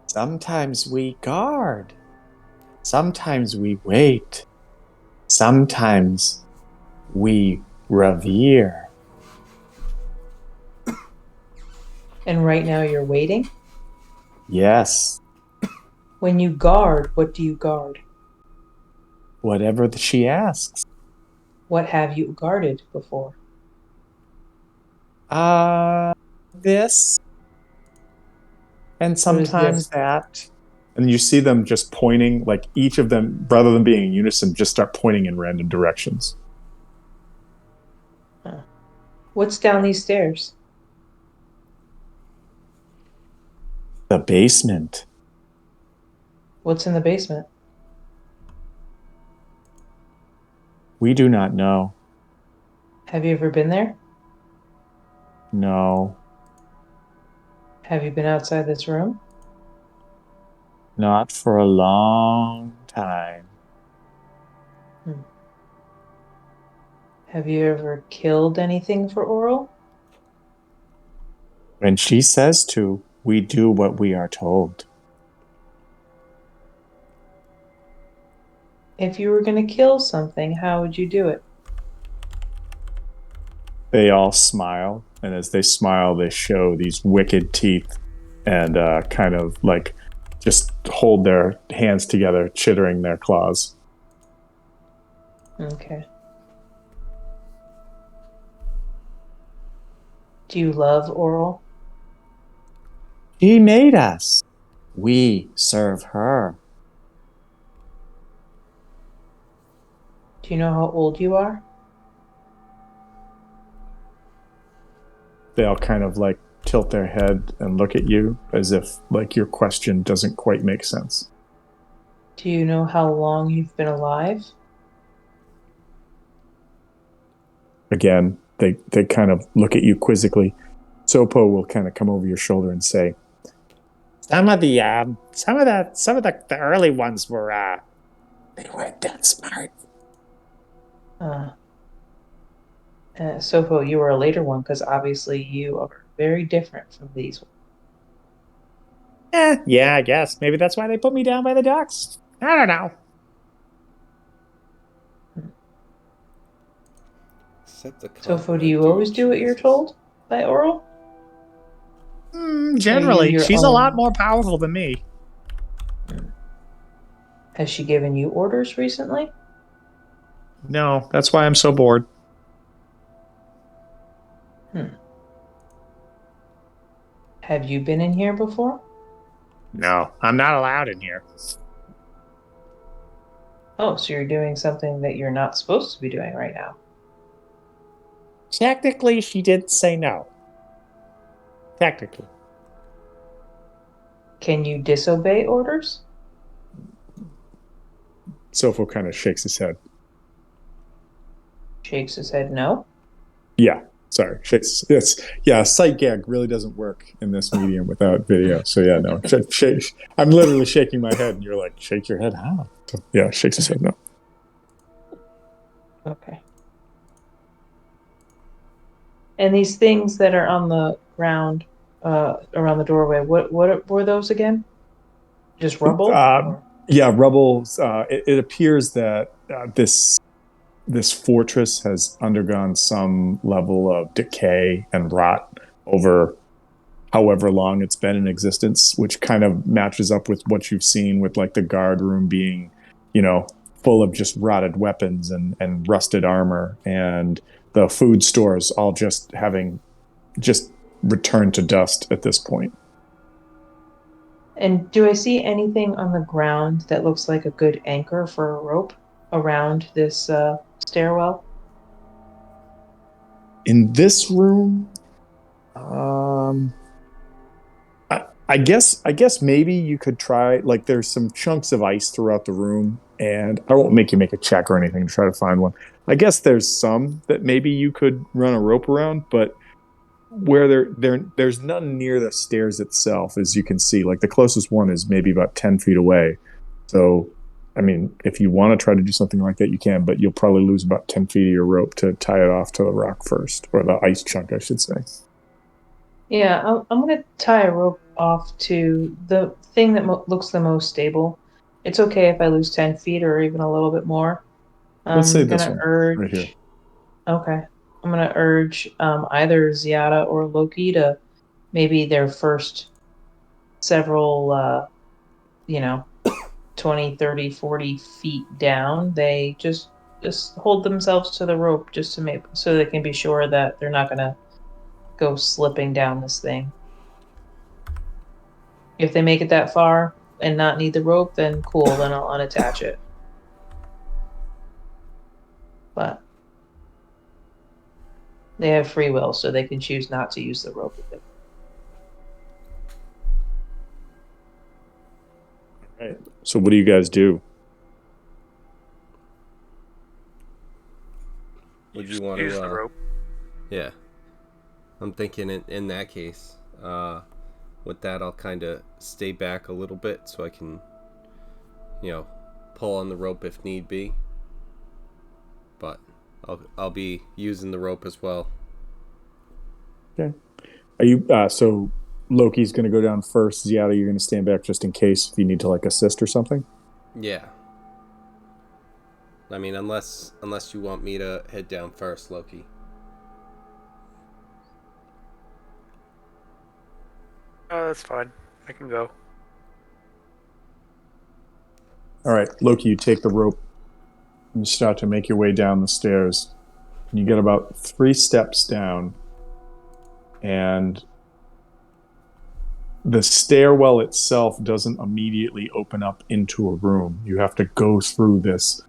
Sometimes we guard. Sometimes we wait. Sometimes we revere. And right now you're waiting? Yes, When you guard, what do you guard? whatever she asks. What have you guarded before? This. And What is sometimes this? that. And you see them just pointing, like each of them, rather than being in unison, just start pointing in random directions. What's down these stairs? The basement. What's in the basement? We do not know. Have you ever been there? No, Have you been outside this room? not for a long time. Hmm. Have you ever killed anything for oral? When she says to, we do what we are told. If you were going to kill something, how would you do it? They all smile, and as they smile, they show these wicked teeth and kind of like just hold their hands together, chittering their claws. Okay. Do you love oral? She made us. We serve her. Do you know how old you are? They all kind of like tilt their head and look at you as if like your question doesn't quite make sense. Do you know how long you've been alive? Again, they kind of look at you quizzically. Sopo will kind of come over your shoulder and say, Some of the early ones were they weren't that smart. Uh, Sopho, you were a later one because obviously you are very different from these ones. Yeah, I guess. Maybe that's why they put me down by the docks. I don't know. Set the Sopho, do compliment you due always do what you're Jesus. told by oral? Are you Generally, your she's a lot own? more powerful than me. Has she given you orders recently? no, that's why I'm so bored. Hmm. Have you been in here before? No, I'm not allowed in here. Oh, so you're doing something that you're not supposed to be doing right now. Technically, she did say no. Technically. Can you disobey orders? Sopo kind of shakes his head. Shakes his head no. Yeah, sorry. Shakes, yes, yeah. Sight gag really doesn't work in this medium without video. So yeah, no. I'm literally shaking my head, and you're like, shake your head. How? So, yeah, shakes his head. No. Okay. And these things that are on the ground around the doorway, what were those again? Just rubble? Or Yeah, rubble. It appears that this fortress has undergone some level of decay and rot over however long it's been in existence, which kind of matches up with what you've seen with like the guard room being, you know, full of just rotted weapons and rusted armor, and the food stores all just having just returned to dust at this point. and do I see anything on the ground that looks like a good anchor for a rope around this stairwell? In this room, um, I guess maybe you could try, like, there's some chunks of ice throughout the room, and I won't make you make a check or anything to try to find one. I guess there's some that maybe you could run a rope around, but where there's none near the stairs itself, as you can see. Like the closest one is maybe about 10 feet away. So I mean, if you want to try to do something like that, you can, but you'll probably lose about 10 feet of your rope to tie it off to the rock first, or the ice chunk, I should say. Yeah, I'm gonna tie a rope off to the thing that looks the most stable. It's okay if I lose 10 feet or even a little bit more. Let's say I'm this gonna one right here. urge, okay, I'm gonna urge either Ziada or Loki to maybe their first several, you know, 20, 30, 40 feet down, they just hold themselves to the rope just to make so they can be sure that they're not gonna go slipping down this thing. If they make it that far and not need the rope, then cool, then I'll unattach it. But they have free will, so they can choose not to use the rope if they. Right. So what do you guys do? you want use to, the rope. yeah, I'm thinking in that case, with that, I'll kind of stay back a little bit so I can, pull on the rope if need be. But I'll be using the rope as well. Okay. Are you so Loki's going to go down first? Ziada, you're going to stand back just in case if you need to like assist or something. Yeah. I mean, unless you want me to head down first, Loki. That's fine. I can go. All right, Loki, you take the rope and you start to make your way down the stairs. And you get about 3 steps down, and the stairwell itself doesn't immediately open up into a room. You have to go through this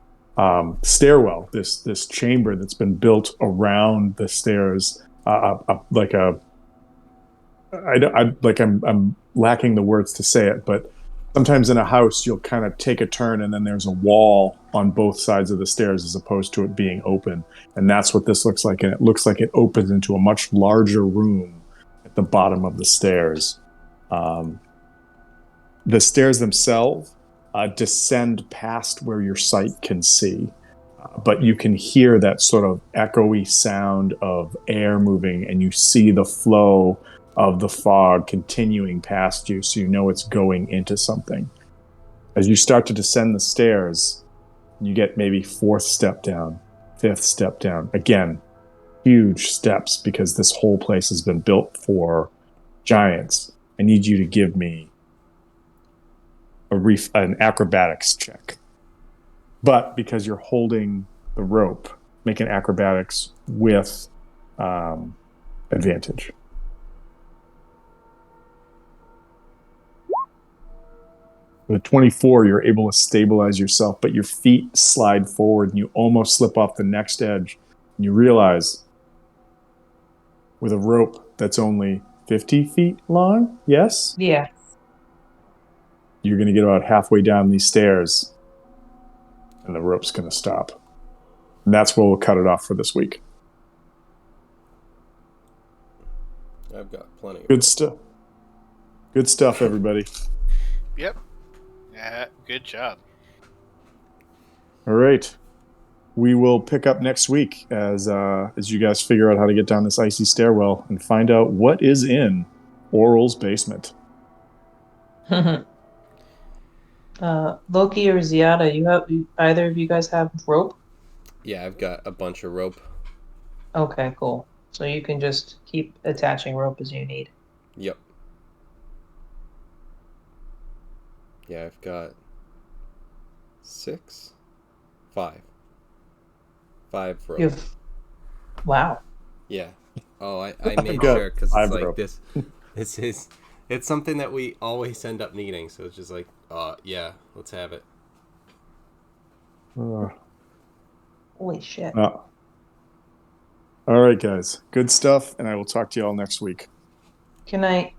stairwell, this chamber that's been built around the stairs, like a. I'm lacking the words to say it, but sometimes in a house you'll kind of take a turn and then there's a wall on both sides of the stairs as opposed to it being open, and that's what this looks like. And it looks like it opens into a much larger room at the bottom of the stairs. The stairs themselves descend past where your sight can see, but you can hear that sort of echoey sound of air moving, and you see the flow of the fog continuing past you, so you know it's going into something. As you start to descend the stairs, you get maybe 4th step down, 5th step down. Again, huge steps because this whole place has been built for giants. I need you to give me an acrobatics check. But because you're holding the rope, make an acrobatics with advantage. With 24, you're able to stabilize yourself, but your feet slide forward and you almost slip off the next edge. And you realize with a rope that's only 50 feet long, yes? Yeah. You're going to get about halfway down these stairs and the rope's going to stop. And that's where we'll cut it off for this week. I've got plenty. Good stuff. Good stuff, everybody. Yep. Yeah, good job. All right. We will pick up next week as you guys figure out how to get down this icy stairwell and find out what is in Oral's basement. Loki or Ziada, either of you guys have rope? Yeah, I've got a bunch of rope. Okay, cool. So you can just keep attaching rope as you need. Yep. Yeah, I've got 5 rope. Wow. Yeah. Oh, I made sure because it's like rope. this. It's something that we always end up needing. So it's just like, yeah, let's have it. Holy shit. All right, guys. Good stuff, and I will talk to you all next week. Good night.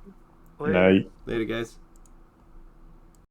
Later. Night. Later, guys.